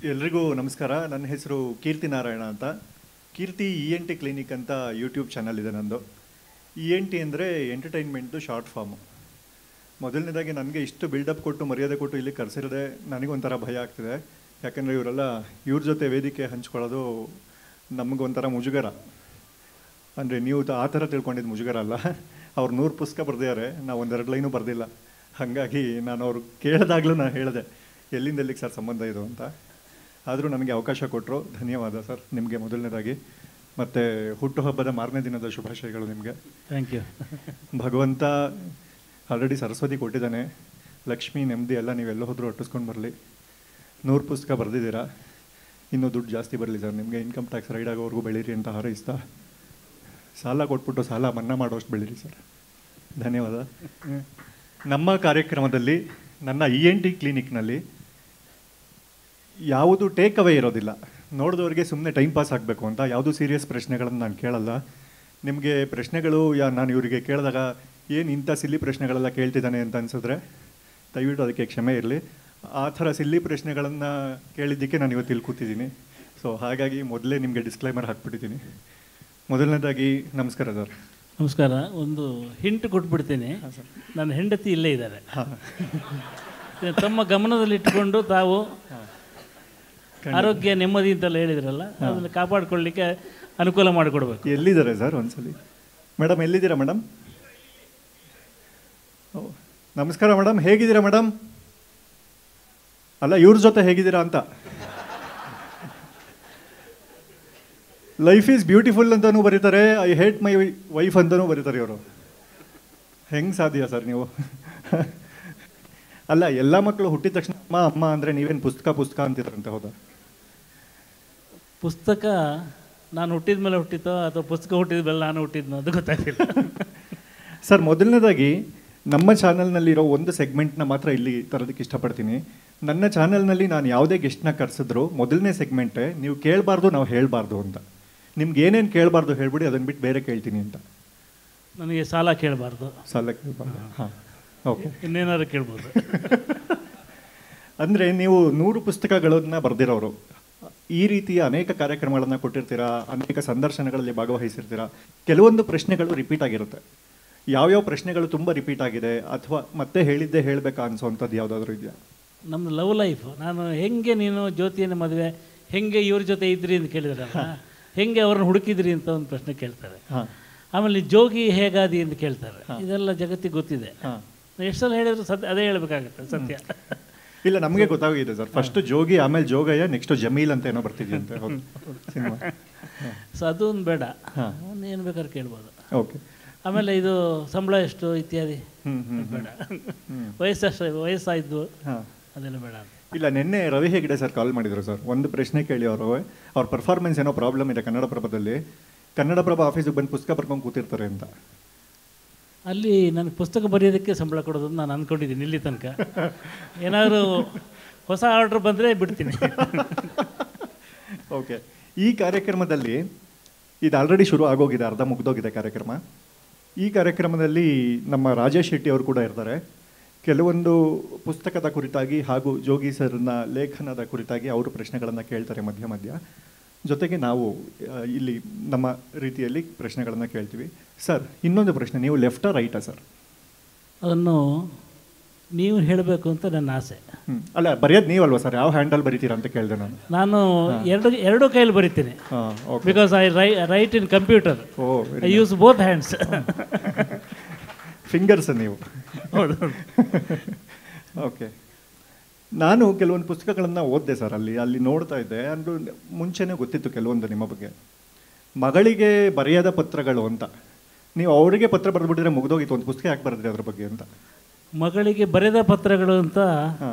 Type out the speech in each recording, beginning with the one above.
ಎಲ್ರಿಗೂ ನಮಸ್ಕಾರ. ನನ್ನ ಹೆಸರು ಕೀರ್ತಿ ನಾರಾಯಣ ಅಂತ. ಕೀರ್ತಿ ENT ಕ್ಲಿನಿಕ್ ಅಂತ ಯೂಟ್ಯೂಬ್ ಚಾನಲ್ ಇದೆ ನಂದು. ENT ಅಂದರೆ ಎಂಟರ್ಟೈನ್ಮೆಂಟ್ದು ಶಾರ್ಟ್ ಫಾರ್ಮು. ಮೊದಲನೇದಾಗಿ ನನಗೆ ಇಷ್ಟು ಬಿಲ್ಡಪ್ ಕೊಟ್ಟು ಮರ್ಯಾದೆ ಕೊಟ್ಟು ಇಲ್ಲಿ ಕರೆಸಿರೋದೆ ನನಗೊಂಥರ ಭಯ ಆಗ್ತಿದೆ. ಯಾಕಂದರೆ ಇವ್ರ ಜೊತೆ ವೇದಿಕೆ ಹಂಚ್ಕೊಳ್ಳೋದು ನಮಗೊಂಥರ ಮುಜುಗರ. ಅಂದರೆ ನೀವು ಆ ಥರ ತಿಳ್ಕೊಂಡಿದ್ದು ಮುಜುಗರ ಅಲ್ಲ. ಅವ್ರು 100 ಪುಸ್ತಕ ಬರೆದಿದ್ದಾರೆ, ನಾವು 1-2 ಲೈನು ಬರೆದಿಲ್ಲ. ಹಾಗಾಗಿ ನಾನು ಅವ್ರು ಕೇಳಿದಾಗಲೂ ನಾನು ಹೇಳಿದೆ ಎಲ್ಲಿಂದ ಎಲ್ಲಿಗೆ ಸರ್ ಸಂಬಂಧ ಇದು ಅಂತ. ಆದರೂ ನನಗೆ ಅವಕಾಶ ಕೊಟ್ಟರು, ಧನ್ಯವಾದ ಸರ್ ನಿಮಗೆ ಮೊದಲನೇದಾಗಿ. ಮತ್ತು ಹುಟ್ಟುಹಬ್ಬದ ಮಾರನೇ ದಿನದ ಶುಭಾಶಯಗಳು ನಿಮಗೆ. Thank you. ಭಗವಂತ ಆಲ್ರೆಡಿ ಸರಸ್ವತಿ ಕೊಟ್ಟಿದ್ದಾನೆ, ಲಕ್ಷ್ಮಿ ನೆಮ್ಮದಿ ಎಲ್ಲ ನೀವೆಲ್ಲ ಹೋದರೂ ಒಟ್ಟಿಸ್ಕೊಂಡು ಬರಲಿ. 100 ಪುಸ್ತಕ ಬರೆದಿದ್ದೀರಾ, ಇನ್ನೂ ದುಡ್ಡು ಜಾಸ್ತಿ ಬರಲಿ ಸರ್ ನಿಮಗೆ. ಇನ್ಕಮ್ ಟ್ಯಾಕ್ಸ್ ರೈಡ್ ಆಗೋವರೆಗೂ ಬೆಳೀರಿ ಅಂತ ಹಾರೈಸ್ತಾ, ಸಾಲ ಕೊಟ್ಬಿಟ್ಟು ಸಾಲ ಮನ್ನಾ ಮಾಡೋಷ್ಟು ಬೆಳೀರಿ ಸರ್. ಧನ್ಯವಾದ. ನಮ್ಮ ಕಾರ್ಯಕ್ರಮದಲ್ಲಿ, ನನ್ನ ENT ಕ್ಲಿನಿಕ್ನಲ್ಲಿ ಯಾವುದು ಟೇಕ್ ಅವೇ ಇರೋದಿಲ್ಲ. ನೋಡಿದವ್ರಿಗೆ ಸುಮ್ಮನೆ ಟೈಮ್ ಪಾಸ್ ಆಗಬೇಕು ಅಂತ ಯಾವುದೂ ಸೀರಿಯಸ್ ಪ್ರಶ್ನೆಗಳನ್ನು ನಾನು ಕೇಳಲ್ಲ. ನಿಮಗೆ ಪ್ರಶ್ನೆಗಳು ನಾನು ಇವರಿಗೆ ಕೇಳಿದಾಗ ಏನು ಇಂಥ ಸಿಲ್ಲಿ ಪ್ರಶ್ನೆಗಳೆಲ್ಲ ಕೇಳ್ತಿದ್ದಾನೆ ಅಂತ ಅನಿಸಿದ್ರೆ ದಯವಿಟ್ಟು ಅದಕ್ಕೆ ಕ್ಷಮೆ ಇರಲಿ. ಆ ಥರ ಸಿಲ್ಲಿ ಪ್ರಶ್ನೆಗಳನ್ನು ಕೇಳಿದ್ದಕ್ಕೆ ನಾನು ಇವತ್ತು ಇಲ್ಲಿ ಕೂತಿದ್ದೀನಿ. ಸೊ ಹಾಗಾಗಿ ಮೊದಲೇ ನಿಮಗೆ ಡಿಸ್ಕ್ಲೈಮರ್ ಹಾಕ್ಬಿಟ್ಟಿದ್ದೀನಿ. ಮೊದಲನೇದಾಗಿ ನಮಸ್ಕಾರ ಸರ್. ನಮಸ್ಕಾರ. ಒಂದು ಹಿಂಟ್ ಕೊಟ್ಬಿಡ್ತೀನಿ. ನನ್ನ ಹೆಂಡತಿ ಇಲ್ಲೇ ಇದ್ದಾರೆ. ತಮ್ಮ ಗಮನದಲ್ಲಿಟ್ಟುಕೊಂಡು ತಾವು ಆರೋಗ್ಯ ನೆಮ್ಮದಿ ಅಂತೆಲ್ಲ ಹೇಳಿದ್ರಲ್ಲ, ಅದನ್ನು ಕಾಪಾಡಿಕೊಳ್ಳಿಕ್ಕೆ ಅನುಕೂಲ ಮಾಡಿಕೊಡ್ಬೇಕು. ಎಲ್ಲಿದ್ದಾರೆ ಸರ್ ಒಂದ್ಸಲಿ? ಮೇಡಮ್ ಎಲ್ಲಿದ್ದೀರಾ ಮೇಡಮ್? ನಮಸ್ಕಾರ ಮೇಡಮ್, ಹೇಗಿದ್ದೀರಾ ಮೇಡಮ್? ಅಲ್ಲ, ಇವ್ರ ಜೊತೆ ಹೇಗಿದ್ದೀರಾ ಅಂತ. ಲೈಫ್ ಈಸ್ ಬ್ಯೂಟಿಫುಲ್ ಅಂತಲೂ ಬರೀತಾರೆ, ಐ ಹೇಟ್ ಮೈ ವೈಫ್ ಅಂತಲೂ ಬರೀತಾರೆ ಇವರು. ಹೆಂಗೆ ಸಾಧ್ಯ ಸರ್ ನೀವು? ಅಲ್ಲ, ಎಲ್ಲ ಮಕ್ಕಳು ಹುಟ್ಟಿದ ತಕ್ಷಣ ಅಮ್ಮ ಅಮ್ಮ ಅಂದರೆ ನೀವೇನು ಪುಸ್ತಕ ಅಂತಿದ್ರಂತೆ, ಹೌದಾ? ಪುಸ್ತಕ ನಾನು ಹುಟ್ಟಿದ ಮೇಲೆ ಹುಟ್ಟಿತೋ ಅಥವಾ ಪುಸ್ತಕ ಹುಟ್ಟಿದ ಮೇಲೆ ನಾನು ಹುಟ್ಟಿದ್ನೋ ಅದು ಗೊತ್ತಾಗ್ತಿಲ್ಲ. ಸರ್, ಮೊದಲನೇದಾಗಿ ನಮ್ಮ ಚಾನಲ್ನಲ್ಲಿರೋ ಒಂದು ಸೆಗ್ಮೆಂಟ್ನ ಮಾತ್ರ ಇಲ್ಲಿ ತರೋದಕ್ಕೆ ಇಷ್ಟಪಡ್ತೀನಿ. ನನ್ನ ಚಾನಲ್ನಲ್ಲಿ ನಾನು ಯಾವುದೇ ಗೆಸ್ಟ್ನ ಕರೆಸಿದ್ರು ಮೊದಲನೇ ಸೆಗ್ಮೆಂಟೇ ನೀವು ಕೇಳಬಾರ್ದು, ನಾವು ಹೇಳಬಾರ್ದು ಅಂತ. ನಿಮ್ಗೆ ಏನೇನು ಕೇಳಬಾರ್ದು ಹೇಳ್ಬಿಡಿ, ಅದನ್ನು ಬಿಟ್ಟು ಬೇರೆ ಕೇಳ್ತೀನಿ ಅಂತ. ನನಗೆ ಸಾಲ ಕೇಳಬಾರ್ದು. ಸಾಲ ಕೇಳಬಾರ್ದು, ಹಾಂ, ಓಕೆ. ಇನ್ನೇನಾದ್ರು ಕೇಳ್ಬೋದು. ಅಂದರೆ ನೀವು 100 ಪುಸ್ತಕಗಳನ್ನು ಬರೆದಿರೋರು, ಈ ರೀತಿಯ ಅನೇಕ ಕಾರ್ಯಕ್ರಮಗಳನ್ನು ಕೊಟ್ಟಿರ್ತೀರಾ, ಅನೇಕ ಸಂದರ್ಶನಗಳಲ್ಲಿ ಭಾಗವಹಿಸಿರ್ತೀರಾ. ಕೆಲವೊಂದು ಪ್ರಶ್ನೆಗಳು ರಿಪೀಟ್ ಆಗಿರುತ್ತೆ. ಯಾವ್ಯಾವ ಪ್ರಶ್ನೆಗಳು ತುಂಬ ರಿಪೀಟ್ ಆಗಿದೆ ಅಥವಾ ಮತ್ತೆ ಹೇಳಿದ್ದೇ ಹೇಳಬೇಕಾ ಅನ್ಸೋವಂಥದ್ದು ಯಾವುದಾದ್ರೂ ಇದೆಯಾ? ನಮ್ಮದು ಲವ್ ಲೈಫ್. ನಾನು ಹೆಂಗೆ ನೀನು ಜ್ಯೋತಿಯನ್ನು ಮದುವೆ ಹೆಂಗೆ ಇವ್ರ ಜೊತೆ ಇದ್ರಿ ಅಂತ ಕೇಳಿದ್ರಲ್ಲ, ಹೆಂಗೆ ಅವ್ರನ್ನ ಹುಡುಕಿದ್ರಿ ಅಂತ ಒಂದು ಪ್ರಶ್ನೆ ಕೇಳ್ತಾರೆ. ಆಮೇಲೆ ಜೋಗಿ ಹೇಗಾದಿ ಅಂತ ಕೇಳ್ತಾರೆ. ಇದೆಲ್ಲ ಜಗತ್ತಿಗೆ ಗೊತ್ತಿದೆ. ಎಷ್ಟು ಸಲ ಹೇಳಿದ್ರು ಅದೇ ಹೇಳಬೇಕಾಗುತ್ತೆ, ಸತ್ಯ. ಇಲ್ಲ, ನಮಗೆ ಗೊತ್ತಾಗಿದೆ ಸರ್. ಫಸ್ಟ್ ಜೋಗಿ, ಆಮೇಲೆ ಜೋಗಯ್ಯ, ನೆಕ್ಸ್ಟ್ ಜಮೀಲ್ ಅಂತ ಏನೋ ಬರ್ತಿದ್ಯಂತೆ ಸಿನಿಮಾ. ಸೊ ಅದೊಂದು ಬೇಡ, ಏನು ಬೇಕಾದ್ರೆ ಕೇಳ್ಬೋದು. ಓಕೆ. ಆಮೇಲೆ ಇದು ಸಂಬಳ ಎಷ್ಟು ಇತ್ಯಾದಿ ಬೇಡ. ವಯಸ್ಸಾಯ್ತು ಅದೆಲ್ಲ ಬೇಡ. ಇಲ್ಲ, ನಿನ್ನೆ ರವಿ ಹೆಗ್ಡೆ ಸರ್ ಕಾಲ್ ಮಾಡಿದ್ರು ಸರ್. ಒಂದು ಪ್ರಶ್ನೆ ಕೇಳಿ ಅವ್ರ ಪರ್ಫಾರ್ಮೆನ್ಸ್ ಏನೋ ಪ್ರಾಬ್ಲಮ್ ಇದೆ ಕನ್ನಡಪ್ರಭದಲ್ಲಿ. ಕನ್ನಡಪ್ರಭ ಆಫೀಸಿಗೆ ಬಂದು ಪುಸ್ತಕ ಬರ್ಕೊಂಡು ಕೂತಿರ್ತಾರೆ ಅಂತ. ಅಲ್ಲಿ ನನಗೆ ಪುಸ್ತಕ ಬರೆಯೋದಕ್ಕೆ ಸಂಬಳ ಕೊಡೋದು ನಾನು ಅಂದ್ಕೊಂಡಿದ್ದೀನಿ ಇಲ್ಲಿ ತನಕ. ಏನಾದರೂ ಹೊಸ ಆರ್ಡ್ರ್ ಬಂದರೆ ಬಿಡ್ತೀನಿ. ಓಕೆ. ಈ ಕಾರ್ಯಕ್ರಮದಲ್ಲಿ ಇದು ಆಲ್ರೆಡಿ ಶುರು ಆಗೋಗಿದೆ, ಅರ್ಧ ಮುಗ್ದೋಗಿದೆ ಕಾರ್ಯಕ್ರಮ. ಈ ಕಾರ್ಯಕ್ರಮದಲ್ಲಿ ನಮ್ಮ ರಾಜೇಶ್ ಶೆಟ್ಟಿ ಅವರು ಕೂಡ ಇರ್ತಾರೆ. ಕೆಲವೊಂದು ಪುಸ್ತಕದ ಕುರಿತಾಗಿ ಹಾಗೂ ಜೋಗಿ ಸರ್ನ ಲೇಖನದ ಕುರಿತಾಗಿ ಅವರು ಪ್ರಶ್ನೆಗಳನ್ನು ಕೇಳ್ತಾರೆ ಮಧ್ಯ ಮಧ್ಯ. ಜೊತೆಗೆ ನಾವು ಇಲ್ಲಿ ನಮ್ಮ ರೀತಿಯಲ್ಲಿ ಪ್ರಶ್ನೆಗಳನ್ನು ಕೇಳ್ತೀವಿ. ಸರ್, ಇನ್ನೊಂದು ಪ್ರಶ್ನೆ, ನೀವು ಲೆಫ್ಟಾ ರೈಟಾ ಸರ್? ಅದನ್ನು ನೀವು ಹೇಳಬೇಕು ಅಂತ ನನ್ನ ಆಸೆ. ಅಲ್ಲ, ಬರೆಯೋದು ನೀವಲ್ವಾ ಸರ್? ಯಾವ ಹ್ಯಾಂಡಲ್ ಬರೀತೀರಾ ಅಂತ ಕೇಳಿದೆ ನಾನು. ನಾನು ಎರಡು ಕೈಯಲ್ಲಿ ಬರೀತೀನಿ. Because I write in computer. I use both hands. Fingers ನೀವು. ಹೌದು. ಓಕೆ. ನಾನು ಕೆಲವೊಂದು ಪುಸ್ತಕಗಳನ್ನು ಓದಿದೆ ಸರ್. ಅಲ್ಲಿ ನೋಡ್ತಾ ಇದ್ದೆ. ಅಂದು ಮುಂಚೆನೇ ಗೊತ್ತಿತ್ತು ಕೆಲವೊಂದು ನಿಮ್ಮ ಬಗ್ಗೆ. ಮಗಳಿಗೆ ಬರೆಯದ ಪತ್ರಗಳು ಅಂತ. ನೀವು ಅವರಿಗೆ ಪತ್ರ ಬರೆದ್ಬಿಟ್ಟಿದ್ರೆ ಮುಗಿದೋಗಿತ್ತು. ಒಂದು ಪುಸ್ತಕ ಯಾಕೆ ಬರೆದ್ರಿ ಅದ್ರ ಬಗ್ಗೆ ಅಂತ? ಮಗಳಿಗೆ ಬರೆದ ಪತ್ರಗಳು ಅಂತ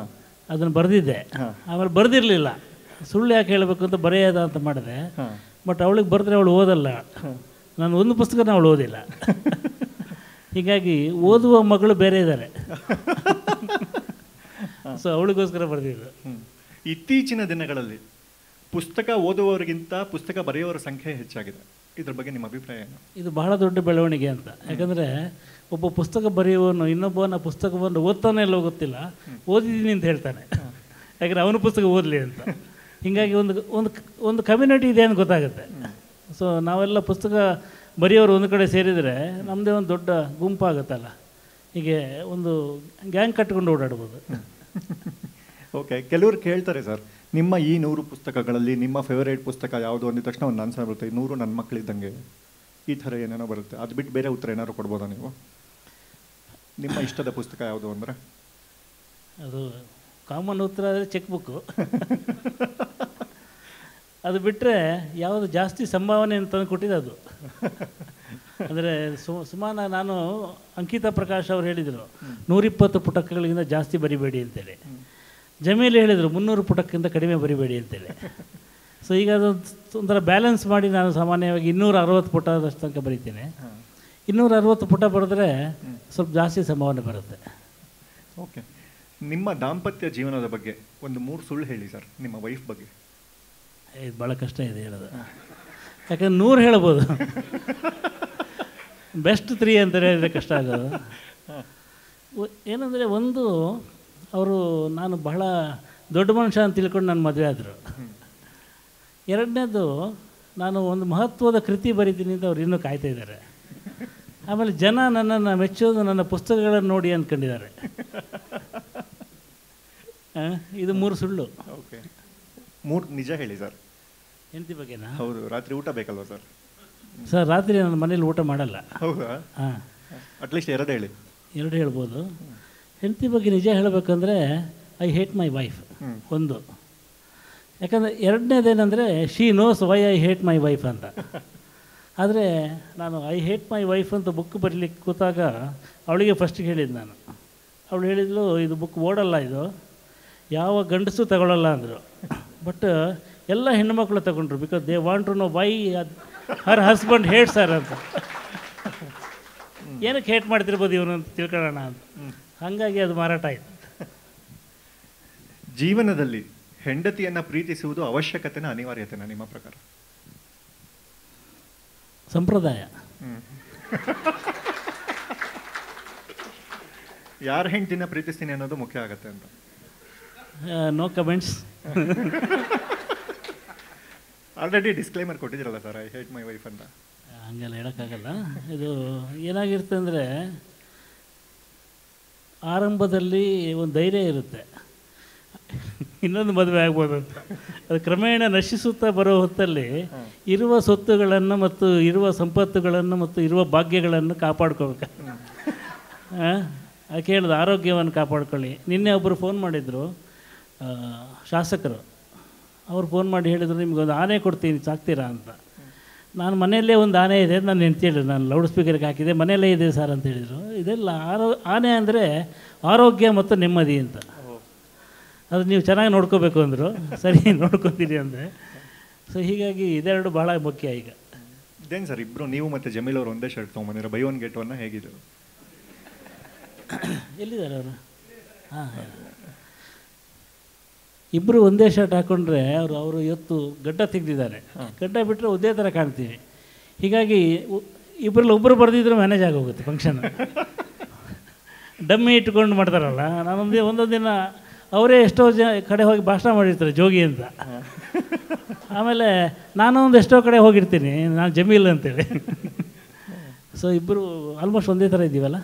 ಅದನ್ನು ಬರೆದಿದ್ದೆ. ಆಮೇಲೆ ಬರೆದಿರಲಿಲ್ಲ. ಸುಳ್ಳು ಯಾಕೆ ಹೇಳಬೇಕು ಅಂತ ಬರೆಯೋದ ಅಂತ ಮಾಡಿದೆ. ಬಟ್ ಅವಳಿಗೆ ಬರೆದ್ರೆ ಅವಳು ಓದಲ್ಲ. ನಾನು ಒಂದು ಪುಸ್ತಕನ ಅವಳು ಓದಿಲ್ಲ. ಹೀಗಾಗಿ ಓದುವ ಮಗಳು ಬೇರೆ ಇದ್ದಾರೆ. ಸೊ ಅವಳಿಗೋಸ್ಕರ ಬರೆದಿದ್ದು. ಇತ್ತೀಚಿನ ದಿನಗಳಲ್ಲಿ ಪುಸ್ತಕ ಓದುವವರಿಗಿಂತ ಪುಸ್ತಕ ಬರೆಯುವವರ ಸಂಖ್ಯೆ ಹೆಚ್ಚಾಗಿದೆ. ಇದ್ರ ಬಗ್ಗೆ ನಿಮ್ಮ ಅಭಿಪ್ರಾಯ ಏನು? ಇದು ಬಹಳ ದೊಡ್ಡ ಬೆಳವಣಿಗೆ ಅಂತ. ಯಾಕಂದರೆ ಒಬ್ಬ ಪುಸ್ತಕ ಬರೆಯುವವನು ಇನ್ನೊಬ್ಬನ ಪುಸ್ತಕವನ್ನು ಓದ್ತಾನೆ ಇಲ್ಲ, ಗೊತ್ತಿಲ್ಲ, ಓದಿದ್ದೀನಿ ಅಂತ ಹೇಳ್ತಾನೆ. ಯಾಕಂದರೆ ಅವನ ಪುಸ್ತಕ ಓದಲಿ ಅಂತ. ಹೀಗಾಗಿ ಒಂದು ಒಂದು ಒಂದು ಕಮ್ಯುನಿಟಿ ಇದೆ ಅಂತ ಗೊತ್ತಾಗುತ್ತೆ. ಸೊ ನಾವೆಲ್ಲ ಪುಸ್ತಕ ಬರೆಯೋರು ಒಂದು ಕಡೆ ಸೇರಿದರೆ ನಮ್ಮದೇ ಒಂದು ದೊಡ್ಡ ಗುಂಪಾಗುತ್ತಲ್ಲ, ಹೀಗೆ ಒಂದು ಗ್ಯಾಂಗ್ ಕಟ್ಕೊಂಡು ಓಡಾಡ್ಬೋದು. ಓಕೆ, ಕೆಲವರು ಕೇಳ್ತಾರೆ ಸರ್, ನಿಮ್ಮ ಈ 100 ಪುಸ್ತಕಗಳಲ್ಲಿ ನಿಮ್ಮ ಫೇವರೇಟ್ ಪುಸ್ತಕ ಯಾವುದು ಅಂದಿದ ತಕ್ಷಣ ಒಂದು ಆನ್ಸರ್ ಬರುತ್ತೆ, 100 ನನ್ನ ಮಕ್ಕಳಿದ್ದಂಗೆ, ಈ ಥರ ಏನೇನೋ ಬರುತ್ತೆ. ಅದು ಬಿಟ್ಟು ಬೇರೆ ಉತ್ತರ ಏನಾದ್ರು ಕೊಡ್ಬೋದಾ ನೀವು? ನಿಮ್ಮ ಇಷ್ಟದ ಪುಸ್ತಕ ಯಾವುದು ಅಂದರೆ? ಅದು ಕಾಮನ್ ಉತ್ತರ ಆದರೆ ಚೆಕ್ ಬುಕ್ಕು. ಅದು ಬಿಟ್ಟರೆ ಯಾವುದು ಜಾಸ್ತಿ ಸಂಭಾವನೆ ಅಂತ ತಂದು ಕೊಟ್ಟಿದ್ದು ಅದು. ಅಂದರೆ ಸುಮಾರು ನಾನು ಅಂಕಿತಾ ಪ್ರಕಾಶ್ ಅವರು ಹೇಳಿದರು 120 ಪುಟಗಳಿಗಿಂತ ಜಾಸ್ತಿ ಬರಿಬೇಡಿ ಅಂತೇಳಿ. ಜಮೀಲ್ ಹೇಳಿದರು 300 ಪುಟಕ್ಕಿಂತ ಕಡಿಮೆ ಬರಿಬೇಡಿ ಅಂತೇಳಿ. ಸೊ ಈಗ ಅದು ಒಂಥರ ಬ್ಯಾಲೆನ್ಸ್ ಮಾಡಿ ನಾನು ಸಾಮಾನ್ಯವಾಗಿ 260 ಪುಟದಷ್ಟು ತನಕ ಬರಿತೀನಿ. 260 ಪುಟ ಬರೆದ್ರೆ ಸ್ವಲ್ಪ ಜಾಸ್ತಿ ಸಂಭಾವನೆ ಬರುತ್ತೆ. ಓಕೆ, ನಿಮ್ಮ ದಾಂಪತ್ಯ ಜೀವನದ ಬಗ್ಗೆ ಒಂದು 3 ಸುಳ್ಳು ಹೇಳಿ ಸರ್, ನಿಮ್ಮ ವೈಫ್ ಬಗ್ಗೆ. ಇದು ಭಾಳ ಕಷ್ಟ ಇದೆ ಹೇಳೋದು, ಯಾಕಂದ್ರೆ 100 ಹೇಳ್ಬೋದು, ಬೆಸ್ಟ್ 3 ಅಂತ ಹೇಳಿದರೆ ಕಷ್ಟ ಆಗೋದು. ಏನಂದರೆ ಒಂದು, ಅವರು ನಾನು ಬಹಳ ದೊಡ್ಡ ಮನುಷ್ಯ ಅಂತ ತಿಳ್ಕೊಂಡು ನನ್ನ ಮದುವೆ ಆದರು. ಎರಡನೇದು, ನಾನು ಒಂದು ಮಹತ್ವದ ಕೃತಿ ಬರೀತೀನಿ ಅಂತ ಅವ್ರು ಇನ್ನೂ ಕಾಯ್ತಾ ಇದ್ದಾರೆ. ಆಮೇಲೆ ಜನ ನನ್ನನ್ನು ಮೆಚ್ಚೋದು ನನ್ನ ಪುಸ್ತಕಗಳನ್ನು ನೋಡಿ ಅಂದ್ಕೊಂಡಿದ್ದಾರೆ. ಇದು 3 ಸುಳ್ಳು. ಓಕೆ, 3 ನಿಜ ಹೇಳಿ ಸರ್. ಹೆಂಡತಿ ಬಗ್ಗೆನಾ? ಹೌದು, ರಾತ್ರಿ ಊಟ ಬೇಕಲ್ವ ಸರ್? ಸರ್ ರಾತ್ರಿ ನನ್ನ ಮನೇಲಿ ಊಟ ಮಾಡಲ್ಲ. ಹೌದಾ? ಹಾಂ, ಅಟ್ಲೀಸ್ಟ್ 2 ಹೇಳಿ. 2 ಹೇಳ್ಬೋದು. ಹೆಂಡತಿ ಬಗ್ಗೆ ನಿಜ ಹೇಳಬೇಕಂದ್ರೆ ಐ ಹೇಟ್ ಮೈ ವೈಫ್ ಒಂದು. ಯಾಕಂದರೆ ಎರಡನೇದೇನೆಂದರೆ she knows why I hate my wife ಅಂತ. ಆದರೆ ನಾನು ಐ ಹೇಟ್ ಮೈ ವೈಫ್ ಅಂತ ಬುಕ್ ಬರೀಲಿಕ್ಕೆ ಕೂತಾಗ ಅವಳಿಗೆ ಫಸ್ಟಿಗೆ ಹೇಳಿದ್ದು ನಾನು. ಅವಳು ಹೇಳಿದ್ಲು, ಇದು ಬುಕ್ ಓಡಲ್ಲ, ಇದು ಯಾವ ಗಂಡಸು ತಗೊಳ್ಳಲ್ಲ ಅಂದರು. ಬಟ್ ಎಲ್ಲ ಹೆಣ್ಣುಮಕ್ಕಳು ತಗೊಂಡ್ರು, because they want to know why her husband hate sir ಅಂತ. ಏನಕ್ಕೆ ಹೇಟ್ ಮಾಡ್ತಿರ್ಬೋದು ಇವನು ಅಂತ ತಿಳ್ಕೊಳ್ಳೋಣ ಅಂತ. ಹಾಗಾಗಿ ಅದು ಮಾರಾಟ ಆಯಿತು. ಜೀವನದಲ್ಲಿ ಹೆಂಡತಿಯನ್ನು ಪ್ರೀತಿಸುವುದು ಅವಶ್ಯಕತೆನ ಅನಿವಾರ್ಯತೆನ ನಿಮ್ಮ ಪ್ರಕಾರ? ಸಂಪ್ರದಾಯ. ಯಾರ ಹೆಂಡತಿನ ಪ್ರೀತಿಸ್ತೀನಿ ಅನ್ನೋದು ಮುಖ್ಯ ಆಗತ್ತೆ ಅಂತ. No comments. ಆಲ್ರೆಡಿ ಡಿಸ್ಕ್ಲೈಮರ್ ಕೊಟ್ಟಿದ್ದೀರಲ್ಲ sir, I hate my wife ಅಂತ. ಹಂಗೆಲ್ಲ ಹೇಳೋಕ್ಕಾಗಲ್ಲ. ಇದು ಏನಾಗಿರುತ್ತೆ ಅಂದರೆ, ಆರಂಭದಲ್ಲಿ ಒಂದು ಧೈರ್ಯ ಇರುತ್ತೆ, ಇನ್ನೊಂದು ಮದುವೆ ಆಗ್ಬೋದು ಅಂತ. ಅದು ಕ್ರಮೇಣ ನಶಿಸುತ್ತಾ ಬರೋ ಹೊತ್ತಲ್ಲಿ ಇರುವ ಸೊತ್ತುಗಳನ್ನು ಮತ್ತು ಇರುವ ಸಂಪತ್ತುಗಳನ್ನು ಮತ್ತು ಇರುವ ಭಾಗ್ಯಗಳನ್ನು ಕಾಪಾಡ್ಕೋಬೇಕು. ಅದಕ್ಕೆ ಹೇಳಿದ ಆರೋಗ್ಯವನ್ನು ಕಾಪಾಡ್ಕೊಳ್ಳಿ. ನಿನ್ನೆ ಒಬ್ಬರು ಫೋನ್ ಮಾಡಿದರು, ಶಾಸಕರು. ಅವ್ರು ಫೋನ್ ಮಾಡಿ ಹೇಳಿದರು, ನಿಮಗೊಂದು ಆನೆ ಕೊಡ್ತೀನಿ, ಸಾಕ್ತೀರಾ ಅಂತ. ನಾನು ಮನೆಯಲ್ಲೇ ಒಂದು ಆನೆ ಇದೆ ಅಂತ ನಾನು ಹೆಂಡ್ತಿ ಹೇಳಿದ್ರು, ನಾನು ಲೌಡ್ ಸ್ಪೀಕರ್ಗೆ ಹಾಕಿದೆ, ಮನೆಯಲ್ಲೇ ಇದೆ ಸರ್ ಅಂತ ಹೇಳಿದರು. ಇದೆಲ್ಲ ಆನೆ ಅಂದರೆ ಆರೋಗ್ಯ ಮತ್ತು ನೆಮ್ಮದಿ ಅಂತ. ಅದು ನೀವು ಚೆನ್ನಾಗಿ ನೋಡ್ಕೋಬೇಕು ಅಂದರು. ಸರಿ, ನೋಡ್ಕೊತೀರಿ ಅಂದರೆ. ಸೊ ಹೀಗಾಗಿ ಇದೆರಡು ಭಾಳ ಮುಖ್ಯ. ಈಗ ಇದೇನು ಸರ್, ಇಬ್ಬರು ನೀವು ಮತ್ತು ಜಮೀಲ್ ಅವರು ಒಂದೇ ಶರ್ಟ್ ತೊಗೊಂಬಂದಿರೋ, ಬೈ ಒನ್ ಗೆಟ್ ಒನ್ನ ಹೇಗಿದ್ರು? ಎಲ್ಲಿದ್ದಾರೆ ಅವರು? ಹಾಂ, ಇಬ್ಬರು ಒಂದೇ ಶರ್ಟ್ ಹಾಕ್ಕೊಂಡ್ರೆ ಅವರು ಇವತ್ತು ಗಡ್ಡ ತೆಗೆದಿದ್ದಾರೆ. ಗಡ್ಡ ಬಿಟ್ಟರೆ ಒಂದೇ ಥರ ಕಾಣ್ತೀವಿ. ಹೀಗಾಗಿ ಇಬ್ಬರಲ್ಲಿ ಒಬ್ಬರು ಬರೆದಿದ್ರು ಮ್ಯಾನೇಜ್ ಆಗೋಗುತ್ತೆ ಫಂಕ್ಷನ್. ಡಮ್ಮಿ ಇಟ್ಕೊಂಡು ಮಾಡ್ತಾರಲ್ಲ, ಒಂದೊಂದು ದಿನ ಅವರೇ ಎಷ್ಟೋ ಕಡೆ ಹೋಗಿ ಭಾಷಣ ಮಾಡಿರ್ತಾರೆ, ಜೋಗಿ ಅಂತ. ಆಮೇಲೆ ನಾನು ಎಷ್ಟೋ ಕಡೆ ಹೋಗಿರ್ತೀನಿ, ನಾನು ಜಮೀಲ್ ಅಂತೇಳಿ. ಸೊ ಇಬ್ಬರು ಆಲ್ಮೋಸ್ಟ್ ಒಂದೇ ಥರ ಇದ್ದೀವಲ್ಲ.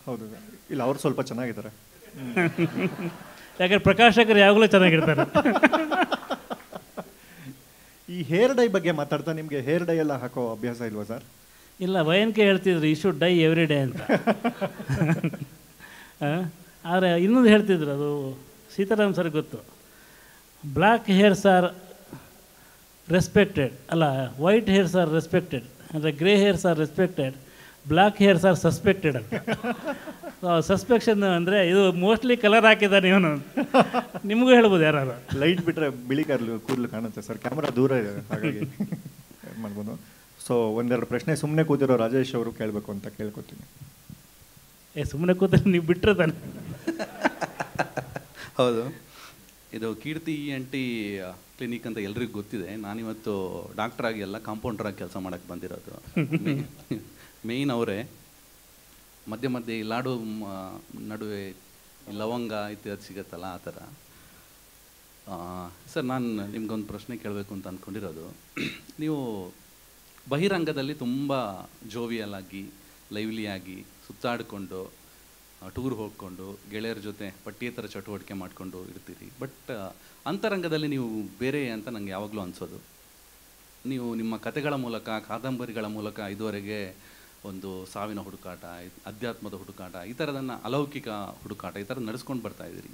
ಹೌದು, ಇಲ್ಲ ಅವ್ರು ಸ್ವಲ್ಪ ಚೆನ್ನಾಗಿದ್ದಾರೆ. ಯಾಕಂದ್ರೆ ಪ್ರಕಾಶಕರು ಯಾವಾಗಲೂ ಚೆನ್ನಾಗಿರ್ತಾರೆ. ಈ ಹೇರ್ ಡೈ ಬಗ್ಗೆ ಮಾತಾಡ್ತಾ, ನಿಮಗೆ ಹೇರ್ ಡೈ ಎಲ್ಲ ಹಾಕೋ ಅಭ್ಯಾಸ ಇಲ್ವಾ ಸರ್? ಇಲ್ಲ, ವಯನ್ಕೆ ಹೇಳ್ತಿದ್ರು you should die every day ಅಂತ. ಆದರೆ ಇನ್ನೊಂದು ಹೇಳ್ತಿದ್ರು, ಅದು ಸೀತಾರಾಮ್ ಸರ್ ಗೊತ್ತು. ಬ್ಲ್ಯಾಕ್ ಹೇರ್ಸ್ ಆರ್ ರೆಸ್ಪೆಕ್ಟೆಡ್, ಅಲ್ಲ ವೈಟ್ ಹೇರ್ಸ್ ಆರ್ ರೆಸ್ಪೆಕ್ಟೆಡ್, ಅಂದರೆ grey hairs are respected, black hairs are suspected ಅಂತ. ಸಸ್ಪೆಕ್ಷನ್ ಅಂದರೆ ಇದು ಮೋಸ್ಟ್ಲಿ ಕಲರ್ ಹಾಕಿದ್ದಾನೆ ಇವನು. ನಿಮಗೂ ಹೇಳ್ಬೋದು, ಯಾರು ಲೈಟ್ ಬಿಟ್ಟರೆ ಬಿಳಿ ಕೂದಲು ಕಾಣುತ್ತೆ ಸರ್, ಕ್ಯಾಮ್ರಾ ದೂರ ಇದೆ, ಹಾಗಾಗಿ ಮಾಡ್ಬೋದು. ಸೊ ಒಂದೆರಡು ಪ್ರಶ್ನೆ ಸುಮ್ಮನೆ ಕೂತಿರೋ ರಾಜೇಶ್ ಅವರು ಕೇಳಬೇಕು ಅಂತ ಕೇಳ್ಕೊತೀನಿ. ಸುಮ್ಮನೆ ಕೂತಲ್ಲಿ ನೀವು ಬಿಟ್ಟರೆ ತಾನೆ. ಹೌದು, ಇದು ಕೀರ್ತಿ ENT ಕ್ಲಿನಿಕ್ ಅಂತ ಎಲ್ರಿಗೂ ಗೊತ್ತಿದೆ. ನಾನಿವತ್ತು ಡಾಕ್ಟ್ರಾಗಿ ಎಲ್ಲ ಕಾಂಪೌಂಡ್ರಾಗಿ ಕೆಲಸ ಮಾಡೋಕ್ಕೆ ಬಂದಿರೋದು. ಮೇಯ್ನ್ ಅವರೇ. ಮಧ್ಯೆ ಮಧ್ಯೆ ಈ ಲಾಡು ನಡುವೆ ಲವಂಗ ಇತ್ಯಾದಿ ಸಿಗುತ್ತಲ್ಲ, ಆ ಥರ ಸರ್, ನಾನು ನಿಮ್ಗೊಂದು ಪ್ರಶ್ನೆ ಕೇಳಬೇಕು ಅಂತ ಅಂದ್ಕೊಂಡಿರೋದು. ನೀವು ಬಹಿರಂಗದಲ್ಲಿ ತುಂಬ ಜೋವಿಯಲ್ ಆಗಿ, ಲೈವ್ಲಿಯಾಗಿ ಸುತ್ತಾಡಿಕೊಂಡು, ಟೂರ್ ಹೋಗ್ಕೊಂಡು, ಗೆಳೆಯರ ಜೊತೆ ಪಠ್ಯೇತರ ಚಟುವಟಿಕೆ ಮಾಡಿಕೊಂಡು ಇರ್ತೀರಿ. ಬಟ್ ಅಂತರಂಗದಲ್ಲಿ ನೀವು ಬೇರೆ ಅಂತ ನನಗೆ ಯಾವಾಗಲೂ ಅನಿಸೋದು. ನೀವು ನಿಮ್ಮ ಕತೆಗಳ ಮೂಲಕ, ಕಾದಂಬರಿಗಳ ಮೂಲಕ ಇದುವರೆಗೆ ಒಂದು ಸಾವಿನ ಹುಡುಕಾಟ, ಅಧ್ಯಾತ್ಮದ ಹುಡುಕಾಟ, ಈ ಥರದನ್ನು ಅಲೌಕಿಕ ಹುಡುಕಾಟ ಈ ಥರ ನಡೆಸ್ಕೊಂಡು ಬರ್ತಾ ಇದ್ದೀರಿ.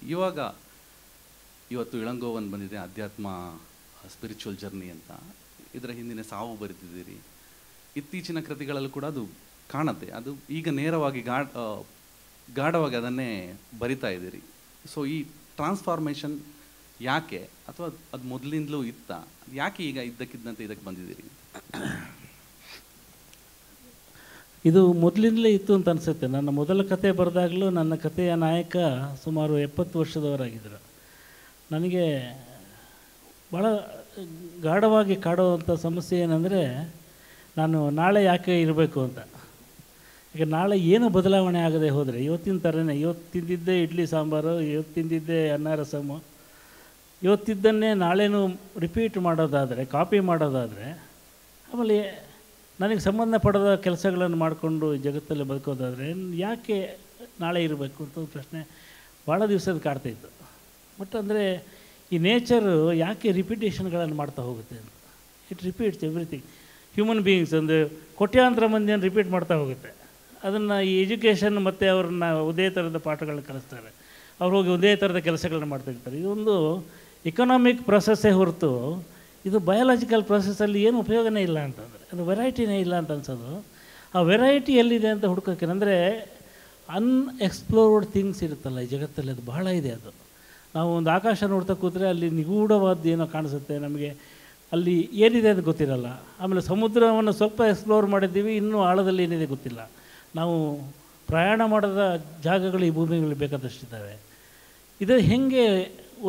ಇವತ್ತು ಇಳಂಗೋವನ್ ಬಂದಿದೆ, ಅಧ್ಯಾತ್ಮ ಸ್ಪಿರಿಚುವಲ್ ಜರ್ನಿ ಅಂತ. ಇದರ ಹಿಂದಿನ ಸಾವು ಬರೆದಿದ್ದೀರಿ. ಇತ್ತೀಚಿನ ಕೃತಿಗಳಲ್ಲೂ ಕೂಡ ಅದು ಕಾಣುತ್ತೆ. ಅದು ಈಗ ನೇರವಾಗಿ ಗಾಢವಾಗಿ ಅದನ್ನೇ ಬರಿತಾ ಇದ್ದೀರಿ. ಸೊ ಈ ಟ್ರಾನ್ಸ್ಫಾರ್ಮೇಷನ್ ಯಾಕೆ, ಅಥವಾ ಅದು ಮೊದಲಿಂದಲೂ ಇತ್ತಾ? ಯಾಕೆ ಈಗ ಇದ್ದಕ್ಕಿದ್ದಂತೆ ಇದಕ್ಕೆ ಬಂದಿದ್ದೀರಿ? ಇದು ಮೊದಲಿಂದಲೇ ಇತ್ತು ಅಂತ ಅನಿಸುತ್ತೆ. ನನ್ನ ಮೊದಲ ಕತೆ ಬರೆದಾಗಲೂ ನನ್ನ ಕಥೆಯ ನಾಯಕ ಸುಮಾರು 70 ವರ್ಷದವರಾಗಿದ್ದರು. ನನಗೆ ಭಾಳ ಗಾಢವಾಗಿ ಕಾಡುವಂಥ ಸಮಸ್ಯೆ ಏನಂದರೆ, ನಾನು ನಾಳೆ ಯಾಕೆ ಇರಬೇಕು ಅಂತ. ಈಗ ನಾಳೆ ಏನು ಬದಲಾವಣೆ ಆಗದೆ ಹೋದರೆ, ಇವತ್ತಿನ ಥರನೇ, ಇವತ್ತು ತಿಂದಿದ್ದೇ ಇಡ್ಲಿ ಸಾಂಬಾರು, ಇವತ್ತು ತಿಂದಿದ್ದೇ ಅನ್ನ ರಸಮು, ಇವತ್ತಿದ್ದನ್ನೇ ನಾಳೆನೂ ರಿಪೀಟ್ ಮಾಡೋದಾದರೆ, ಕಾಪಿ ಮಾಡೋದಾದರೆ, ಆಮೇಲೆ ನನಗೆ ಸಂಬಂಧಪಡದ ಕೆಲಸಗಳನ್ನು ಮಾಡಿಕೊಂಡು ಜಗತ್ತಲ್ಲಿ ಬದುಕೋದಾದರೆ ಯಾಕೆ ನಾಳೆ ಇರಬೇಕು ಅಂತ ಒಂದು ಪ್ರಶ್ನೆ ಭಾಳ ದಿವಸದ ಕಾಡ್ತಾಯಿತ್ತು. ಬಟ್ ಅಂದರೆ ಈ ನೇಚರು ಯಾಕೆ ರಿಪಿಟೇಷನ್ಗಳನ್ನು ಮಾಡ್ತಾ ಹೋಗುತ್ತೆ ಅಂತ. It repeats everything. Human beings ಒಂದು ಕೋಟ್ಯಾಂತರ ಮಂದಿಯನ್ನು ರಿಪೀಟ್ ಮಾಡ್ತಾ ಹೋಗುತ್ತೆ. ಅದನ್ನು ಈ ಎಜುಕೇಷನ್ ಮತ್ತು ಅವ್ರನ್ನ ಒಂದೇ ಥರದ ಪಾಠಗಳನ್ನ ಕಲಿಸ್ತಾರೆ. ಅವ್ರು ಹೋಗಿ ಒಂದೇ ಥರದ ಕೆಲಸಗಳನ್ನ ಮಾಡ್ತಾಯಿರ್ತಾರೆ. ಇದೊಂದು ಎಕನಾಮಿಕ್ ಪ್ರೊಸೆಸ್ಸೇ ಹೊರತು ಇದು ಬಯಾಲಜಿಕಲ್ ಪ್ರೊಸೆಸ್ಸಲ್ಲಿ ಏನು ಉಪಯೋಗನೇ ಇಲ್ಲ ಅಂತಂದರೆ, ಅದು ವೆರೈಟಿನೇ ಇಲ್ಲ ಅಂತ ಅನ್ಸೋದು. ಆ ವೆರೈಟಿ ಎಲ್ಲಿದೆ ಅಂತ ಹುಡ್ಕೋಕೆ, ಅಂದರೆ ಅನ್ಎಕ್ಸ್ಪ್ಲೋರ್ಡ್ ಥಿಂಗ್ಸ್ ಇರುತ್ತಲ್ಲ ಈ ಜಗತ್ತಲ್ಲಿ, ಅದು ಬಹಳ ಇದೆ. ಅದು ನಾವು ಒಂದು ಆಕಾಶ ನೋಡ್ತಾ ಕೂತ್ರೆ ಅಲ್ಲಿ ನಿಗೂಢವಾದ ಏನೋ ಕಾಣಿಸುತ್ತೆ ನಮಗೆ, ಅಲ್ಲಿ ಏನಿದೆ ಅಂತ ಗೊತ್ತಿರಲ್ಲ. ಆಮೇಲೆ ಸಮುದ್ರವನ್ನು ಸ್ವಲ್ಪ ಎಕ್ಸ್ಪ್ಲೋರ್ ಮಾಡಿದ್ದೀವಿ, ಇನ್ನೂ ಆಳದಲ್ಲಿ ಏನಿದೆ ಗೊತ್ತಿಲ್ಲ. ನಾವು ಪ್ರಯಾಣ ಮಾಡದ ಜಾಗಗಳು ಈ ಭೂಮಿಗಳಲ್ಲಿ ಬೇಕಾದಷ್ಟಿದ್ದಾವೆ. ಇದು ಹೇಗೆ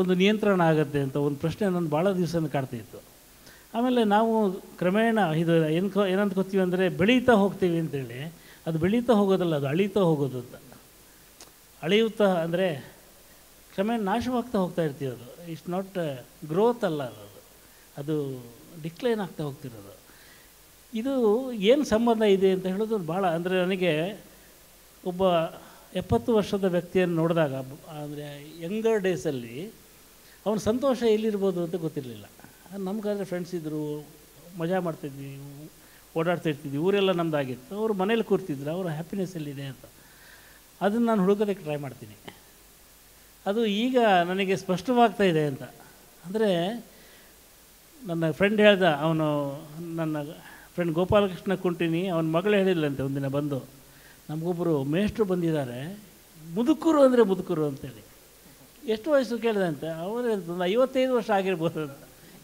ಒಂದು ನಿಯಂತ್ರಣ ಆಗುತ್ತೆ ಅಂತ ಒಂದು ಪ್ರಶ್ನೆ ನನ್ನ ಭಾಳ ದಿವಸದಿಂದ ಕಾಡ್ತಾಯಿತ್ತು. ಆಮೇಲೆ ನಾವು ಕ್ರಮೇಣ ಇದು ಏನಂತ ಗೊತ್ತೀವಿ ಅಂದರೆ, ಬೆಳೀತಾ ಹೋಗ್ತೀವಿ ಅಂತೇಳಿ. ಅದು ಬೆಳೀತಾ ಹೋಗೋದಲ್ಲ, ಅದು ಅಳೀತಾ ಹೋಗೋದು ಅಂತ. ಅಳಿಯುತ್ತಾ ಅಂದರೆ ಕ್ರಮೇಣ ನಾಶವಾಗ್ತಾ ಹೋಗ್ತಾ ಇರ್ತೀವಿ. ಅದು ಇಟ್ಸ್ ನಾಟ್ ಗ್ರೋತ್ ಅಲ್ಲ, ಅದು ಡಿಕ್ಲೈನ್ ಆಗ್ತಾ ಹೋಗ್ತಿರೋದು. ಇದು ಏನು ಸಂಬಂಧ ಇದೆ ಅಂತ ಹೇಳೋದು ಭಾಳ, ಅಂದರೆ ನನಗೆ ಒಬ್ಬ 70 ವರ್ಷದ ವ್ಯಕ್ತಿಯನ್ನು ನೋಡಿದಾಗ, ಅಂದರೆ ಯಂಗರ್ ಡೇಸಲ್ಲಿ ಅವನ ಸಂತೋಷ ಎಲ್ಲಿರ್ಬೋದು ಅಂತ ಗೊತ್ತಿರಲಿಲ್ಲ. ನಮಗಾದರೆ ಫ್ರೆಂಡ್ಸ್ ಇದ್ದರು, ಮಜಾ ಮಾಡ್ತಿದ್ವಿ, ಓಡಾಡ್ತಾಯಿರ್ತಿದ್ವಿ, ಊರೆಲ್ಲ ನಮ್ಮದಾಗಿತ್ತು. ಅವರು ಮನೇಲಿ ಕೂರ್ತಿದ್ರು, ಅವರ ಹ್ಯಾಪಿನೆಸ್ ಎಲ್ಲಿದೆ ಅಂತ ಅದನ್ನು ನಾನು ಹುಡುಕೋದಕ್ಕೆ ಟ್ರೈ ಮಾಡ್ತೀನಿ. ಅದು ಈಗ ನನಗೆ ಸ್ಪಷ್ಟವಾಗ್ತಾ ಇದೆ ಅಂತ. ಅಂದರೆ ನನ್ನ ಫ್ರೆಂಡ್ ಹೇಳ್ದ, ಅವನು ನನ್ನ ಫ್ರೆಂಡ್ ಗೋಪಾಲಕೃಷ್ಣ ಕುಂಟಿನಿ, ಅವನ ಮಗಳು ಹೇಳಿಲ್ಲಂತೆ ಒಂದಿನ ಬಂದು, ನಮಗೊಬ್ಬರು ಮೇಷ್ಟ್ರು ಬಂದಿದ್ದಾರೆ, ಮುದುಕರು ಅಂದರೆ ಮುದುಕರು ಅಂತೇಳಿ. ಎಷ್ಟು ವಯಸ್ಸು ಕೇಳಿದೆ ಅಂತ. ಅವರು ಒಂದು 55 ವರ್ಷ ಆಗಿರ್ಬೋದು ಅಂತ.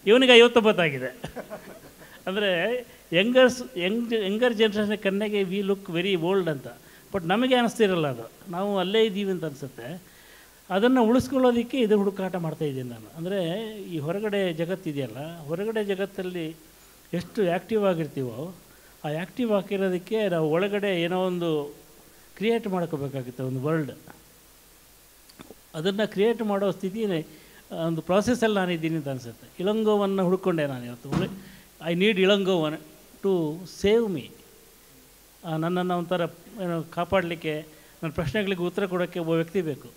ಇವನಿಗೆ 59 ಆಗಿದೆ. ಅಂದರೆ ಯಂಗರ್ ಜನ್ರೇಷನ್ ಕನ್ನೆಗೆ ವಿ ಲುಕ್ ವೆರಿ ಓಲ್ಡ್ ಅಂತ. ಬಟ್ ನಮಗೆ ಅನ್ನಿಸ್ತಿರಲ್ಲ, ಅದು ನಾವು ಅಲ್ಲೇ ಇದ್ದೀವಿ ಅಂತ ಅನಿಸುತ್ತೆ. ಅದನ್ನು ಉಳಿಸ್ಕೊಳ್ಳೋದಕ್ಕೆ ಇದು ಹುಡುಕಾಟ ಮಾಡ್ತಾಯಿದ್ದೀನಿ ನಾನು. ಅಂದರೆ ಈ ಹೊರಗಡೆ ಜಗತ್ತಿದೆಯಲ್ಲ, ಹೊರಗಡೆ ಜಗತ್ತಲ್ಲಿ ಎಷ್ಟು ಆ್ಯಕ್ಟಿವ್ ಆಗಿರ್ತೀವೋ, ಆ ಆ್ಯಕ್ಟಿವ್ ಆಗಿರೋದಕ್ಕೆ ನಾವು ಒಳಗಡೆ ಏನೋ ಒಂದು ಕ್ರಿಯೇಟ್ ಮಾಡ್ಕೋಬೇಕಾಗುತ್ತೆ, ಒಂದು ವರ್ಲ್ಡ್. ಅದನ್ನು ಕ್ರಿಯೇಟ್ ಮಾಡೋ ಸ್ಥಿತಿ ಒಂದು ಪ್ರಾಸೆಸ್ಸಲ್ಲಿ ನಾನಿದ್ದೀನಿ ಅಂತ ಅನಿಸುತ್ತೆ. ಇಳಂಗೋವನ್ನು ಹುಡ್ಕೊಂಡೆ ನಾನು ಇವತ್ತು. I need Elangovan to save me. ನನ್ನನ್ನು ಒಂಥರ ಕಾಪಾಡಲಿಕ್ಕೆ, ನನ್ನ ಪ್ರಶ್ನೆಗಳಿಗೆ ಉತ್ತರ ಕೊಡೋಕ್ಕೆ ಒಬ್ಬ ವ್ಯಕ್ತಿ ಬೇಕು.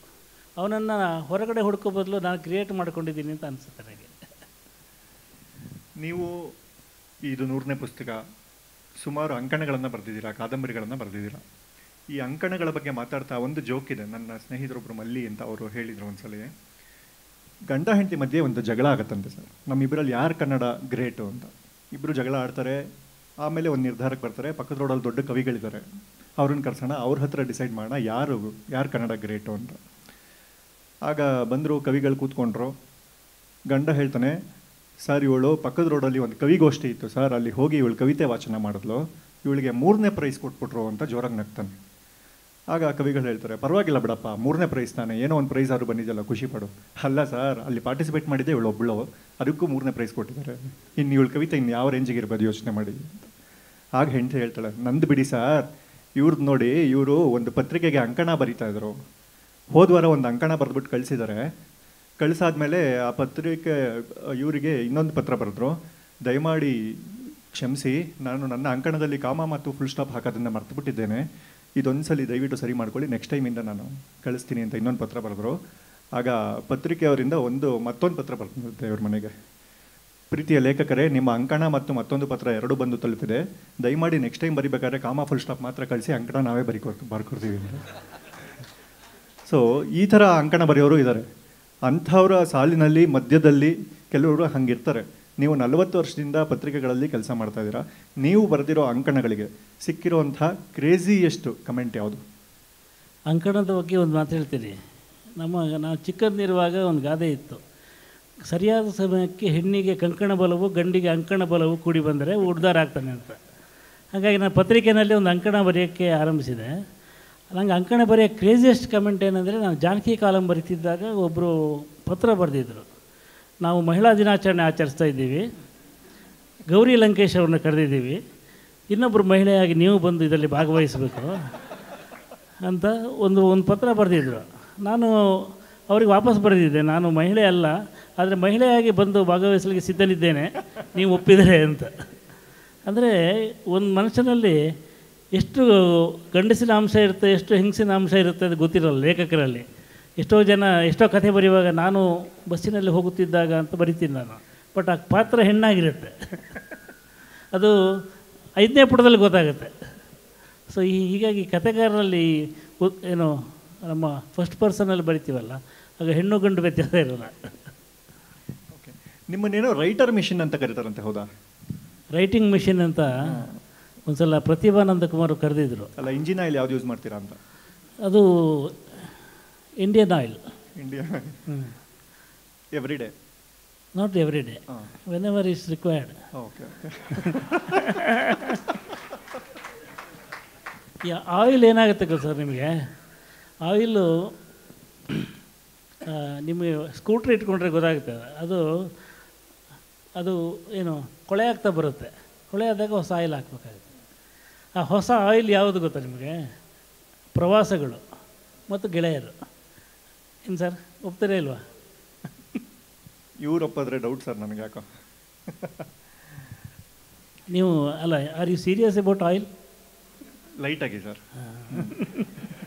ಅವನನ್ನು ಹೊರಗಡೆ ಹುಡ್ಕೋ ಬದಲು ನಾನು ಕ್ರಿಯೇಟ್ ಮಾಡ್ಕೊಂಡಿದ್ದೀನಿ ಅಂತ ಅನಿಸುತ್ತೆ ನನಗೆ. ನೀವು ಇದು 100ನೇ ಪುಸ್ತಕ, ಸುಮಾರು ಅಂಕಣಗಳನ್ನು ಬರೆದಿದ್ದೀರಾ, ಕಾದಂಬರಿಗಳನ್ನು ಬರೆದಿದ್ದೀರಾ. ಈ ಅಂಕಣಗಳ ಬಗ್ಗೆ ಮಾತಾಡ್ತಾ ಒಂದು ಜೋಕ್ ಇದೆ. ನನ್ನ ಸ್ನೇಹಿತರೊಬ್ಬರು ಮಲ್ಲಿ ಅಂತ ಅವರು ಹೇಳಿದರು ಒಂದ್ಸಲ, ಗಂಡ ಹೆಂಡತಿ ಮಧ್ಯೆ ಒಂದು ಜಗಳ ಆಗತ್ತಂತೆ ಸರ್, ನಮ್ಮಿಬ್ಬರಲ್ಲಿ ಯಾರು ಕನ್ನಡ ಗ್ರೇಟು ಅಂತ. ಇಬ್ಬರು ಜಗಳ ಆಡ್ತಾರೆ. ಆಮೇಲೆ ಒಂದು ನಿರ್ಧಾರಕ್ಕೆ ಬರ್ತಾರೆ, ಪಕ್ಕದ ರೋಡಲ್ಲಿ ದೊಡ್ಡ ಕವಿಗಳಿದ್ದಾರೆ, ಅವ್ರನ್ನ ಕರ್ಸೋಣ, ಅವ್ರ ಹತ್ರ ಡಿಸೈಡ್ ಮಾಡೋಣ ಯಾರು ಕನ್ನಡ ಗ್ರೇಟು ಅಂತ. ಆಗ ಬಂದರು, ಕವಿಗಳು ಕೂತ್ಕೊಂಡ್ರು. ಗಂಡ ಹೇಳ್ತಾನೆ, ಸರ್ ಇವಳು ಪಕ್ಕದ ರೋಡಲ್ಲಿ ಒಂದು ಕವಿಗೋಷ್ಠಿ ಇತ್ತು ಸರ್, ಅಲ್ಲಿ ಹೋಗಿ ಇವಳು ಕವಿತೆ ವಾಚನ ಮಾಡಿದ್ಲು, ಇವಳಿಗೆ 3ನೇ ಪ್ರೈಸ್ ಕೊಟ್ಬಿಟ್ರು ಅಂತ ಜೋರಾಗಿ ನಗ್ತಾನೆ. ಆಗ ಕವಿಗಳು ಹೇಳ್ತಾರೆ, ಪರವಾಗಿಲ್ಲ ಬಿಡಪ್ಪ, 3ನೇ ಪ್ರೈಸ್ ತಾನೆ, ಏನೋ ಒಂದು ಪ್ರೈಸ್ ಆದರೂ ಬಂದಿದ್ದಲ್ಲ, ಖುಷಿ ಪಡು. ಅಲ್ಲ ಸರ್, ಅಲ್ಲಿ ಪಾರ್ಟಿಸಿಪೇಟ್ ಮಾಡಿದ್ದೆ ಇವಳು ಒಬ್ಬಳು, ಅದಕ್ಕೂ 3ನೇ ಪ್ರೈಸ್ ಕೊಟ್ಟಿದ್ದಾರೆ, ಇನ್ನು ಇವಳು ಕವಿತೆ ಇನ್ನು ಯಾವ ರೇಂಜಿಗೆ ಇರ್ಬೋದು ಯೋಚನೆ ಮಾಡಿ ಅಂತ. ಆಗ ಹೆಂಡತಿ ಹೇಳ್ತಾಳೆ, ನಂದು ಬಿಡಿ ಸರ್, ಇವ್ರದ್ದು ನೋಡಿ, ಇವರು ಒಂದು ಪತ್ರಿಕೆಗೆ ಅಂಕಣ ಬರೀತಾ ಇದ್ರು, ಹೋದ್ವಾರ ಒಂದು ಅಂಕಣ ಬರೆದ್ಬಿಟ್ಟು ಕಳಿಸಿದ್ದಾರೆ, ಕಳಿಸಾದ್ಮೇಲೆ ಆ ಪತ್ರಿಕೆ ಇವರಿಗೆ ಇನ್ನೊಂದು ಪತ್ರ ಬರೆದ್ರು, ದಯಮಾಡಿ ಕ್ಷಮಿಸಿ, ನಾನು ನನ್ನ ಅಂಕಣದಲ್ಲಿ ಕಾಮ ಮತ್ತು ಫುಲ್ ಸ್ಟಾಪ್ ಹಾಕೋದನ್ನು ಮರ್ತುಬಿಟ್ಟಿದ್ದೇನೆ, ಇದೊಂದ್ಸಲಿ ದಯವಿಟ್ಟು ಸರಿ ಮಾಡ್ಕೊಳ್ಳಿ, ನೆಕ್ಸ್ಟ್ ಟೈಮಿಂದ ನಾನು ಕಳಿಸ್ತೀನಿ ಅಂತ ಇನ್ನೊಂದು ಪತ್ರ ಬರೆದ್ರು. ಆಗ ಪತ್ರಿಕೆಯವರಿಂದ ಮತ್ತೊಂದು ಪತ್ರ ಬರ್ತದೆ ಇವ್ರ ಮನೆಗೆ. ಪ್ರೀತಿಯ ಲೇಖಕರೇ, ನಿಮ್ಮ ಅಂಕಣ ಮತ್ತು ಮತ್ತೊಂದು ಪತ್ರ ಎರಡೂ ಬಂದು ತಲುಪಿದೆ, ದಯಮಾಡಿ ನೆಕ್ಸ್ಟ್ ಟೈಮ್ ಬರಿಬೇಕಾದ್ರೆ ಕಾಮ ಫುಲ್ ಸ್ಟಾಪ್ ಮಾತ್ರ ಕಳಿಸಿ, ಅಂಕಣ ನಾವೇ ಬರ್ಕೊಡ್ತೀವಿ ಅಂತ. ಸೊ ಈ ಥರ ಅಂಕಣ ಬರೆಯೋರು ಇದ್ದಾರೆ. ಅಂಥವರ ಸಾಲಿನಲ್ಲಿ ಮಧ್ಯದಲ್ಲಿ ಕೆಲವರು ಹಂಗಿರ್ತಾರೆ. ನೀವು 40 ವರ್ಷದಿಂದ ಪತ್ರಿಕೆಗಳಲ್ಲಿ ಕೆಲಸ ಮಾಡ್ತಾ ಇದ್ದೀರಾ, ನೀವು ಬರೆದಿರೋ ಅಂಕಣಗಳಿಗೆ ಸಿಕ್ಕಿರೋಂಥ ಕ್ರೇಜಿಯೆಸ್ಟ್ ಕಮೆಂಟ್ ಯಾವುದು? ಅಂಕಣದ ಬಗ್ಗೆ ಒಂದು ಮಾತು ಹೇಳ್ತೀನಿ. ನಾವು ಚಿಕ್ಕಂದಿರುವಾಗ ಒಂದು ಗಾದೆ ಇತ್ತು, ಸರಿಯಾದ ಸಮಯಕ್ಕೆ ಹೆಣ್ಣಿಗೆ ಕಂಕಣ ಬಲವು, ಗಂಡಿಗೆ ಅಂಕಣ ಬಲವು ಕೂಡಿ ಬಂದರೆ ಉಡ್ದಾರ ಆಗ್ತಾನೆ ಅಂತ. ಹಾಗಾಗಿ ನಾನು ಪತ್ರಿಕೆಯಲ್ಲಿ ಒಂದು ಅಂಕಣ ಬರೆಯೋಕ್ಕೆ ಆರಂಭಿಸಿದೆ. ನಂಗೆ ಅಂಕಣ ಬರೆಯೋ ಕ್ರೇಜಿಯೆಸ್ಟ್ ಕಮೆಂಟ್ ಏನಂದರೆ, ನಾನು ಜಾನಕಿ ಕಾಲಂ ಬರೀತಿದ್ದಾಗ ಒಬ್ಬರು ಪತ್ರ ಬರೆದಿದ್ದರು, ನಾವು ಮಹಿಳಾ ದಿನಾಚರಣೆ ಆಚರಿಸ್ತಾ ಇದ್ದೀವಿ, ಗೌರಿ ಲಂಕೇಶ್ ಅವ್ರನ್ನ ಕರೆದಿದ್ದೀವಿ, ಇನ್ನೊಬ್ಬರು ಮಹಿಳೆಯಾಗಿ ನೀವು ಬಂದು ಇದರಲ್ಲಿ ಭಾಗವಹಿಸಬೇಕು ಅಂತ ಒಂದು ಪತ್ರ ಬರೆದಿದ್ದರು. ನಾನು ಅವ್ರಿಗೆ ವಾಪಸ್ ಬರೆದಿದ್ದೆ, ನಾನು ಮಹಿಳೆ ಅಲ್ಲ, ಆದರೆ ಮಹಿಳೆಯಾಗಿ ಬಂದು ಭಾಗವಹಿಸಲಿಕ್ಕೆ ಸಿದ್ಧನಿದ್ದೇನೆ, ನೀವು ಒಪ್ಪಿದರೆ ಅಂತ. ಅಂದರೆ ಒಂದು ಮನುಷ್ಯನಲ್ಲಿ ಎಷ್ಟು ಗಂಡಸಿನ ಅಂಶ ಇರುತ್ತೆ, ಎಷ್ಟು ಹೆಂಗಸಿನ ಅಂಶ ಇರುತ್ತೆ ಅದು ಗೊತ್ತಿರೋಲ್ಲ ಲೇಖಕರಲ್ಲಿ. ಎಷ್ಟೋ ಕಥೆ ಬರೆಯುವಾಗ ನಾನು ಬಸ್ಸಿನಲ್ಲಿ ಹೋಗುತ್ತಿದ್ದಾಗ ಅಂತ ಬರಿತೀನಿ ನಾನು, ಬಟ್ ಆ ಪಾತ್ರ ಹೆಣ್ಣಾಗಿರುತ್ತೆ, ಅದು 5ನೇ ಪುಟದಲ್ಲಿ ಗೊತ್ತಾಗುತ್ತೆ. ಸೊ ಹೀಗಾಗಿ ಕಥೆಗಾರರಲ್ಲಿ ಏನು ನಮ್ಮ ಫಸ್ಟ್ ಪರ್ಸನಲ್ಲಿ ಬರಿತೀವಲ್ಲ, ಆಗ ಹೆಣ್ಣು ಗಂಡು ವ್ಯತ್ಯಾಸ ಇರೋಲ್ಲ. ಓಕೆ, ನಿಮ್ಮನ್ನೇನೋ ರೈಟರ್ ಮಿಷಿನ್ ಅಂತ ಕರೀತಾರಂತೆ, ಹೌದಾ? ರೈಟಿಂಗ್ ಮಿಷಿನ್ ಅಂತ ಒಂದು ಸಲ ಪ್ರತಿಭಾನಂದ ಕುಮಾರ್ ಕರೆದಿದ್ರು. ಅಲ್ಲ, ಇಂಜಿನ್ ಆಯಿಲ್ ಯಾವ್ದು ಯೂಸ್ ಮಾಡ್ತೀರಾ ಅಂತ? ಅದು Indian oil. Every day? Not every day, when ever is required. Okay. ಈ ಆಯಿಲ್ ಏನಾಗುತ್ತೆ ಗೊತ್ತಾ ಸರ್ ನಿಮಗೆ? ಆಯಿಲು ನಿಮಗೆ ಸ್ಕೂಟ್ರ್ ಇಟ್ಕೊಂಡ್ರೆ ಗೊತ್ತಾಗುತ್ತೆ, ಅದು ಏನು ಕೊಳೆ ಆಗ್ತಾ ಬರುತ್ತೆ, ಕೊಳೆ ಆದಾಗ ಹೊಸ ಆಯಿಲ್ ಹಾಕ್ಬೇಕಾಗುತ್ತೆ. ಆ ಹೊಸ ಆಯಿಲ್ ಯಾವುದು ಗೊತ್ತಾ ನಿಮಗೆ? ಪ್ರವಾಸಗಳು ಮತ್ತು ಗೆಳೆಯರು. ಏನು ಸರ್, ಒಪ್ತೀರಾ ಇಲ್ವಾ? ಇವ್ರು ಒಪ್ಪಿದ್ರೆ ಡೌಟ್ ಸರ್ ನನಗೆ ಯಾಕೋ. ನೀವು ಅಲ್ಲ, are you serious about oil? ಲೈಟಾಗಿ ಸರ್,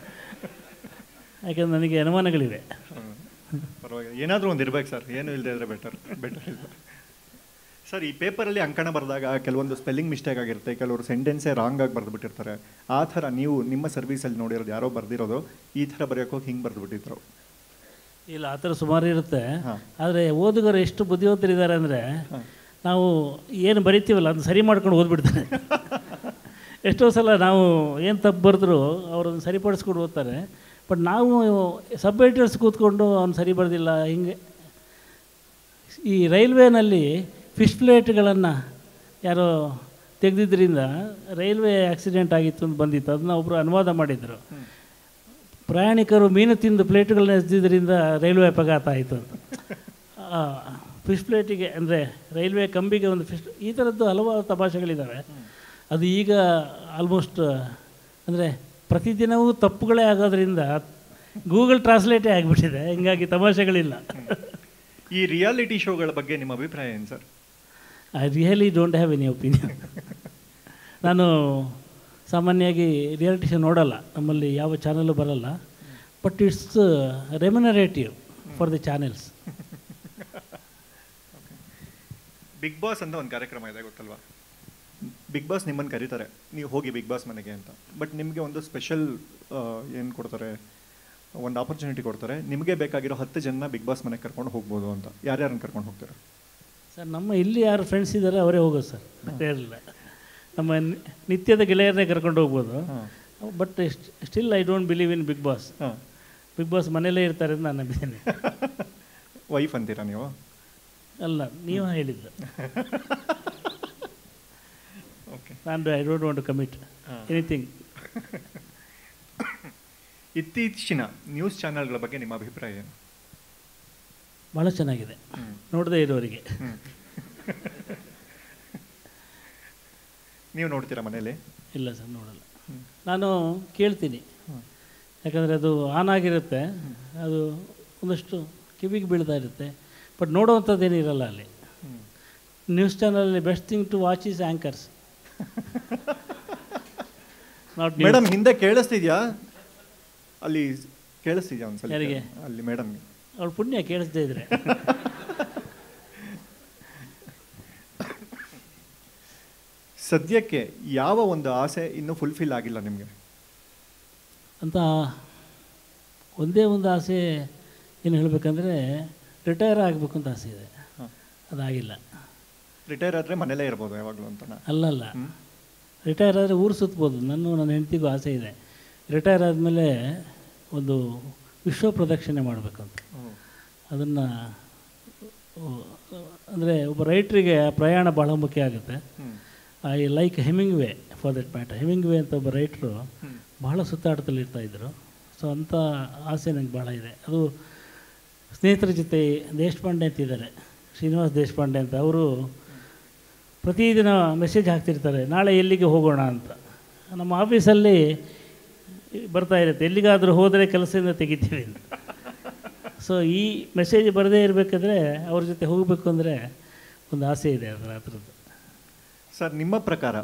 ಯಾಕೆಂದ್ರೆ ನನಗೆ ಅನುಮಾನಗಳಿವೆ. ಪರವಾಗಿಲ್ಲ, ಏನಾದರೂ ಒಂದು ಇರ್ಬೇಕು ಸರ್, ಏನೂ ಇಲ್ಲದೆ ಇದ್ರೆ ಬೆಟರ್ ಇಲ್ಲ ಸರ್. ಈ ಪೇಪರಲ್ಲಿ ಅಂಕಣ ಬರೆದಾಗ ಕೆಲವೊಂದು ಸ್ಪೆಲ್ಲಿಂಗ್ ಮಿಸ್ಟೇಕ್ ಆಗಿರುತ್ತೆ, ಕೆಲವರು ಸೆಂಟೆನ್ಸೇ ರಾಂಗ್ ಆಗಿ ಬರೆದುಬಿಟ್ಟಿರ್ತಾರೆ. ಆ ಥರ ನೀವು ನಿಮ್ಮ ಸರ್ವೀಸಲ್ಲಿ ನೋಡಿರೋದು, ಯಾರೋ ಬರೆದಿರೋದು ಈ ಥರ ಬರೆಯೋಕೆ ಹಿಂಗೆ ಬರೆದುಬಿಟ್ಟಿದ್ರು? ಇಲ್ಲ, ಆ ಥರ ಸುಮಾರು ಇರುತ್ತೆ. ಆದರೆ ಓದುಗರು ಎಷ್ಟು ಬುದ್ಧಿವಂತರಿದ್ದಾರೆ ಅಂದರೆ, ನಾವು ಏನು ಬರಿತೀವಲ್ಲ ಅದನ್ನು ಸರಿ ಮಾಡ್ಕೊಂಡು ಓದ್ಬಿಡ್ತಾರೆ. ಎಷ್ಟೋ ಸಲ ನಾವು ಏನು ತಪ್ಪು ಬರೆದ್ರು ಅವರನ್ನು ಸರಿಪಡಿಸ್ಕೊಂಡು ಓದ್ತಾರೆ. ಬಟ್ ನಾವು ಸಬ್ ಎಡಿಟರ್ಸ್ ಕೂತ್ಕೊಂಡು ಅವ್ನು ಸರಿ ಬರೆದಿಲ್ಲ ಹಿಂಗೆ. ಈ ರೈಲ್ವೇನಲ್ಲಿ ಫಿಶ್ ಪ್ಲೇಟ್ಗಳನ್ನು ಯಾರೋ ತೆಗೆದಿದ್ದರಿಂದ ರೈಲ್ವೆ ಆಕ್ಸಿಡೆಂಟ್ ಆಗಿತ್ತು ಅಂತ ಬಂದಿತ್ತು, ಅದನ್ನ ಒಬ್ಬರು ಅನುವಾದ ಮಾಡಿದರು. ಪ್ರಯಾಣಿಕರು ಮೀನು ತಿಂದು ಪ್ಲೇಟ್ಗಳನ್ನ ಎಸೆದಿದ್ದರಿಂದ ರೈಲ್ವೆ ಅಪಘಾತ ಆಯಿತು ಅಂತ. ಫಿಶ್ ಪ್ಲೇಟಿಗೆ ಅಂದರೆ ರೈಲ್ವೆ ಕಂಬಿಗೆ ಒಂದು ಫಿಶ್, ಈ ಥರದ್ದು ಹಲವಾರು ತಮಾಷೆಗಳಿದ್ದಾವೆ. ಅದು ಈಗ ಆಲ್ಮೋಸ್ಟ್ ಅಂದರೆ ಪ್ರತಿದಿನವೂ ತಪ್ಪುಗಳೇ ಆಗೋದ್ರಿಂದ ಗೂಗಲ್ ಟ್ರಾನ್ಸ್ಲೇಟೇ ಆಗಿಬಿಟ್ಟಿದೆ, ಹಿಂಗಾಗಿ ತಮಾಷೆಗಳಿಲ್ಲ. ಈ ರಿಯಾಲಿಟಿ ಶೋಗಳ ಬಗ್ಗೆ ನಿಮ್ಮ ಅಭಿಪ್ರಾಯ ಏನು sir? I really don't have any opinion. ನಾನು ಸಾಮಾನ್ಯವಾಗಿ ರಿಯಾಲಿಟಿ ಶೋ ನೋಡಲ್ಲ, ನಮ್ಮಲ್ಲಿ ಯಾವ ಚಾನಲ್ಲು ಬರಲ್ಲ. But it's remunerative for the channels. Big Boss ಅಂತ ಒಂದು ಕಾರ್ಯಕ್ರಮ ಇದೆ ಗೊತ್ತಲ್ವಾ? ಬಿಗ್ ಬಾಸ್ ನಿಮ್ಮನ್ನು ಕರೀತಾರೆ, ನೀವು ಹೋಗಿ ಬಿಗ್ ಬಾಸ್ ಮನೆಗೆ ಅಂತ. ಬಟ್ ನಿಮಗೆ ಒಂದು ಸ್ಪೆಷಲ್ ಏನು ಕೊಡ್ತಾರೆ, ಒಂದು ಆಪರ್ಚುನಿಟಿ ಕೊಡ್ತಾರೆ, ನಿಮಗೆ ಬೇಕಾಗಿರೋ 10 ಜನ ಬಿಗ್ ಬಾಸ್ ಮನೆಗೆ ಕರ್ಕೊಂಡು ಹೋಗ್ಬೋದು ಅಂತ. ಯಾರ್ಯಾರನ್ನು ಕರ್ಕೊಂಡು ಹೋಗ್ತಾರೆ ಸರ್? ನಮ್ಮ ಇಲ್ಲಿ ಯಾರು ಫ್ರೆಂಡ್ಸ್ ಇದ್ದಾರೆ ಅವರೇ ಹೋಗೋದು ಸರ್, ಇಲ್ಲ ನಮ್ಮ ನಿತ್ಯದ ಗೆಳೆಯರನ್ನೇ ಕರ್ಕೊಂಡು ಹೋಗ್ಬೋದು. But still I don't believe in Big Boss. Big Boss ಮನೇಲೇ ಇರ್ತಾರೆ ಅಂತ ನಾನು ನಂಬಿದ್ದೇನೆ. ವೈಫ್ ಅಂತೀರಾ ನೀವು? ಅಲ್ಲ, ನೀವು ಹೇಳಿದ್ದು. ನಾನು I don't want to commit anything. ಇತ್ತೀಚಿನ ನ್ಯೂಸ್ ಚಾನೆಲ್ಗಳ ಬಗ್ಗೆ ನಿಮ್ಮ ಅಭಿಪ್ರಾಯ ಏನು? ಭಾಳ ಚೆನ್ನಾಗಿದೆ, ನೋಡದೇ ಇರೋರಿಗೆ. ನೀವು ನೋಡ್ತೀರಾ ಮನೇಲಿ? ಇಲ್ಲ ಸರ್, ನೋಡಲ್ಲ. ನಾನು ಕೇಳ್ತೀನಿ, ಯಾಕಂದರೆ ಅದು ಆನ್ ಆಗಿರುತ್ತೆ, ಅದು ಒಂದಷ್ಟು ಕಿವಿಗೆ ಬೀಳ್ತಾ ಇರುತ್ತೆ. ಬಟ್ ನೋಡೋವಂಥದ್ದೇನಿರಲ್ಲ ಅಲ್ಲಿ. ನ್ಯೂಸ್ ಚಾನಲಲ್ಲಿ best thing to watch is anchors. Madam ಹಿಂದೆ ಕೇಳಿಸ್ತಿದ್ಯಾ? ಅಲ್ಲಿ ಕೇಳಿಸ್ತಿದ್ಯಾ ಒಂದ್ಸಲ? ಯಾರಿಗೆ? ಅಲ್ಲಿ ಮೇಡಮ್. ಅವ್ಳು ಪುಣ್ಯ ಕೇಳಿಸ್ದೇ ಇದ್ರೆ. ಸದ್ಯಕ್ಕೆ ಯಾವ ಒಂದು ಆಸೆ ಇನ್ನೂ ಫುಲ್ಫಿಲ್ ಆಗಿಲ್ಲ ನಿಮಗೆ ಅಂತ? ಒಂದೇ ಒಂದು ಆಸೆ ಏನು ಹೇಳಬೇಕಂದ್ರೆ ರಿಟೈರ್ ಆಗಬೇಕು ಅಂತ ಆಸೆ ಇದೆ. ಅದಾಗಿಲ್ಲ. ರಿಟೈರ್ ಆದರೆ ಮನೇಲೇ ಇರ್ಬೋದು ಯಾವಾಗಲೂ ಅಂತ? ಅಲ್ಲಲ್ಲ, ರಿಟೈರ್ ಆದರೆ ಊರು ಸುತ್ತಬೋದು. ನನ್ನ ಹೆಂಡತಿಗೂ ಆಸೆ ಇದೆ ರಿಟೈರ್ ಆದಮೇಲೆ ಒಂದು ವಿಶ್ವ ಪ್ರದಕ್ಷಿಣೆ ಮಾಡಬೇಕಂತ. ಅದನ್ನು ಅಂದರೆ ಒಬ್ಬ ರೈಟ್ರಿಗೆ ಪ್ರಯಾಣ ಭಾಳ ಮುಖ್ಯ ಆಗುತ್ತೆ. I like Hemingway for that matter. Hemingway ಅಂತ ಒಬ್ಬ ರೈಟ್ರು ಭಾಳ ಸುತ್ತಾಟದಲ್ಲಿ ಇರ್ತಾಯಿದ್ರು. ಸೊ ಅಂಥ ಆಸೆ ನನಗೆ ಭಾಳ ಇದೆ. ಅದು ಸ್ನೇಹಿತರ ಜೊತೆ ದೇಶಪಾಂಡೆ ಅಂತಿದ್ದಾರೆ, ಶ್ರೀನಿವಾಸ್ ದೇಶಪಾಂಡೆ ಅಂತ. ಅವರು ಪ್ರತಿದಿನ ಮೆಸೇಜ್ ಹಾಕ್ತಿರ್ತಾರೆ, ನಾಳೆ ಎಲ್ಲಿಗೆ ಹೋಗೋಣ ಅಂತ. ನಮ್ಮ ಆಫೀಸಲ್ಲಿ ಬರ್ತಾ ಇರುತ್ತೆ, ಎಲ್ಲಿಗಾದರೂ ಹೋದರೆ ಕೆಲಸದಿಂದ ತೆಗಿತೀವಿ ಅಂತ. ಸೊ ಈ ಮೆಸೇಜ್ ಬರದೇ ಇರಬೇಕಾದ್ರೆ ಅವ್ರ ಜೊತೆ ಹೋಗಬೇಕು ಅಂದರೆ ಒಂದು ಆಸೆ ಇದೆ ಅದರ ಥರದ್ದು. ಸರ್, ನಿಮ್ಮ ಪ್ರಕಾರ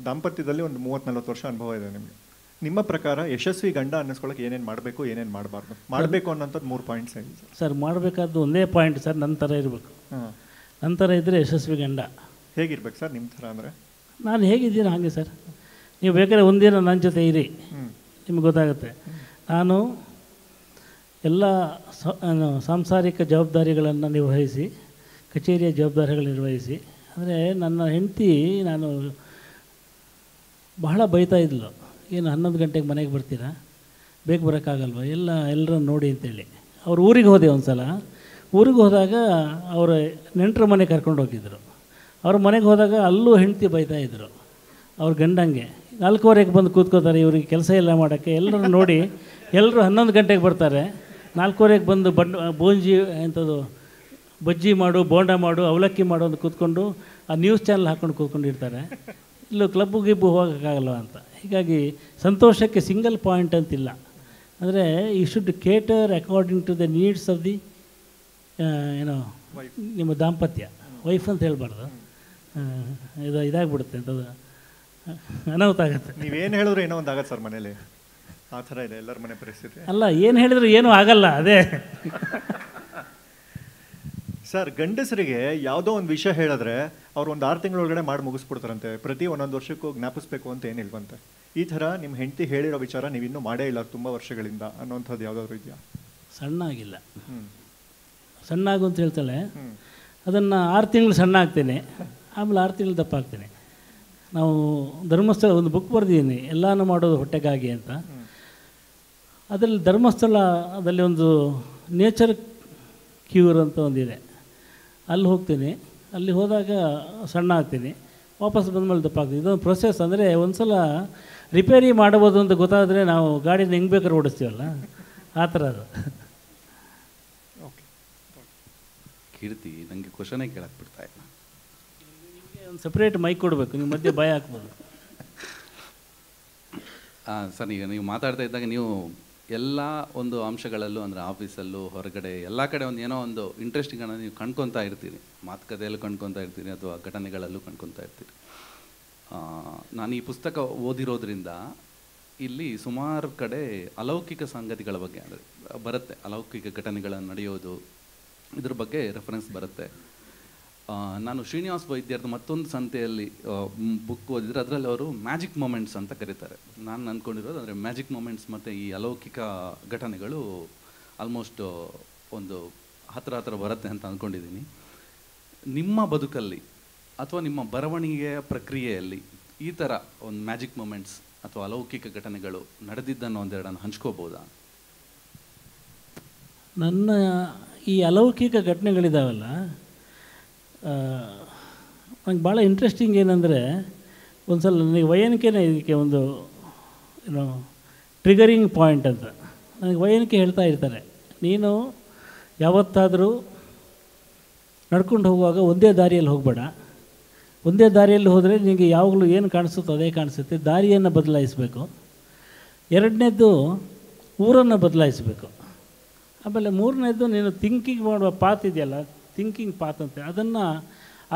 ದಾಂಪತ್ಯದಲ್ಲಿ ಒಂದು 30-40 ವರ್ಷ ಅನುಭವ ಇದೆ ನಿಮಗೆ. ನಿಮ್ಮ ಪ್ರಕಾರ ಯಶಸ್ವಿ ಗಂಡ ಅನ್ನಿಸ್ಕೊಳ್ಳೋಕೆ ಏನೇನು ಮಾಡಬೇಕು, ಏನೇನು ಮಾಡಬಾರ್ದು? ಮಾಡಬೇಕು ಅನ್ನೋಂಥದ್ದು 3 ಪಾಯಿಂಟ್ಸ್ ಹೇಳಿ ಸರ್. ಮಾಡಬೇಕಾದ್ದು ಒಂದೇ ಪಾಯಿಂಟ್ ಸರ್, ನನ್ನ ಥರ ಇರಬೇಕು. ನನ್ನ ಥರ ಇದ್ದರೆ ಯಶಸ್ವಿ ಗಂಡ. ಹೇಗಿರ್ಬೇಕು ಸರ್ ನಿಮ್ಮ ಥರ ಅಂದರೆ? ನಾನು ಹೇಗಿದ್ದೀನಿ ಹಾಗೆ ಸರ್. ನೀವು ಬೇಕಾದ್ರೆ ಒಂದಿನ ನನ್ನ ಜೊತೆ ಇರಿ, ನಿಮ್ಗೆ ಗೊತ್ತಾಗುತ್ತೆ. ನಾನು ಎಲ್ಲ ಸಾಂಸಾರಿಕ ಜವಾಬ್ದಾರಿಗಳನ್ನು ನಿರ್ವಹಿಸಿ, ಕಚೇರಿಯ ಜವಾಬ್ದಾರಿಗಳು ನಿರ್ವಹಿಸಿ, ಅಂದರೆ ನನ್ನ ಹೆಂಡತಿ ನಾನು ಬಹಳ ಬೈತಾ ಇದ್ಲು, ಏನು 11 ಗಂಟೆಗೆ ಮನೆಗೆ ಬರ್ತೀರಾ, ಬೇಗ ಬರೋಕ್ಕಾಗಲ್ವ, ಎಲ್ಲರನ್ನು ನೋಡಿ ಅಂತೇಳಿ. ಅವ್ರು ಊರಿಗೆ ಹೋದೆ ಒಂದು ಸಲ. ಊರಿಗೆ ಹೋದಾಗ ಅವರ ನೆಂಟರ ಮನೆ ಕರ್ಕೊಂಡು ಹೋಗಿದ್ದರು. ಅವ್ರ ಮನೆಗೆ ಹೋದಾಗ ಅಲ್ಲೂ ಹೆಂಡತಿ ಬೈತಾಯಿದ್ರು ಅವ್ರ ಗಂಡಂಗೆ. 4:15ಕ್ಕೆ ಬಂದು ಕೂತ್ಕೋತಾರೆ, ಇವ್ರಿಗೆ ಕೆಲಸ ಎಲ್ಲ ಮಾಡೋಕ್ಕೆ. ಎಲ್ಲರನ್ನು ನೋಡಿ ಎಲ್ಲರೂ 11 ಗಂಟೆಗೆ ಬರ್ತಾರೆ, 4:15ಕ್ಕೆ ಬಂದು ಬೋಂಜಿ ಎಂಥದ್ದು ಬಜ್ಜಿ ಮಾಡು, ಬೋಂಡ ಮಾಡು, ಅವಲಕ್ಕಿ ಮಾಡು ಅಂತ ಕೂತ್ಕೊಂಡು ಆ ನ್ಯೂಸ್ ಚಾನಲ್ ಹಾಕ್ಕೊಂಡು ಕೂತ್ಕೊಂಡಿರ್ತಾರೆ. ಇಲ್ಲೂ ಕ್ಲಬ್ಬು ಗಿಬ್ಬು ಹೋಗೋಕ್ಕಾಗಲ್ವ ಅಂತ. ಹೀಗಾಗಿ ಸಂತೋಷಕ್ಕೆ ಸಿಂಗಲ್ ಪಾಯಿಂಟ್ ಅಂತಿಲ್ಲ. ಅಂದರೆ you should cater according to the needs of the ಏನೋ ನಿಮ್ಮ ದಾಂಪತ್ಯ. ವೈಫ್ ಅಂತ ಹೇಳ್ಬಾರ್ದು, ಇದಾಗ್ಬಿಡುತ್ತೆ ಅಂತದು, ಅನಾಹುತ ಆಗುತ್ತೆ. ನೀವೇನು ಹೇಳಿದ್ರು ಏನೋ ಒಂದು ಆಗತ್ತೆ ಸರ್ ಮನೇಲಿ. ಆ ಥರ ಇದೆ ಎಲ್ಲರ ಮನೆ ಪರಿಸ್ಥಿತಿ. ಅಲ್ಲ, ಏನು ಹೇಳಿದ್ರು ಏನೂ ಆಗಲ್ಲ. ಅದೇ ಸರ್, ಗಂಡಸರಿಗೆ ಯಾವುದೋ ಒಂದು ವಿಷಯ ಹೇಳಿದ್ರೆ ಅವ್ರು ಒಂದು 6 ತಿಂಗಳೊಳಗಡೆ ಮಾಡಿ ಮುಗಿಸ್ಬಿಡ್ತಾರಂತೆ. ಪ್ರತಿ 1 ವರ್ಷಕ್ಕೂ ಜ್ಞಾಪಿಸ್ಬೇಕು ಅಂತ ಏನಿಲ್ವಂತೆ. ಈ ಥರ ನಿಮ್ಮ ಹೆಂಡತಿ ಹೇಳಿರೋ ವಿಚಾರ ನೀವು ಇನ್ನೂ ಮಾಡೇ ಇಲ್ಲ ತುಂಬ ವರ್ಷಗಳಿಂದ ಅನ್ನೋಂಥದ್ದು ಯಾವುದಾದ್ರು ಇದೆಯಾ? ಸಣ್ಣ ಆಗಿಲ್ಲ. ಸಣ್ಣ ಆಗು ಅಂತ ಹೇಳ್ತಾಳೆ. ಅದನ್ನು 6 ತಿಂಗಳು ಸಣ್ಣ ಆಗ್ತೇನೆ, ಆಮೇಲೆ 6 ತಿಂಗಳು ದಪ್ಪ ಆಗ್ತೇನೆ. ನಾವು ಧರ್ಮಸ್ಥಳ ಒಂದು ಬುಕ್ ಬರೆದಿದ್ದೀನಿ, ಎಲ್ಲನೂ ಮಾಡೋದು ಹೊಟ್ಟೆಗಾಗಿ ಅಂತ. ಅದರಲ್ಲಿ ಧರ್ಮಸ್ಥಳದಲ್ಲಿ ಒಂದು ನೇಚರ್ ಕ್ಯೂರ್ ಅಂತ ಒಂದಿದೆ, ಅಲ್ಲಿ ಹೋಗ್ತೀನಿ. ಅಲ್ಲಿ ಹೋದಾಗ ಸಣ್ಣ ಆಗ್ತೀನಿ, ವಾಪಸ್ ಬಂದಮೇಲೆ ದಪ್ಪ ಆಗ್ತೀನಿ. ಇದೊಂದು ಪ್ರೊಸೆಸ್. ಅಂದರೆ ಒಂದು ಸಲ ರಿಪೇರಿ ಮಾಡ್ಬೋದು ಅಂತ ಗೊತ್ತಾದರೆ ನಾವು ಗಾಡಿನ ಹೆಂಗೆ ಬೇಕಾದ್ರೆ ಓಡಿಸ್ತೀವಲ್ಲ, ಆ ಥರ ಅದು. ಕೀರ್ತಿ, ನನಗೆ ಕ್ವಶನೇ ಕೇಳಕ್ಕೆ ಬಿಡ್ತಾ ಇಲ್ಲ. ನಿಮಗೆ ಒಂದು ಸಪ್ರೇಟ್ ಮೈಕ್ ಕೊಡಬೇಕು, ನಿಮ್ಮ ಮಧ್ಯೆ ಭಯ ಹಾಕ್ಬೋದು. ಸರ್, ಈಗ ನೀವು ಮಾತಾಡ್ತಾ ಇದ್ದಾಗ ನೀವು ಎಲ್ಲ ಒಂದು ಅಂಶಗಳಲ್ಲೂ, ಅಂದರೆ ಆಫೀಸಲ್ಲೂ ಹೊರಗಡೆ ಎಲ್ಲ ಕಡೆ ಒಂದು ಏನೋ ಒಂದು ಇಂಟ್ರೆಸ್ಟಿಂಗನ್ನು ನೀವು ಕಂಡ್ಕೊತಾ ಇರ್ತೀರಿ. ಮಾತುಕತೆಯಲ್ಲೂ ಕಂಡ್ಕೊತಾ ಇರ್ತೀರಿ ಅಥವಾ ಘಟನೆಗಳಲ್ಲೂ ಕಂಡ್ಕೊತಾ ಇರ್ತೀರಿ. ನಾನು ಈ ಪುಸ್ತಕ ಓದಿರೋದ್ರಿಂದ ಇಲ್ಲಿ ಸುಮಾರು ಕಡೆ ಅಲೌಕಿಕ ಸಂಗತಿಗಳ ಬಗ್ಗೆ ಅಂದರೆ ಬರುತ್ತೆ, ಅಲೌಕಿಕ ಘಟನೆಗಳನ್ನು ನಡೆಯೋದು, ಇದ್ರ ಬಗ್ಗೆ ರೆಫರೆನ್ಸ್ ಬರುತ್ತೆ. ನಾನು ಶ್ರೀನಿವಾಸ್ ವೈದ್ಯರದ್ದು ಮತ್ತೊಂದು ಸಂತೆಯಲ್ಲಿ ಬುಕ್ ಓದಿದ್ರೆ ಅದರಲ್ಲಿ ಅವರು ಮ್ಯಾಜಿಕ್ ಮೊಮೆಂಟ್ಸ್ ಅಂತ ಕರೀತಾರೆ. ನಾನು ಅಂದ್ಕೊಂಡಿರೋದು ಅಂದರೆ ಮ್ಯಾಜಿಕ್ ಮೊಮೆಂಟ್ಸ್ ಮತ್ತು ಈ ಅಲೌಕಿಕ ಘಟನೆಗಳು ಆಲ್ಮೋಸ್ಟ್ ಒಂದು ಹತ್ರ ಬರುತ್ತೆ ಅಂತ ಅಂದ್ಕೊಂಡಿದ್ದೀನಿ. ನಿಮ್ಮ ಬದುಕಲ್ಲಿ ಅಥವಾ ನಿಮ್ಮ ಬರವಣಿಗೆಯ ಪ್ರಕ್ರಿಯೆಯಲ್ಲಿ ಈ ಥರ ಒಂದು ಮ್ಯಾಜಿಕ್ ಮೊಮೆಂಟ್ಸ್ ಅಥವಾ ಅಲೌಕಿಕ ಘಟನೆಗಳು ನಡೆದಿದ್ದನ್ನು ಒಂದೆರಡನ್ನು ಹಂಚ್ಕೋಬೋದಾ? ನನ್ನ ಈ ಅಲೌಕಿಕ ಘಟನೆಗಳಿದ್ದಾವಲ್ಲ, ನನಗೆ ಭಾಳ ಇಂಟ್ರೆಸ್ಟಿಂಗ್ ಏನಂದರೆ, ಒಂದು ಸಲ ನನಗೆ ವಯನಿಕೆನೇ ಇದಕ್ಕೆ ಒಂದು ಏನೋ ಟ್ರಿಗರಿಂಗ್ ಪಾಯಿಂಟ್ ಅಂತ. ನನಗೆ ವಯನಿಕೆ ಹೇಳ್ತಾ ಇರ್ತಾರೆ, ನೀನು ಯಾವತ್ತಾದರೂ ನಡ್ಕೊಂಡು ಹೋಗುವಾಗ ಒಂದೇ ದಾರಿಯಲ್ಲಿ ಹೋಗಬೇಡ. ಒಂದೇ ದಾರಿಯಲ್ಲಿ ಹೋದರೆ ನಿನಗೆ ಯಾವಾಗಲೂ ಏನು ಕಾಣಿಸುತ್ತೋ ಅದೇ ಕಾಣಿಸುತ್ತೆ. ದಾರಿಯನ್ನು ಬದಲಾಯಿಸಬೇಕು. ಎರಡನೇದ್ದು ಊರನ್ನು ಬದಲಾಯಿಸಬೇಕು. ಆಮೇಲೆ ಮೂರನೇದು ನೀನು ಥಿಂಕಿಂಗ್ ಮಾಡುವ ಪಾತ್ ಇದೆಯಲ್ಲ, ಥಿಂಕಿಂಗ್ ಪಾತ್ ಅಂತ, ಅದನ್ನು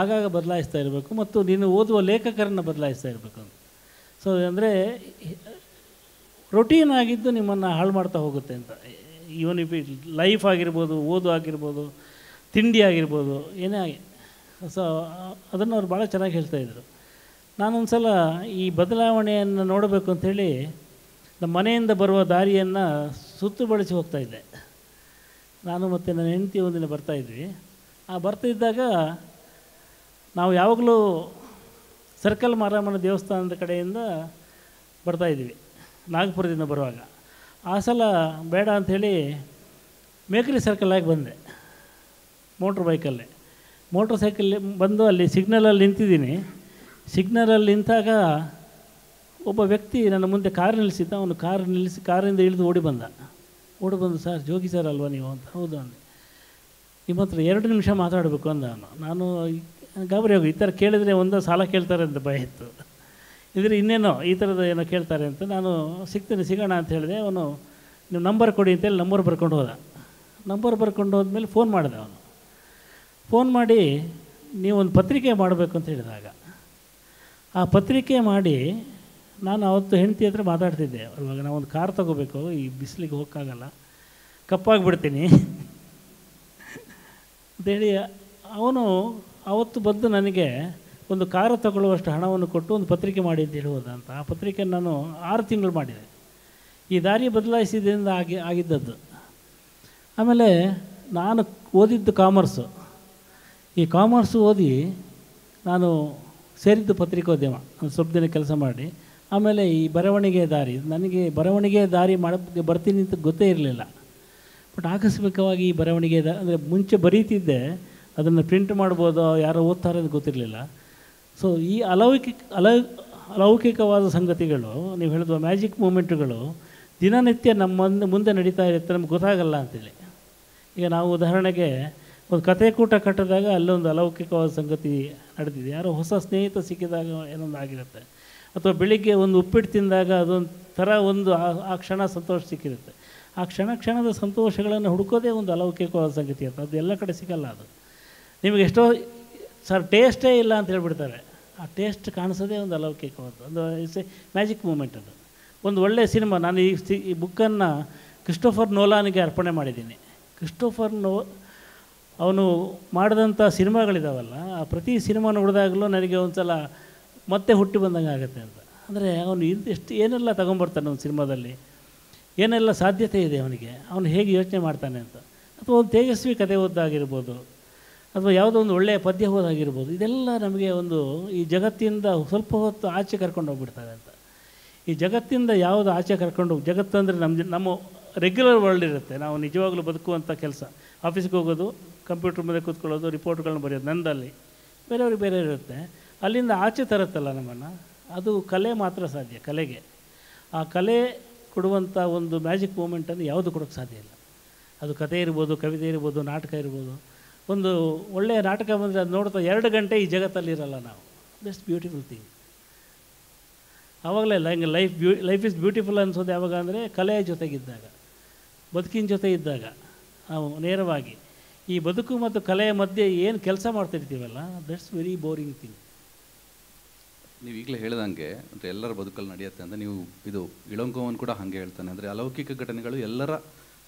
ಆಗಾಗ ಬದಲಾಯಿಸ್ತಾ ಇರಬೇಕು ಮತ್ತು ನೀನು ಓದುವ ಲೇಖಕರನ್ನು ಬದಲಾಯಿಸ್ತಾ ಇರಬೇಕು. ಸೊ ಅಂದರೆ ರೊಟೀನ್ ಆಗಿದ್ದು ನಿಮ್ಮನ್ನು ಹಾಳು ಮಾಡ್ತಾ ಹೋಗುತ್ತೆ ಅಂತ. ಇವನ್ ಇಫ್ ಲೈಫ್ ಆಗಿರ್ಬೋದು, ಓದು ಆಗಿರ್ಬೋದು, ತಿಂಡಿ ಆಗಿರ್ಬೋದು, ಏನೇ ಆಗಿ. ಸೊ ಅದನ್ನು ಅವ್ರು ಭಾಳ ಚೆನ್ನಾಗಿ ಹೇಳ್ತಾಯಿದ್ರು. ನಾನೊಂದು ಸಲ ಈ ಬದಲಾವಣೆಯನ್ನು ನೋಡಬೇಕು ಅಂಥೇಳಿ ನಮ್ಮ ಮನೆಯಿಂದ ಬರುವ ದಾರಿಯನ್ನು ಸುತ್ತು ಬಳಸಿ ಹೋಗ್ತಾಯಿದ್ದೆ. ನಾನು ಮತ್ತು ನನ್ನ ಹೆಂಡತಿ ಒಂದಿನ ಬರ್ತಾಯಿದ್ವಿ. ಆ ಬರ್ತಾಯಿದ್ದಾಗ ನಾವು ಯಾವಾಗಲೂ ಸರ್ಕಲ್ ಮಾರಮ್ಮನ ದೇವಸ್ಥಾನದ ಕಡೆಯಿಂದ ಬರ್ತಾಯಿದ್ವಿ, ನಾಗಪುರದಿಂದ ಬರುವಾಗ. ಆ ಸಲ ಬೇಡ ಅಂಥೇಳಿ ಮೇಕರಿ ಸರ್ಕಲ್ಲಾಗಿ ಬಂದೆ ಮೋಟ್ರ್ ಬೈಕಲ್ಲೇ. ಮೋಟ್ರ್ ಸೈಕಲ್ ಬಂದು ಅಲ್ಲಿ ಸಿಗ್ನಲಲ್ಲಿ ನಿಂತಿದ್ದೀನಿ. ಸಿಗ್ನಲಲ್ಲಿ ನಿಂತಾಗ ಒಬ್ಬ ವ್ಯಕ್ತಿ ನನ್ನ ಮುಂದೆ ಕಾರ್ ನಿಲ್ಲಿಸಿದ್ದ. ಅವನು ಕಾರಿಂದ ಇಳಿದು ಓಡಿ ಬಂದು, ಸರ್ ಜೋಗಿ ಸರ್ ಅಲ್ವಾ ನೀವು ಅಂತ. ಹೌದು ಅಂದೆ. ನಿಮ್ಮ ಹತ್ರ 2 ನಿಮಿಷ ಮಾತಾಡಬೇಕು ಅಂದ ಅವನು. ನಾನು ಗಾಬರಿ ಹೋಗಿ, ಈ ಥರ ಕೇಳಿದರೆ ಒಂದೋ ಸಾಲ ಕೇಳ್ತಾರೆ ಅಂತ ಭಯ ಇತ್ತು, ಇದ್ರೆ ಇನ್ನೇನೋ ಈ ಥರದ ಏನೋ ಕೇಳ್ತಾರೆ ಅಂತ. ನಾನು ಸಿಗೋಣ ಅಂತ ಹೇಳಿದೆ. ಅವನು ನೀವು ನಂಬರ್ ಕೊಡಿ ಅಂತೇಳಿ ನಂಬರ್ ಬರ್ಕೊಂಡು ಹೋದ. ನಂಬರ್ ಬರ್ಕೊಂಡು ಹೋದ್ಮೇಲೆ ಫೋನ್ ಮಾಡಿದೆ ಅವನು. ಫೋನ್ ಮಾಡಿ ನೀವೊಂದು ಪತ್ರಿಕೆ ಮಾಡಬೇಕು ಅಂತ ಹೇಳಿದಾಗ, ಆ ಪತ್ರಿಕೆ ಮಾಡಿ ನಾನು ಅವತ್ತು ಹೆಂಡತಿ ಹತ್ರ ಮಾತಾಡ್ತಿದ್ದೆ. ಅವಾಗ ನಾವೊಂದು ಕಾರ್ ತೊಗೋಬೇಕು, ಈ ಬಿಸಿಲಿಗೆ ಹೋಗೋಕ್ಕಾಗಲ್ಲ, ಕಪ್ಪಾಗಿಬಿಡ್ತೀನಿ ಅಂತೇಳಿ ಅವನು ಅವತ್ತು ಬಂದು ನನಗೆ ಒಂದು ಕಾರು ತಗೊಳ್ಳುವಷ್ಟು ಹಣವನ್ನು ಕೊಟ್ಟು ಒಂದು ಪತ್ರಿಕೆ ಮಾಡಿ ಅಂತ ಹೇಳುವುದ ಅಂತ. ಆ ಪತ್ರಿಕೆ ನಾನು 6 ತಿಂಗಳು ಮಾಡಿದೆ. ಈ ದಾರಿ ಬದಲಾಯಿಸಿದ್ರಿಂದ ಆಗಿದ್ದದ್ದು. ಆಮೇಲೆ ನಾನು ಓದಿದ್ದು ಕಾಮರ್ಸು. ಈ ಕಾಮರ್ಸು ಓದಿ ನಾನು ಸೇರಿದ್ದು ಪತ್ರಿಕೋದ್ಯಮ. ಸ್ವಲ್ಪ ದಿನ ಕೆಲಸ ಮಾಡಿ ಆಮೇಲೆ ಈ ಬರವಣಿಗೆ ದಾರಿ, ನನಗೆ ಬರವಣಿಗೆ ದಾರಿ ಮಾಡೋಕ್ಕೆ ಬರ್ತೀನಿ ಅಂತ ಗೊತ್ತೇ ಇರಲಿಲ್ಲ. ಬಟ್ ಆಕಸ್ಮಿಕವಾಗಿ ಈ ಬರವಣಿಗೆ ಅಂದರೆ ಮುಂಚೆ ಬರೀತಿದ್ದೆ, ಅದನ್ನು ಪ್ರಿಂಟ್ ಮಾಡ್ಬೋದು, ಯಾರೋ ಓದ್ತಾರೆ ಅಂತ ಗೊತ್ತಿರಲಿಲ್ಲ. ಸೊ ಈ ಅಲೌಕಿಕವಾದ ಸಂಗತಿಗಳು, ನೀವು ಹೇಳಿದ ಮ್ಯಾಜಿಕ್ ಮೂಮೆಂಟ್ಗಳು ದಿನನಿತ್ಯ ನಮ್ಮ ಮುಂದೆ ನಡೀತಾ ಇರುತ್ತೆ, ನಮ್ಗೆ ಗೊತ್ತಾಗಲ್ಲ ಅಂತೇಳಿ. ಈಗ ನಾವು ಉದಾಹರಣೆಗೆ ಒಂದು ಕಥೆಕೂಟ ಕಟ್ಟಿದಾಗ ಅಲ್ಲೊಂದು ಅಲೌಕಿಕವಾದ ಸಂಗತಿ ನಡೆದಿದೆ. ಯಾರೋ ಹೊಸ ಸ್ನೇಹಿತ ಸಿಕ್ಕಿದಾಗ ಏನೊಂದು ಆಗಿರುತ್ತೆ, ಅಥವಾ ಬೆಳಿಗ್ಗೆ ಒಂದು ಉಪ್ಪಿಟ್ಟು ತಿಂದಾಗ ಅದೊಂದು ಥರ ಒಂದು ಆ ಕ್ಷಣ ಸಂತೋಷ ಸಿಕ್ಕಿರುತ್ತೆ. ಆ ಕ್ಷಣದ ಸಂತೋಷಗಳನ್ನು ಹುಡುಕೋದೇ ಒಂದು ಅಲೌಕಿಕವಾದ ಸಂಗತಿ ಅಂತ. ಅದು ಎಲ್ಲ ಕಡೆ ಸಿಗಲ್ಲ. ಅದು ನಿಮಗೆ ಎಷ್ಟೋ ಸರ್ ಟೇಸ್ಟೇ ಇಲ್ಲ ಅಂತ ಹೇಳ್ಬಿಡ್ತಾರೆ. ಆ ಟೇಸ್ಟ್ ಕಾಣಿಸೋದೇ ಒಂದು ಅಲೌಕಿಕವಾದ ಒಂದು ಮ್ಯಾಜಿಕ್ ಮೂಮೆಂಟ್. ಅದು ಒಂದು ಒಳ್ಳೆಯ ಸಿನಿಮಾ. ನಾನು ಈ ಬುಕ್ಕನ್ನು ಕ್ರಿಸ್ಟೋಫರ್ ನೋಲಾನಿಗೆ ಅರ್ಪಣೆ ಮಾಡಿದ್ದೀನಿ. ಕ್ರಿಸ್ಟೋಫರ್ ಅವನು ಮಾಡಿದಂಥ ಸಿನಿಮಾಗಳಿದಾವಲ್ಲ, ಆ ಪ್ರತಿ ಸಿನಿಮಾ ನೋಡಿದಾಗಲೂ ನನಗೆ ಒಂದು ಸಲ ಮತ್ತೆ ಹುಟ್ಟಿ ಬಂದಂಗೆ ಆಗುತ್ತೆ ಅಂತ. ಅಂದರೆ ಅವನು ಏನೆಲ್ಲ ತೊಗೊಂಬರ್ತಾನೆ ಒಂದು ಸಿನಿಮಾದಲ್ಲಿ, ಏನೆಲ್ಲ ಸಾಧ್ಯತೆ ಇದೆ ಅವನಿಗೆ, ಅವನು ಹೇಗೆ ಯೋಚನೆ ಮಾಡ್ತಾನೆ ಅಂತ. ಅಥವಾ ಒಂದು ತೇಜಸ್ವಿ ಕಥೆ ಓದಾಗಿರ್ಬೋದು, ಅಥವಾ ಯಾವುದೋ ಒಂದು ಒಳ್ಳೆಯ ಪದ್ಯ ಓದಾಗಿರ್ಬೋದು, ಇದೆಲ್ಲ ನಮಗೆ ಒಂದು ಈ ಜಗತ್ತಿಂದ ಸ್ವಲ್ಪ ಹೊತ್ತು ಆಚೆ ಕರ್ಕೊಂಡು ಹೋಗ್ಬಿಡ್ತಾರೆ ಅಂತ. ಈ ಜಗತ್ತಿಂದ ಯಾವುದು ಆಚೆ ಕರ್ಕೊಂಡು ಜಗತ್ತಂದರೆ ನಮ್ಮ ರೆಗ್ಯುಲರ್ ವರ್ಲ್ಡ್ ಇರುತ್ತೆ, ನಾವು ನಿಜವಾಗ್ಲೂ ಬದುಕುವಂಥ ಕೆಲಸ. ಆಫೀಸ್ಗೆ ಹೋಗೋದು, ಕಂಪ್ಯೂಟರ್ ಮುಂದೆ ಕೂತ್ಕೊಳ್ಳೋದು, ರಿಪೋರ್ಟ್ಗಳನ್ನ ಬರೆಯೋದು, ನಂದಲ್ಲಿ ಬೇರೆಯವ್ರಿಗೆ ಬೇರೆ ಇರುತ್ತೆ. ಅಲ್ಲಿಂದ ಆಚೆ ತರುತ್ತಲ್ಲ ನಮ್ಮನ್ನು, ಅದು ಕಲೆ ಮಾತ್ರ ಸಾಧ್ಯ. ಕಲೆಗೆ ಆ ಕಲೆ ಕೊಡುವಂಥ ಒಂದು ಮ್ಯಾಜಿಕ್ ಮೂಮೆಂಟನ್ನು ಯಾವುದು ಕೊಡೋಕ್ಕೆ ಸಾಧ್ಯ ಇಲ್ಲ. ಅದು ಕಥೆ ಇರ್ಬೋದು, ಕವಿತೆ ಇರ್ಬೋದು, ನಾಟಕ ಇರ್ಬೋದು. ಒಂದು ಒಳ್ಳೆಯ ನಾಟಕ ಬಂದರೆ ಅದು ನೋಡ್ತಾ 2 ಗಂಟೆ ಈ ಜಗತ್ತಲ್ಲಿರಲ್ಲ ನಾವು. Best beautiful thing. ಆವಾಗಲೇ ಹಿಂಗೆ ಲೈಫ್ ಇಸ್ ಬ್ಯೂಟಿಫುಲ್ ಅನಿಸೋದು ಯಾವಾಗ ಅಂದರೆ ಕಲೆಯ ಜೊತೆಗಿದ್ದಾಗ, ಬದುಕಿನ ಜೊತೆ ಇದ್ದಾಗ. ನಾವು ನೇರವಾಗಿ ಈ ಬದುಕು ಮತ್ತು ಕಲೆಯ ಮಧ್ಯೆ ಏನು ಕೆಲಸ ಮಾಡ್ತಿರ್ತೀವಲ್ಲ, ದಟ್ಸ್ ವೆರಿ ಬೋರಿಂಗ್ ಥಿಂಗ್. ನೀವು ಈಗಲೇ ಹೇಳ್ದಂಗೆ ಅಂದರೆ ಎಲ್ಲರ ಬದುಕಲ್ಲಿ ನಡೆಯುತ್ತೆ ಅಂತ. ನೀವು ಇದು ಇಳಂಕೋವನ್ ಕೂಡ ಹಾಗೆ ಹೇಳ್ತಾನೆ. ಅಂದರೆ ಅಲೌಕಿಕ ಘಟನೆಗಳು ಎಲ್ಲರ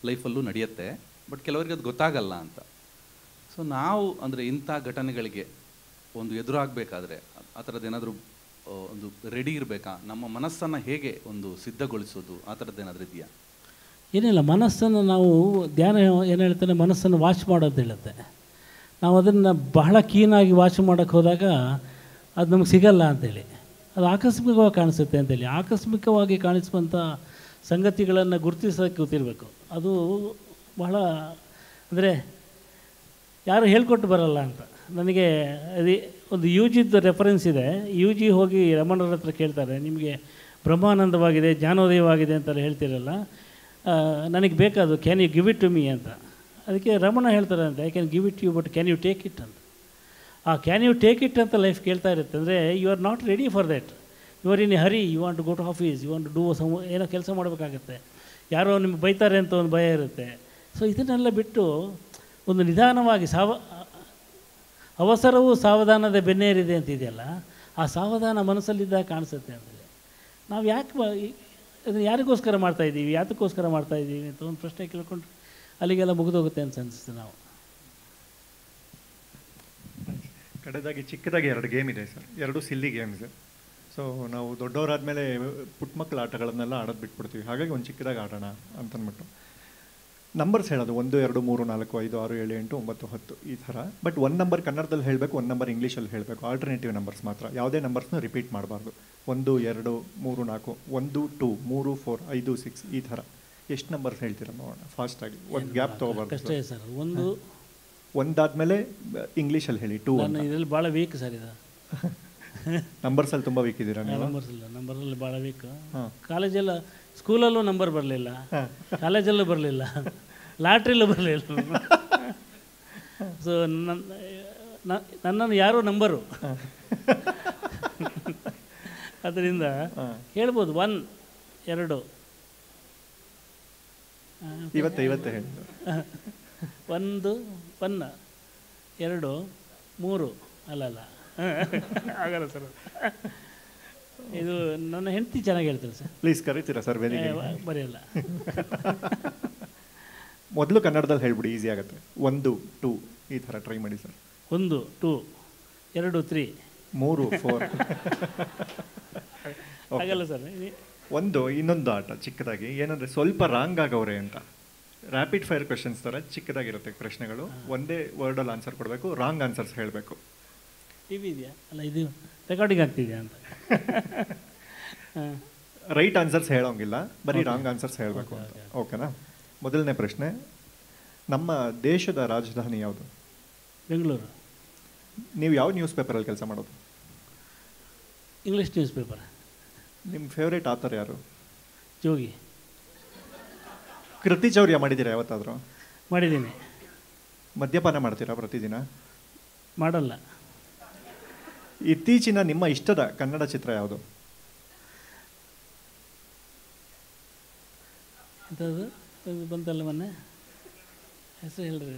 ಲೈಫಲ್ಲೂ ನಡೆಯುತ್ತೆ, ಬಟ್ ಕೆಲವರಿಗೆ ಅದು ಗೊತ್ತಾಗಲ್ಲ ಅಂತ. ಸೊ ನಾವು ಅಂದರೆ ಇಂಥ ಘಟನೆಗಳಿಗೆ ಒಂದು ಎದುರಾಗಬೇಕಾದ್ರೆ ಆ ಥರದ್ದು ಏನಾದರೂ ಒಂದು ರೆಡಿ ಇರಬೇಕಾ? ನಮ್ಮ ಮನಸ್ಸನ್ನು ಹೇಗೆ ಒಂದು ಸಿದ್ಧಗೊಳಿಸೋದು, ಆ ಥರದ್ದು ಏನಾದರೂ ಇದೆಯಾ? ಏನಿಲ್ಲ, ಮನಸ್ಸನ್ನು ನಾವು ಧ್ಯಾನ ಏನು ಹೇಳ್ತಾನೆ, ಮನಸ್ಸನ್ನು ವಾಚ್ ಮಾಡೋದು ಹೇಳುತ್ತೆ. ನಾವು ಅದನ್ನು ಬಹಳ ಕ್ಲೀನಾಗಿ ವಾಚ್ ಮಾಡೋಕ್ಕೆ ಹೋದಾಗ ಅದು ನಮಗೆ ಸಿಗಲ್ಲ ಅಂಥೇಳಿ, ಅದು ಆಕಸ್ಮಿಕವಾಗಿ ಕಾಣಿಸುತ್ತೆ ಅಂತೇಳಿ. ಆಕಸ್ಮಿಕವಾಗಿ ಕಾಣಿಸುವಂಥ ಸಂಗತಿಗಳನ್ನು ಗುರುತಿಸೋಕ್ಕೆ ಗೊತ್ತಿರಬೇಕು. ಅದು ಬಹಳ ಅಂದರೆ ಯಾರು ಹೇಳ್ಕೊಟ್ಟು ಬರಲ್ಲ ಅಂತ. ನನಗೆ ಅದು ಒಂದು UGದು ರೆಫರೆನ್ಸ್ ಇದೆ. UG ಹೋಗಿ ರಮಣರ ಹತ್ರ ಕೇಳ್ತಾರೆ, ನಿಮಗೆ ಬ್ರಹ್ಮಾನಂದವಾಗಿದೆ, ಜ್ಞಾನೋದಯವಾಗಿದೆ ಅಂತೆಲ್ಲ ಹೇಳ್ತಿರಲ್ಲ, ನನಗೆ ಬೇಕಾದು, can you give it to me ಅಂತ. ಅದಕ್ಕೆ ರಮಣ ಹೇಳ್ತಾರೆ ಅಂತ, I can give it you but can you take it ಅಂತ. ಆ ಕ್ಯಾನ್ ಯು ಟೇಕ್ ಇಟ್ ಅಂತ ಲೈಫ್ ಕೇಳ್ತಾ ಇರುತ್ತೆ. ಅಂದರೆ you are not ready for that. You are in a hurry, you want to go to office, you want to do ಏನೋ ಕೆಲಸ ಮಾಡಬೇಕಾಗತ್ತೆ. ಯಾರೋ ನಿಮ್ಗೆ ಬೈತಾರೆ ಅಂತ ಒಂದು ಭಯ ಇರುತ್ತೆ. ಸೊ ಇದನ್ನೆಲ್ಲ ಬಿಟ್ಟು ಒಂದು ನಿಧಾನವಾಗಿ ಅವಸರವು ಸಾವಧಾನದ ಬೆನ್ನೇರಿದೆ ಅಂತಿದೆಯಲ್ಲ, ಆ ಸಾವಧಾನ ಮನಸ್ಸಲ್ಲಿದ್ದಾಗ ಕಾಣಿಸುತ್ತೆ ಅಂದರೆ ನಾವು ಯಾಕೆ ಅದನ್ನು ಯಾರಿಗೋಸ್ಕರ ಮಾಡ್ತಾಯಿದ್ದೀವಿ, ಯಾತಕ್ಕೋಸ್ಕರ ಮಾಡ್ತಾಯಿದ್ದೀವಿ ಅಂತ ಒಂದು ಪ್ರಶ್ನೆ ಕೇಳ್ಕೊಂಡ್ರೆ ಅಲ್ಲಿಗೆಲ್ಲ ಮುಗಿದೋಗುತ್ತೆ ಅಂತ ಅನಿಸುತ್ತೆ. ನಾವು ಕಡೆದಾಗಿ ಚಿಕ್ಕದಾಗಿ 2 ಗೇಮ್ ಇದೆ ಸರ್, 2 ಸಿಲ್ಲಿ ಗೇಮ್ಸ್. ಸೊ ನಾವು ದೊಡ್ಡವರಾದಮೇಲೆ ಪುಟ್ಟ ಮಕ್ಕಳ ಆಟಗಳನ್ನೆಲ್ಲ ಆಡೋದು ಬಿಟ್ಬಿಡ್ತೀವಿ, ಹಾಗಾಗಿ ಒಂದು ಚಿಕ್ಕದಾಗಿ ಆಡೋಣ ಅಂತಂದ್ಬಿಟ್ಟು ನಂಬರ್ಸ್ ಹೇಳೋದು 1 2 3 4 5 6 7 8 9 10 ಈ ಥರ. ಬಟ್ 1 ನಂಬರ್ ಕನ್ನಡದಲ್ಲಿ ಹೇಳಬೇಕು, 1 ನಂಬರ್ ಇಂಗ್ಲೀಷಲ್ಲಿ ಹೇಳಬೇಕು. ಆಲ್ಟರ್ನೇಟಿವ್ ನಂಬರ್ಸ್ ಮಾತ್ರ, ಯಾವುದೇ ನಂಬರ್ಸ್ನ ರಿಪೀಟ್ ಮಾಡಬಾರ್ದು. 1 2 3 4 1 2 3 4 5 6 ಈ ಥರ. ಎಷ್ಟು ನಂಬರ್ಸ್ ಹೇಳ್ತೀರಾ ನೋಡೋಣ ಫಾಸ್ಟಾಗಿ, ಒಂದು ಗ್ಯಾಪ್ ತೊಗೋಬಾರ್ದು. ಅಷ್ಟೇ ಸರ್. ಒಂದಾದಮೇಲೆ ಇಂಗ್ಲೀಷಲ್ಲಿ ಹೇಳಿ. 2 ಇದರಲ್ಲಿ ಭಾಳ ವೀಕ್ ಸರ್ ಇದು. ನಂಬರ್ಸಲ್ಲಿ ತುಂಬ ವೀಕ್ ಇದ್ದೀರಾ ನೀವು? ನಂಬರಲ್ಲಿ ಭಾಳ ವೀಕ್. ಕಾಲೇಜೆಲ್ಲ, ಸ್ಕೂಲಲ್ಲೂ ನಂಬರ್ ಬರಲಿಲ್ಲ, ಕಾಲೇಜಲ್ಲೂ ಬರಲಿಲ್ಲ, ಲಾಟ್ರಿಲೂ ಬರಲಿಲ್ಲ. ಸೊ ನನ್ನನ್ನು ಯಾರೋ ನಂಬರು, ಅದರಿಂದ ಹೇಳ್ಬೋದು 1 2 ಇವತ್ತು ಹೇಳಿ 1 1 2 3 ಅಲ್ಲ ಆಗಲ್ಲ ಸರ್. ಇದು ನನ್ನ ಹೆಂಡತಿ ಚೆನ್ನಾಗಿ ಹೇಳ್ತಾರೆ ಸರ್. ಪ್ಲೀಸ್ ಕರಿತೀರಾ ಸರ್? ಬರೆಯಲ್ಲ. ಮೊದಲು ಕನ್ನಡದಲ್ಲಿ ಹೇಳ್ಬಿಡಿ, ಈಸಿ ಆಗುತ್ತೆ. 1 2 ಈ ಥರ ಟ್ರೈ ಮಾಡಿ ಸರ್. 1 2 2 3 3 4 ಆಗಲ್ಲ ಸರ್. ಇನ್ನೊಂದು ಆಟ ಚಿಕ್ಕದಾಗಿ, ಏನಂದರೆ ಸ್ವಲ್ಪ ರಾಂಗ್ ಆಗವ್ರೆ ಅಂತ. ರ್ಯಾಪಿಡ್ ಫೈರ್ ಕ್ವೆಶನ್ಸ್ ಥರ ಚಿಕ್ಕದಾಗಿರುತ್ತೆ ಪ್ರಶ್ನೆಗಳು, ಒಂದೇ ವರ್ಡಲ್ಲಿ ಆನ್ಸರ್ ಕೊಡಬೇಕು, ರಾಂಗ್ ಆನ್ಸರ್ಸ್ ಹೇಳಬೇಕು. ಟಿವಿ ಇದೆಯಾ? ಅಲ್ಲ, ಇದು ರೆಕಾರ್ಡಿಂಗ್ ಆಗ್ತಿದೆಯಾ ಅಂತ. ರೈಟ್ ಆನ್ಸರ್ಸ್ ಹೇಳೋಂಗಿಲ್ಲ, ಬರೀ ರಾಂಗ್ ಆನ್ಸರ್ಸ್ ಹೇಳಬೇಕು ಅಂತ. ಓಕೆನಾ? ಮೊದಲನೇ ಪ್ರಶ್ನೆ, ನಮ್ಮ ದೇಶದ ರಾಜಧಾನಿ ಯಾವುದು? ಬೆಂಗಳೂರು. ನೀವು ಯಾವ ನ್ಯೂಸ್ ಪೇಪರಲ್ಲಿ ಕೆಲಸ ಮಾಡೋದು? English news paper. ನಿಮ್ಮ ಫೇವ್ರೇಟ್ ಆಥರ್ ಯಾರು? ಜೋಗಿ. ಕೃತಿ ಚೌರ್ಯ ಮಾಡಿದ್ದೀರಾ ಯಾವತ್ತಾದರೂ? ಮಾಡಿದ್ದೀನಿ. ಮದ್ಯಪಾನ ಮಾಡ್ತೀರಾ ಪ್ರತಿದಿನ? ಮಾಡಲ್ಲ. ಇತ್ತೀಚಿನ ನಿಮ್ಮ ಇಷ್ಟದ ಕನ್ನಡ ಚಿತ್ರ ಯಾವುದು? ಎಂಥದ್ದು ಬಂತಲ್ಲ ಮೊನ್ನೆ, ಹೆಸರು ಹೇಳ್ರಿ.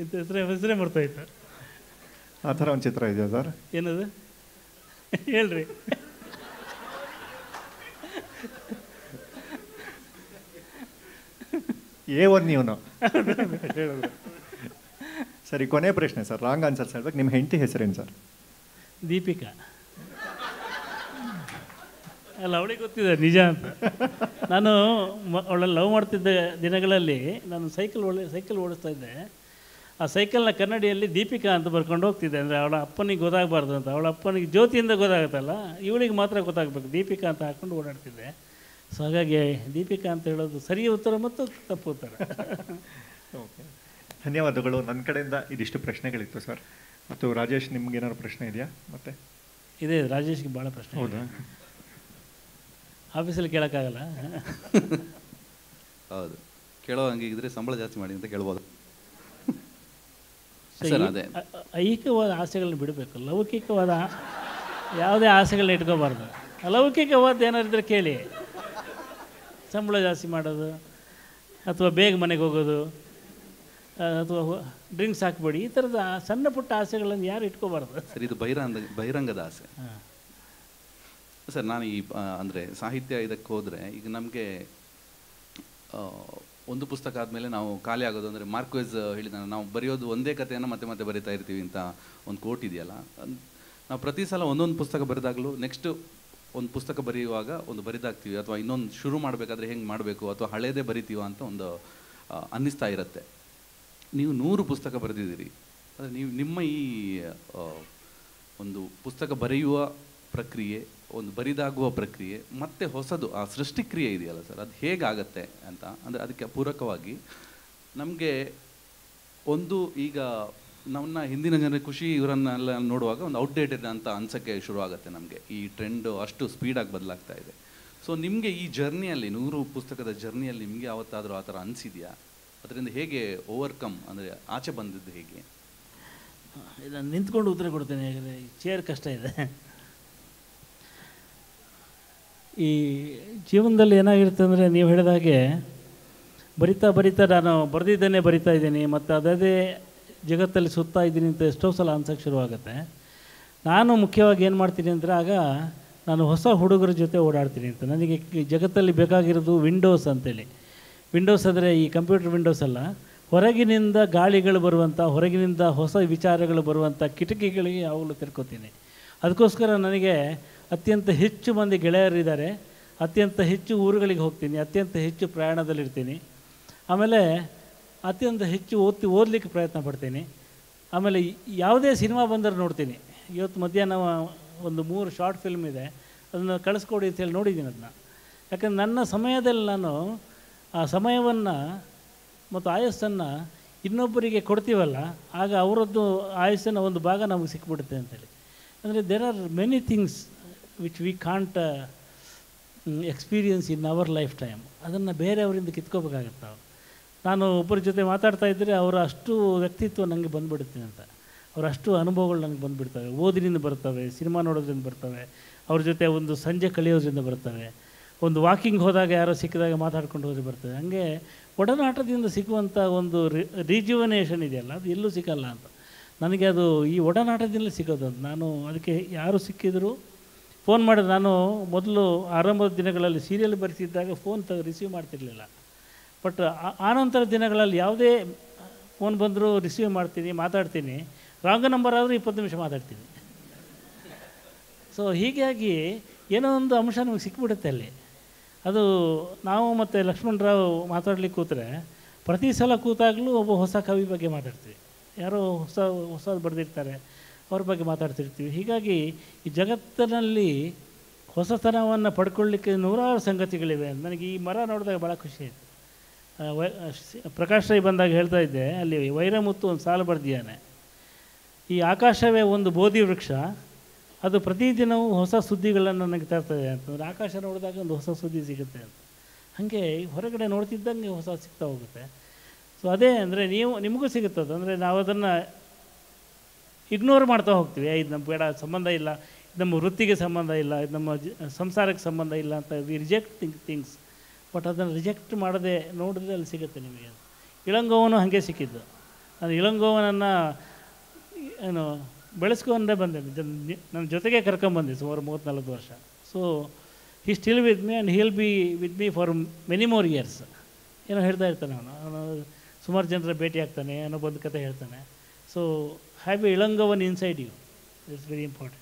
ಇದು ಹೆಸರೇ ಮರ್ತೋಯ್ತು. ಆ ಥರ ಒಂದು ಚಿತ್ರ ಇದೆಯಾ ಸರ್? ಏನದು ಹೇಳ್ರಿ. A1 ನೀವನು ಸರಿ. ಕೊನೆ ಪ್ರಶ್ನೆ ಸರ್, ರಾಂಗ್ ಆನ್ಸರ್ಸ್ ಹೇಳ್ಬೇಕು. ನಿಮ್ಮ ಹೆಂಡತಿ ಹೆಸರೇನು ಸರ್? ದೀಪಿಕಾ. ಅಲ್ಲ, ಅವಳಿಗೆ ಗೊತ್ತಿದೆ ನಿಜ ಅಂತ. ನಾನು ಅವಳನ್ನು ಲವ್ ಮಾಡ್ತಿದ್ದ ದಿನಗಳಲ್ಲಿ ನಾನು ಸೈಕಲ್ ಓಡಿಸ್ತಾ ಇದ್ದೆ. ಆ ಸೈಕಲ್ನ ಕನ್ನಡಿಯಲ್ಲಿ ದೀಪಿಕಾ ಅಂತ ಬರ್ಕೊಂಡು ಹೋಗ್ತಿದ್ದೆ. ಅಂದರೆ ಅವಳ ಅಪ್ಪನಿಗೆ ಗೊತ್ತಾಗಬಾರ್ದು ಅಂತ. ಅವಳ ಅಪ್ಪನಿಗೆ ಜ್ಯೋತಿಯಿಂದ ಗೊತ್ತಾಗುತ್ತಲ್ಲ, ಇವಳಿಗೆ ಮಾತ್ರ ಗೊತ್ತಾಗಬೇಕು, ದೀಪಿಕಾ ಅಂತ ಹಾಕ್ಕೊಂಡು ಓಡಾಡ್ತಿದ್ದೆ. ಸೊ ಹಾಗಾಗಿ ದೀಪಿಕಾ ಅಂತ ಹೇಳೋದು ಸರಿಯ ಉತ್ತರ ಮತ್ತು ತಪ್ಪು ಉತ್ತರ. ಓಕೆ, ಧನ್ಯವಾದಗಳು. ನನ್ನ ಕಡೆಯಿಂದ ಇದಿಷ್ಟು ಪ್ರಶ್ನೆಗಳಿತ್ತು ಸರ್. ಮತ್ತು ರಾಜೇಶ್, ನಿಮ್ಗೆ ಏನಾದ್ರು ಪ್ರಶ್ನೆ ಇದೆಯಾ? ಮತ್ತೆ ಇದೆ, ರಾಜೇಶ್ಗೆ ಭಾಳ ಪ್ರಶ್ನೆ. ಹೌದಾ? ಆಫೀಸಲ್ಲಿ ಕೇಳೋಕ್ಕಾಗಲ್ಲ. ಹೌದು, ಕೇಳೋ ಹಂಗಿದ್ರೆ ಸಂಬಳ ಜಾಸ್ತಿ ಮಾಡಿ ಅಂತ ಕೇಳ್ಬೋದು. ಐಹಿಕವಾದ ಆಸೆಗಳನ್ನ ಬಿಡಬೇಕು, ಲೌಕಿಕವಾದ ಯಾವುದೇ ಆಸೆಗಳನ್ನ ಇಟ್ಕೋಬಾರ್ದು. ಅಲೌಕಿಕವಾದ ಏನಾದ್ರು ಇದ್ರೆ ಕೇಳಿ. ಸಂಬಳ ಜಾಸ್ತಿ ಮಾಡೋದು, ಅಥವಾ ಬೇಗ ಮನೆಗೆ ಹೋಗೋದು, ಅಥವಾ ಡ್ರಿಂಕ್ಸ್ ಹಾಕ್ಬೇಡಿ, ಈ ಥರದ ಸಣ್ಣ ಪುಟ್ಟ ಆಸೆಗಳನ್ನು ಯಾರು ಇಟ್ಕೋಬಾರ್ದು ಸರ್. ಇದು ಬಹಿರಂಗದ ಆಸೆ ಸರ್. ನಾನು ಅಂದರೆ ಸಾಹಿತ್ಯ ಇದಕ್ಕೆ ಹೋದರೆ, ಈಗ ನಮಗೆ ಒಂದು ಪುಸ್ತಕ ಆದಮೇಲೆ ನಾವು ಖಾಲಿ ಆಗೋದು. ಅಂದರೆ ಮಾರ್ಕ್ವೆಸ್ ಹೇಳಿದ, ನಾವು ಬರೆಯೋದು ಒಂದೇ ಕಥೆಯನ್ನು ಮತ್ತೆ ಮತ್ತೆ ಬರಿತಾ ಇರ್ತೀವಿ ಅಂತ ಒಂದು ಕೋಟ್ ಇದೆಯಲ್ಲ. ನಾವು ಪ್ರತಿ ಸಲ ಒಂದೊಂದು ಪುಸ್ತಕ ಬರೆದಾಗಲೂ ನೆಕ್ಸ್ಟ್ ಒಂದು ಪುಸ್ತಕ ಬರೆಯುವಾಗ ಒಂದು ಬರಿದಾಗ್ತೀವಿ, ಅಥವಾ ಇನ್ನೊಂದು ಶುರು ಮಾಡಬೇಕಾದ್ರೆ ಹೆಂಗೆ ಮಾಡಬೇಕು, ಅಥವಾ ಹಳೇದೇ ಬರಿತೀವ ಅಂತ ಒಂದು ಅನ್ನಿಸ್ತಾ ಇರುತ್ತೆ. ನೀವು 100 ಪುಸ್ತಕ ಬರೆದಿದ್ದೀರಿ. ಅಂದರೆ ನಿಮ್ಮ ಈ ಒಂದು ಪುಸ್ತಕ ಬರೆಯುವ ಪ್ರಕ್ರಿಯೆ, ಒಂದು ಬರಿದಾಗುವ ಪ್ರಕ್ರಿಯೆ, ಮತ್ತೆ ಹೊಸದು ಆ ಸೃಷ್ಟಿಕ್ರಿಯೆ ಇದೆಯಲ್ಲ ಸರ್, ಅದು ಹೇಗಾಗತ್ತೆ ಅಂತ. ಅಂದರೆ ಅದಕ್ಕೆ ಪೂರಕವಾಗಿ ನಮಗೆ ಒಂದು, ಈಗ ನನ್ನ ಹಿಂದಿನ ಜನರ ಖುಷಿ ಇವರನ್ನೆಲ್ಲ ನೋಡುವಾಗ ಒಂದು ಔಟ್ಡೇಟೆಡ್ ಅಂತ ಅನ್ಸೋಕ್ಕೆ ಶುರುವಾಗುತ್ತೆ ನಮಗೆ. ಈ ಟ್ರೆಂಡ್ ಅಷ್ಟು ಸ್ಪೀಡಾಗಿ ಬದಲಾಗ್ತಾ ಇದೆ. ಸೊ ನಿಮಗೆ ಈ ಜರ್ನಿಯಲ್ಲಿ, 100 ಪುಸ್ತಕದ ಜರ್ನಿಯಲ್ಲಿ ನಿಮಗೆ ಯಾವತ್ತಾದರೂ ಆ ಥರ ಅನಿಸಿದೆಯಾ? ಅದರಿಂದ ಹೇಗೆ ಓವರ್ಕಮ್, ಅಂದರೆ ಆಚೆ ಬಂದಿದ್ದು ಹೇಗೆ? ನಾನು ನಿಂತ್ಕೊಂಡು ಉತ್ತರ ಕೊಡ್ತೇನೆ, ಚೇರ್ ಕಷ್ಟ ಇದೆ. ಈ ಜೀವನದಲ್ಲಿ ಏನಾಗಿರುತ್ತೆ ಅಂದರೆ, ನೀವು ಹೇಳಿದ ಹಾಗೆ ಬರಿತಾ ಬರಿತಾ ನಾನು ಬರೆದಿದ್ದೇನೆ ಬರಿತಾ ಇದ್ದೀನಿ ಮತ್ತು ಅದೇ ಜಗತ್ತಲ್ಲಿ ಸುತ್ತಾ ಇದ್ದೀನಿ ಅಂತ ಎಷ್ಟೋ ಸಲ ಅನ್ಸೋಕ್ಕೆ ಶುರುವಾಗುತ್ತೆ. ನಾನು ಮುಖ್ಯವಾಗಿ ಏನು ಮಾಡ್ತೀನಿ ಅಂದರೆ, ಆಗ ನಾನು ಹೊಸ ಹುಡುಗರ ಜೊತೆ ಓಡಾಡ್ತೀನಿ ಅಂತ. ನನಗೆ ಈ ಜಗತ್ತಲ್ಲಿ ಬೇಕಾಗಿರೋದು ವಿಂಡೋಸ್ ಅಂತೇಳಿ. ವಿಂಡೋಸ್ ಅಂದರೆ ಈ ಕಂಪ್ಯೂಟರ್ ವಿಂಡೋಸ್ ಅಲ್ಲ, ಹೊರಗಿನಿಂದ ಗಾಳಿಗಳು ಬರುವಂಥ, ಹೊರಗಿನಿಂದ ಹೊಸ ವಿಚಾರಗಳು ಬರುವಂಥ ಕಿಟಕಿಗಳಿಗೆ ಯಾವಾಗಲೂ ತಿರ್ಕೋತೀನಿ. ಅದಕ್ಕೋಸ್ಕರ ನನಗೆ ಅತ್ಯಂತ ಹೆಚ್ಚು ಮಂದಿ ಗೆಳೆಯರಿದ್ದಾರೆ, ಅತ್ಯಂತ ಹೆಚ್ಚು ಊರುಗಳಿಗೆ ಹೋಗ್ತೀನಿ, ಅತ್ಯಂತ ಹೆಚ್ಚು ಪ್ರಯಾಣದಲ್ಲಿರ್ತೀನಿ. ಆಮೇಲೆ ಅತ್ಯಂತ ಹೆಚ್ಚು ಓದಲಿಕ್ಕೆ ಪ್ರಯತ್ನ ಪಡ್ತೀನಿ. ಆಮೇಲೆ ಯಾವುದೇ ಸಿನಿಮಾ ಬಂದರೆ ನೋಡ್ತೀನಿ. ಇವತ್ತು ಮಧ್ಯಾಹ್ನ ಒಂದು 3 ಶಾರ್ಟ್ ಫಿಲ್ಮ್ ಇದೆ, ಅದನ್ನು ಕಳಿಸ್ಕೊಡಿ ಅಂತೇಳಿ ನೋಡಿದ್ದೀನಿ ಅದನ್ನ. ಯಾಕಂದ್ರೆ ನನ್ನ ಸಮಯದಲ್ಲಿ ನಾನು ಆ ಸಮಯವನ್ನು ಮತ್ತು ಆಯಸ್ಸನ್ನು ಇನ್ನೊಬ್ಬರಿಗೆ ಕೊಡ್ತೀವಲ್ಲ, ಆಗ ಅವರದ್ದು ಆಯಸ್ಸಿನ ಒಂದು ಭಾಗ ನಮಗೆ ಸಿಕ್ಬಿಡುತ್ತೆ ಅಂತೇಳಿ. ಅಂದರೆ there are many things which we can't experience in our life time. ಅದನ್ನು ಬೇರೆಯವರಿಂದ ಕಿತ್ಕೋಬೇಕಾಗತ್ತೆ ನಾವು. ನಾನು ಒಬ್ಬರ ಜೊತೆ ಮಾತಾಡ್ತಾ ಇದ್ದರೆ ಅವರ ಅಷ್ಟು ವ್ಯಕ್ತಿತ್ವ ನನಗೆ ಬಂದುಬಿಡುತ್ತೆ ಅಂತ, ಅವರ ಅಷ್ಟು ಅನುಭವಗಳು ನನಗೆ ಬಂದುಬಿಡ್ತವೆ. ಓದಿನಿಂದ ಬರ್ತವೆ, ಸಿನಿಮಾ ನೋಡೋದ್ರಿಂದ ಬರ್ತವೆ, ಅವ್ರ ಜೊತೆ ಒಂದು ಸಂಜೆ ಕಳೆಯೋದ್ರಿಂದ ಬರ್ತವೆ, ಒಂದು ವಾಕಿಂಗ್ ಹೋದಾಗ ಯಾರೋ ಸಿಕ್ಕಿದಾಗ ಮಾತಾಡ್ಕೊಂಡು ಹೋದ್ರೆ ಬರ್ತವೆ. ಹಾಗೆ ಒಡನಾಟದಿಂದ ಸಿಗುವಂಥ ಒಂದು ರಿಜ್ಯುವನೇಷನ್ ಇದೆಯಲ್ಲ, ಅದು ಎಲ್ಲೂ ಸಿಕ್ಕಲ್ಲ ಅಂತ ನನಗೆ. ಅದು ಈ ಒಡನಾಟದಿಂದಲೇ ಸಿಗೋದು ಅಂತ. ನಾನು ಅದಕ್ಕೆ ಯಾರು ಸಿಕ್ಕಿದ್ರು ಫೋನ್ ಮಾಡಿದ್ರೆ, ನಾನು ಮೊದಲು ಆರಂಭದ ದಿನಗಳಲ್ಲಿ ಸೀರಿಯಲ್ ಬರೆಸಿದ್ದಾಗ ಫೋನ್ ರಿಸೀವ್ ಮಾಡ್ತಿರ್ಲಿಲ್ಲ. ಬಟ್ ಆನಂತರ ದಿನಗಳಲ್ಲಿ ಯಾವುದೇ ಫೋನ್ ಬಂದರೂ ರಿಸೀವ್ ಮಾಡ್ತೀನಿ, ಮಾತಾಡ್ತೀನಿ. ರಾಂಗ್ ನಂಬರ್ ಆದರೂ 20 ನಿಮಿಷ ಮಾತಾಡ್ತೀನಿ. ಸೊ ಹೀಗಾಗಿ ಏನೋ ಒಂದು ಅಂಶ ನಮಗೆ ಸಿಕ್ಬಿಡುತ್ತೆ ಅಲ್ಲಿ. ಅದು ನಾವು ಮತ್ತು ಲಕ್ಷ್ಮಣರಾವ್ ಮಾತಾಡ್ಲಿಕ್ಕೆ ಕೂತ್ರೆ ಪ್ರತಿ ಸಲ ಕೂತಾಗಲೂ ಒಬ್ಬ ಹೊಸ ಕವಿ ಬಗ್ಗೆ ಮಾತಾಡ್ತೀವಿ, ಯಾರೋ ಹೊಸದು ಬರೆದಿರ್ತಾರೆ ಅವ್ರ ಬಗ್ಗೆ ಮಾತಾಡ್ತಿರ್ತೀವಿ. ಹೀಗಾಗಿ ಈ ಜಗತ್ತಿನಲ್ಲಿ ಹೊಸತನವನ್ನು ಪಡ್ಕೊಳ್ಳಿಕ್ಕೆ ನೂರಾರು ಸಂಗತಿಗಳಿವೆ. ನನಗೆ ಈ ಮರ ನೋಡಿದಾಗ ಭಾಳ ಖುಷಿ ಆಯಿತು. ಪ್ರಕಾಶ್ ರೈ ಬಂದಾಗ ಹೇಳ್ತಾ ಇದ್ದೆ, ಅಲ್ಲಿ ವೈರಮುತ್ತು ಒಂದು ಸಾಲು ಬರೆದಿದ್ದಾನೆ, ಈ ಆಕಾಶವೇ ಒಂದು ಬೋಧಿ ವೃಕ್ಷ, ಅದು ಪ್ರತಿದಿನವೂ ಹೊಸ ಸುದ್ದಿಗಳನ್ನು ನನಗೆ ತರ್ತದೆ ಅಂತಂದರೆ, ಆಕಾಶ ನೋಡಿದಾಗ ಒಂದು ಹೊಸ ಸುದ್ದಿ ಸಿಗುತ್ತೆ ಅಂತ. ಹಾಗೆ ಹೊರಗಡೆ ನೋಡ್ತಿದ್ದಂಗೆ ಹೊಸ ಸಿಗ್ತಾ ಹೋಗುತ್ತೆ. ಸೊ ಅದೇ ಅಂದರೆ ನಿಮಗೂ ಸಿಗುತ್ತದೆ. ಅಂದರೆ ನಾವು ಅದನ್ನು ಇಗ್ನೋರ್ ಮಾಡ್ತಾ ಹೋಗ್ತೀವಿ. ಇದು ನಮ್ಮ ಬೇಡ, ಸಂಬಂಧ ಇಲ್ಲ, ಇದು ನಮ್ಮ ವೃತ್ತಿಗೆ ಸಂಬಂಧ ಇಲ್ಲ, ಇದು ನಮ್ಮ ಸಂಸಾರಕ್ಕೆ ಸಂಬಂಧ ಇಲ್ಲ ಅಂತ ವಿ ರಿಜೆಕ್ಟ್ ಥಿಂಗ್ಸ್. ಬಟ್ ಅದನ್ನು ರಿಜೆಕ್ಟ್ ಮಾಡದೆ ನೋಡಿದ್ರೆ ಅಲ್ಲಿ ಸಿಗುತ್ತೆ ನಿಮಗೆ. ಇಳಂಗೋವನು ಹಾಗೆ ಸಿಕ್ಕಿದ್ದು. ನಾನು ಇಳಂಗೋವನನ್ನು ಏನು ಬೆಳೆಸ್ಕೊಂಡೇ ಬಂದೆ, ನನ್ನ ಜೊತೆಗೆ ಕರ್ಕೊಂಬಂದೆ ಸುಮಾರು 34 ವರ್ಷ. So he still with me and he'll be with me for many more years. ಏನೋ ಹೇಳ್ತಾ ಇರ್ತಾನೆ ಅವನು ಸುಮಾರು ಜನರ ಭೇಟಿ ಆಗ್ತಾನೆ, ಏನೋ ಬಂದು ಕತೆ ಹೇಳ್ತಾನೆ. So have a Elangovan inside you, it's very important.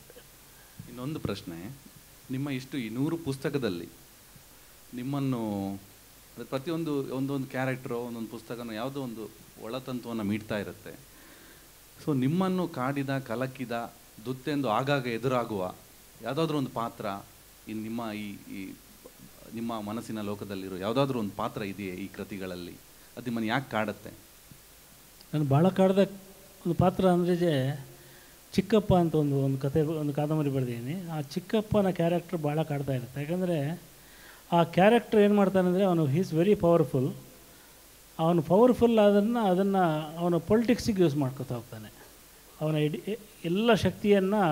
ಇನ್ನೊಂದು ಪ್ರಶ್ನೆ, ನಿಮ್ಮ ಇಷ್ಟು ಈ 100 ಪುಸ್ತಕದಲ್ಲಿ ನಿಮ್ಮನ್ನು ಪ್ರತಿಯೊಂದು ಒಂದೊಂದು ಕ್ಯಾರೆಕ್ಟರು, ಒಂದೊಂದು ಪುಸ್ತಕನೋ ಯಾವುದೋ ಒಂದು ಒಳತಂತುವನ್ನು ಮೀಡ್ತಾ ಇರುತ್ತೆ. ಸೊ ನಿಮ್ಮನ್ನು ಕಾಡಿದ, ಕಲಕಿದ, ದುತ್ತೆಂದು ಆಗಾಗ ಎದುರಾಗುವ ಯಾವುದಾದ್ರೂ ಒಂದು ಪಾತ್ರ ನಿಮ್ಮ ನಿಮ್ಮ ಮನಸ್ಸಿನ ಲೋಕದಲ್ಲಿರೋ ಯಾವುದಾದ್ರೂ ಒಂದು ಪಾತ್ರ ಇದೆಯೇ ಈ ಕೃತಿಗಳಲ್ಲಿ? ಅದು ನಿಮ್ಮನ್ನು ಯಾಕೆ ಕಾಡುತ್ತೆ? ನಾನು ಭಾಳ ಕಾಡ್ದ ಒಂದು ಪಾತ್ರ ಅಂದರೆ ಚಿಕ್ಕಪ್ಪ ಅಂತ ಒಂದು ಕತೆ, ಒಂದು ಕಾದಂಬರಿ ಬರೆದಿದ್ದೀನಿ. ಆ ಚಿಕ್ಕಪ್ಪನ ಕ್ಯಾರೆಕ್ಟರ್ ಭಾಳ ಕಾಡ್ತಾ ಇರುತ್ತೆ. ಯಾಕಂದರೆ ಆ ಕ್ಯಾರೆಕ್ಟರ್ ಏನು ಮಾಡ್ತಾನಂದರೆ, ಅವನು ಈಸ್ ವೆರಿ ಪವರ್ಫುಲ್. ಅವನು ಪವರ್ಫುಲ್ ಅದನ್ನು ಅವನು ಪೊಲಿಟಿಕ್ಸಿಗೆ ಯೂಸ್ ಮಾಡ್ಕೊತಾ ಹೋಗ್ತಾನೆ. ಅವನ ಎಲ್ಲ ಶಕ್ತಿಯನ್ನು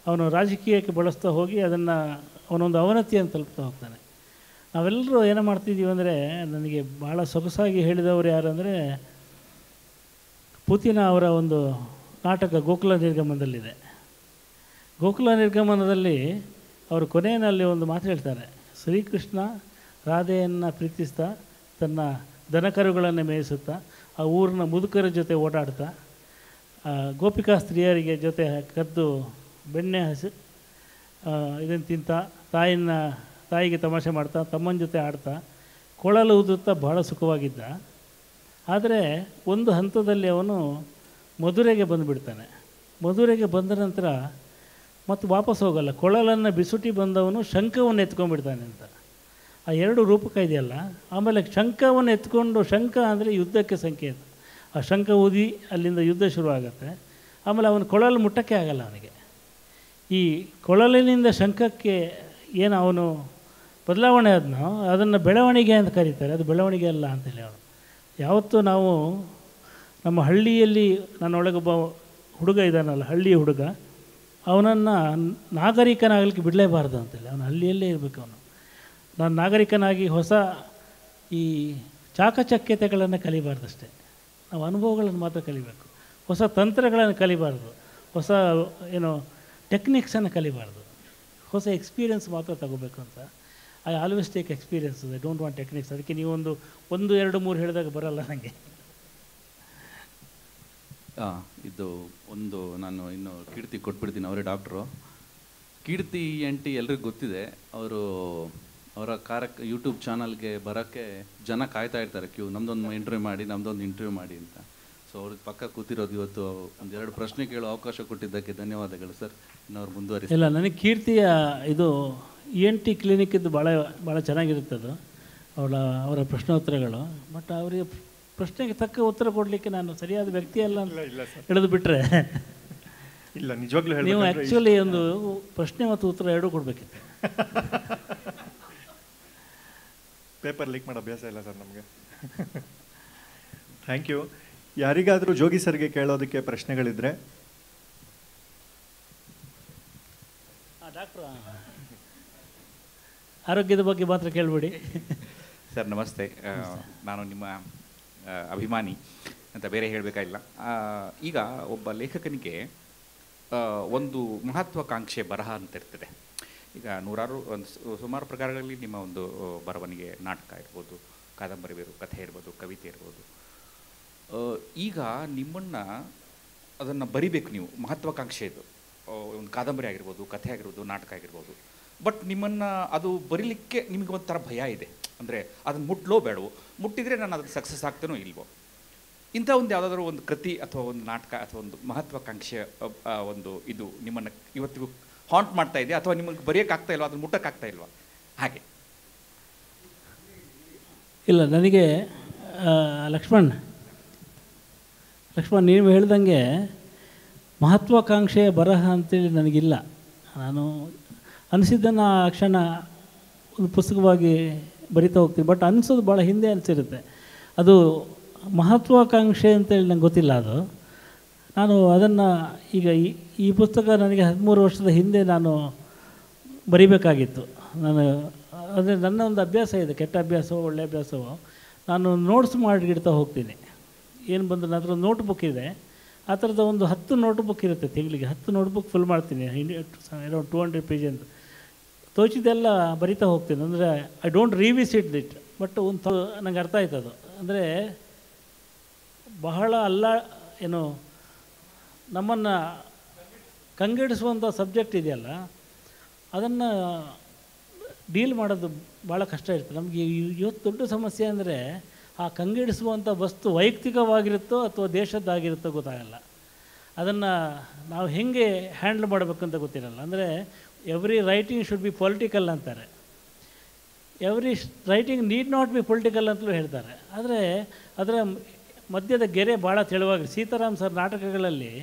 ಅವನು ರಾಜಕೀಯಕ್ಕೆ ಬಳಸ್ತಾ ಹೋಗಿ ಅದನ್ನು ಅವನೊಂದು ಅವನತಿಯನ್ನು ತಲುಪ್ತಾ ಹೋಗ್ತಾನೆ. ನಾವೆಲ್ಲರೂ ಏನು ಮಾಡ್ತಿದ್ದೀವಿ ಅಂದರೆ, ನನಗೆ ಭಾಳ ಸೊಗಸಾಗಿ ಹೇಳಿದವರು ಯಾರಂದರೆ, ಪುತಿನ ಅವರ ಒಂದು ನಾಟಕ ಗೋಕುಲ ನಿರ್ಗಮನದಲ್ಲಿದೆ. ಗೋಕುಲ ನಿರ್ಗಮನದಲ್ಲಿ ಅವರು ಕೊನೆಯಲ್ಲಿ ಒಂದು ಮಾತು ಹೇಳ್ತಾರೆ, ಶ್ರೀಕೃಷ್ಣ ರಾಧೆಯನ್ನು ಪ್ರೀತಿಸ್ತಾ ತನ್ನ ದನಕರುಗಳನ್ನು ಮೇಯಿಸುತ್ತಾ ಆ ಊರಿನ ಮುದುಕರ ಜೊತೆ ಓಡಾಡ್ತಾ ಗೋಪಿಕಾ ಸ್ತ್ರೀಯರಿಗೆ ಜೊತೆ ಕದ್ದು ಬೆಣ್ಣೆ ಇದನ್ನು ತಿಂತ ತಾಯಿಗೆ ತಮಾಷೆ ಮಾಡ್ತಾ ತಮ್ಮನ ಜೊತೆ ಆಡ್ತಾ ಕೊಳಲು ಊದುತ್ತಾ ಭಾಳ ಸುಖವಾಗಿದ್ದ. ಆದರೆ ಒಂದು ಹಂತದಲ್ಲಿ ಅವನು ಮಧುರೆಗೆ ಬಂದುಬಿಡ್ತಾನೆ. ಮಧುರೆಗೆ ಬಂದ ನಂತರ ಮತ್ತು ವಾಪಸ್ ಹೋಗಲ್ಲ. ಕೊಳಲನ್ನು ಬಿಸುಟಿ ಬಂದವನು ಶಂಖವನ್ನು ಎತ್ಕೊಂಡ್ಬಿಡ್ತಾನೆ ಅಂತ. ಆ 2 ರೂಪಕ ಇದೆಯಲ್ಲ. ಆಮೇಲೆ ಶಂಖವನ್ನು ಎತ್ಕೊಂಡು, ಶಂಖ ಅಂದರೆ ಯುದ್ಧಕ್ಕೆ ಸಂಕೇತ. ಆ ಶಂಖ ಊದಿ ಅಲ್ಲಿಂದ ಯುದ್ಧ ಶುರುವಾಗುತ್ತೆ. ಆಮೇಲೆ ಅವನು ಕೊಳಲು ಮುಟ್ಟಕ್ಕೆ ಆಗಲ್ಲ ಅವನಿಗೆ. ಈ ಕೊಳಲಿನಿಂದ ಶಂಖಕ್ಕೆ ಏನು ಅವನು ಬದಲಾವಣೆ ಅದನ್ನು ಬೆಳವಣಿಗೆ ಅಂತ ಕರೀತಾರೆ. ಅದು ಬೆಳವಣಿಗೆ ಅಲ್ಲ ಅಂತೇಳಿ ಅವನು. ಯಾವತ್ತೂ ನಾವು ನಮ್ಮ ಹಳ್ಳಿಯಲ್ಲಿ, ನನ್ನೊಳಗೊಬ್ಬ ಹುಡುಗ ಇದ್ದಾನಲ್ಲ, ಹಳ್ಳಿಯ ಹುಡುಗ, ಅವನನ್ನು ನಾಗರಿಕನಾಗಲಿಕ್ಕೆ ಬಿಡಲೇಬಾರ್ದು ಅಂತೇಳಿ. ಅವನು ಹಳ್ಳಿಯಲ್ಲೇ ಇರಬೇಕು. ಅವನು ನಾನು ನಾಗರಿಕನಾಗಿ ಹೊಸ ಈ ಚಾಕಚಕ್ಯತೆಗಳನ್ನು ಕಲಿಬಾರ್ದಷ್ಟೇ. ನಾವು ಅನುಭವಗಳನ್ನು ಮಾತ್ರ ಕಲಿಬೇಕು. ಹೊಸ ತಂತ್ರಗಳನ್ನು ಕಲಿಬಾರ್ದು, ಹೊಸ ಟೆಕ್ನಿಕ್ಸನ್ನು ಕಲಿಬಾರ್ದು, ಹೊಸ ಎಕ್ಸ್ಪೀರಿಯೆನ್ಸ್ ಮಾತ್ರ ತಗೋಬೇಕು ಅಂತ. I always take experience, I don't want techniques. ಅದಕ್ಕೆ ನೀವು ಒಂದು 1, 2, 3 ಹೇಳಿದಾಗ ಬರಲ್ಲ ನನಗೆ. ಇದು ಒಂದು ನಾನು ಇನ್ನು ಕೀರ್ತಿ ಕೊಟ್ಬಿಡ್ತೀನಿ, ಅವರೇ ಡಾಕ್ಟ್ರು. ಕೀರ್ತಿ ENT ಎಲ್ರಿಗೂ ಗೊತ್ತಿದೆ. ಅವರ ಯೂಟ್ಯೂಬ್ ಚಾನಲ್ಗೆ ಬರೋಕ್ಕೆ ಜನ ಕಾಯ್ತಾ ಇರ್ತಾರೆ, ಕ್ಯೂ, ನಮ್ಮದೊಂದು ಇಂಟರ್ವ್ಯೂ ಮಾಡಿ ಅಂತ. ಸೊ ಅವ್ರಿಗೆ ಪಕ್ಕ ಕೂತಿರೋದು. ಇವತ್ತು 1-2 ಪ್ರಶ್ನೆ ಕೇಳೋ ಅವಕಾಶ ಕೊಟ್ಟಿದ್ದಕ್ಕೆ ಧನ್ಯವಾದಗಳು ಸರ್. ಇನ್ನವ್ರು ಮುಂದುವರಿಸಿ. ಇಲ್ಲ, ನನಗೆ ಕೀರ್ತಿಯ ಇದು ENT ಕ್ಲಿನಿಕ್ ಇದ್ದು ಭಾಳ ಚೆನ್ನಾಗಿರುತ್ತದು, ಅವರ ಪ್ರಶ್ನೋತ್ತರಗಳು. ಬಟ್ ಅವರಿಗೆ ಪ್ರಶ್ನೆಗೆ ತಕ್ಕ ಉತ್ತರ ಕೊಡಲಿಕ್ಕೆ ನಾನು ಸರಿಯಾದ ವ್ಯಕ್ತಿ ಅಲ್ಲ ಅಂತ ಹೇಳಿದು ಬಿಟ್ಟರೆ, ಇಲ್ಲ ನಿಜವಾಗ್ಲೂ ನೀವು ಆ್ಯಕ್ಚುಲಿ ಒಂದು ಪ್ರಶ್ನೆ ಮತ್ತು ಉತ್ತರ ಎರಡೂ ಕೊಡಬೇಕಿತ್ತು. ಪೇಪರ್ ಲೀಕ್ ಮಾಡೋ ಅಭ್ಯಾಸ ಇಲ್ಲ ಸರ್ ನಮಗೆ. Thank you. ಯಾರಿಗಾದರೂ ಜೋಗಿ ಸರ್ಗೆ ಕೇಳೋದಕ್ಕೆ ಪ್ರಶ್ನೆಗಳಿದ್ರೆ? ಡಾಕ್ಟ್ರು ಆರೋಗ್ಯದ ಬಗ್ಗೆ ಮಾತ್ರ ಕೇಳಬೇಡಿ ಸರ್. ನಮಸ್ತೆ. ನಾನು ನಿಮ್ಮ ಅಭಿಮಾನಿ ಅಂತ ಬೇರೆ ಹೇಳಬೇಕಾಗಿಲ್ಲ. ಈಗ ಒಬ್ಬ ಲೇಖಕನಿಗೆ ಒಂದು ಮಹತ್ವಾಕಾಂಕ್ಷೆ ಬರಹ ಅಂತ ಇರ್ತದೆ. ಈಗ ಸುಮಾರು ಪ್ರಕಾರಗಳಲ್ಲಿ ನಿಮ್ಮ ಒಂದು ಬರವಣಿಗೆ, ನಾಟಕ ಇರ್ಬೋದು, ಕಾದಂಬರಿ ಇರ್ಬೋದು, ಕಥೆ ಇರ್ಬೋದು, ಕವಿತೆ ಇರ್ಬೋದು. ಈಗ ನಿಮ್ಮನ್ನು ಅದನ್ನು ಬರಿಬೇಕು ನೀವು, ಮಹತ್ವಾಕಾಂಕ್ಷೆ ಇದು. ಒಂದು ಕಾದಂಬರಿ ಆಗಿರ್ಬೋದು, ಕಥೆ ಆಗಿರ್ಬೋದು, ನಾಟಕ ಆಗಿರ್ಬೋದು. ಬಟ್ ನಿಮ್ಮನ್ನು ಅದು ಬರೀಲಿಕ್ಕೆ ನಿಮಗೆ ಒಂಥರ ಭಯ ಇದೆ. ಅಂದರೆ ಅದನ್ನು ಮುಟ್ಲೋ ಬೇಡವೋ, ಮುಟ್ಟಿದರೆ ನಾನು ಅದಕ್ಕೆ ಸಕ್ಸಸ್ ಆಗ್ತೇನೋ ಇಲ್ವೋ. ಇಂಥ ಒಂದು ಯಾವುದಾದ್ರೂ ಒಂದು ಕೃತಿ ಅಥವಾ ಒಂದು ನಾಟಕ ಅಥವಾ ಒಂದು ಮಹತ್ವಾಕಾಂಕ್ಷೆ ಒಂದು ಇದು ನಿಮ್ಮನ್ನು ಇವತ್ತಿಗೂ ಹಾಂಟ್ ಮಾಡ್ತಾ ಇದೆ, ಅಥವಾ ನಿಮಗೆ ಬರೆಯೋಕ್ಕಾಗ್ತಾ ಇಲ್ವಾ, ಅದನ್ನು ಮುಟ್ಟೋಕ್ಕಾಗ್ತಾ ಇಲ್ವಾ? ಹಾಗೆ ಇಲ್ಲ. ನನಗೆ ಲಕ್ಷ್ಮಣ್, ನೀವು ಹೇಳ್ದಂಗೆ ಮಹತ್ವಾಕಾಂಕ್ಷೆಯ ಬರಹ ಅಂತೇಳಿ ನನಗಿಲ್ಲ. ನಾನು ಅನಿಸಿದ್ದನ್ನು ಆ ಕ್ಷಣ ಒಂದು ಪುಸ್ತಕವಾಗಿ ಬರಿತಾ ಹೋಗ್ತೀನಿ. ಬಟ್ ಅನಿಸೋದು ಭಾಳ ಹಿಂದೆ ಅನಿಸಿರುತ್ತೆ. ಅದು ಮಹತ್ವಾಕಾಂಕ್ಷೆ ಅಂತೇಳಿ ನಂಗೆ ಗೊತ್ತಿಲ್ಲ. ಅದು ನಾನು ಅದನ್ನು ಈಗ ಈ ಪುಸ್ತಕ ನನಗೆ 13 ವರ್ಷದ ಹಿಂದೆ ನಾನು ಬರಿಬೇಕಾಗಿತ್ತು. ಅಂದರೆ ನನ್ನ ಒಂದು ಅಭ್ಯಾಸ ಇದೆ, ಕೆಟ್ಟ ಅಭ್ಯಾಸವೋ ಒಳ್ಳೆಯ ಅಭ್ಯಾಸವೋ, ನಾನು ನೋಟ್ಸ್ ಮಾಡಿಡ್ತಾ ಹೋಗ್ತೀನಿ. ಏನು ಬಂದು ನನ್ನ ಹತ್ರ ನೋಟ್ಬುಕ್ ಇದೆ, ಆ ಥರದ ಒಂದು 10 ನೋಟ್ಬುಕ್ ಇರುತ್ತೆ. ತಿಂಗಳಿಗೆ 10 ನೋಟ್ಬುಕ್ ಫುಲ್ ಮಾಡ್ತೀನಿ, ಅರೌಂಡ್ 200 ಪೇಜ್ ಅಂತ. ತೋಚಿದೆಲ್ಲ ಬರಿತಾ ಹೋಗ್ತೀನಿ. ಅಂದರೆ I don't revisit it. But ಒಂದು ನಂಗೆ ಅರ್ಥ ಆಯ್ತು ಅದು. ಅಂದರೆ ಬಹಳ ನಮ್ಮನ್ನು ಕಂಗೆಡಿಸುವಂಥ ಸಬ್ಜೆಕ್ಟ್ ಇದೆಯಲ್ಲ, ಅದನ್ನು ಡೀಲ್ ಮಾಡೋದು ಭಾಳ ಕಷ್ಟ ಇರ್ತದೆ ನಮಗೆ. ಇವತ್ತು ದೊಡ್ಡ ಸಮಸ್ಯೆ ಅಂದರೆ ಆ ಕಂಗೆಡಿಸುವಂಥ ವಸ್ತು ವೈಯಕ್ತಿಕವಾಗಿರುತ್ತೋ ಅಥವಾ ದೇಶದ್ದಾಗಿರುತ್ತೋ ಗೊತ್ತಾಗಲ್ಲ. ಅದನ್ನು ನಾವು ಹೇಗೆ ಹ್ಯಾಂಡಲ್ ಮಾಡಬೇಕಂತ ಗೊತ್ತಿರಲ್ಲ. ಅಂದರೆ every writing should be political ಅಂತಾರೆ, every writing need not be political ಅಂತಲೂ ಹೇಳ್ತಾರೆ. ಆದರೆ ಅದರ ಮಧ್ಯದ ಗೆರೆ ಭಾಳ ತೆಳುವಾಗಿ, ಸೀತಾರಾಮ್ ಸರ್ ನಾಟಕಗಳಲ್ಲಿ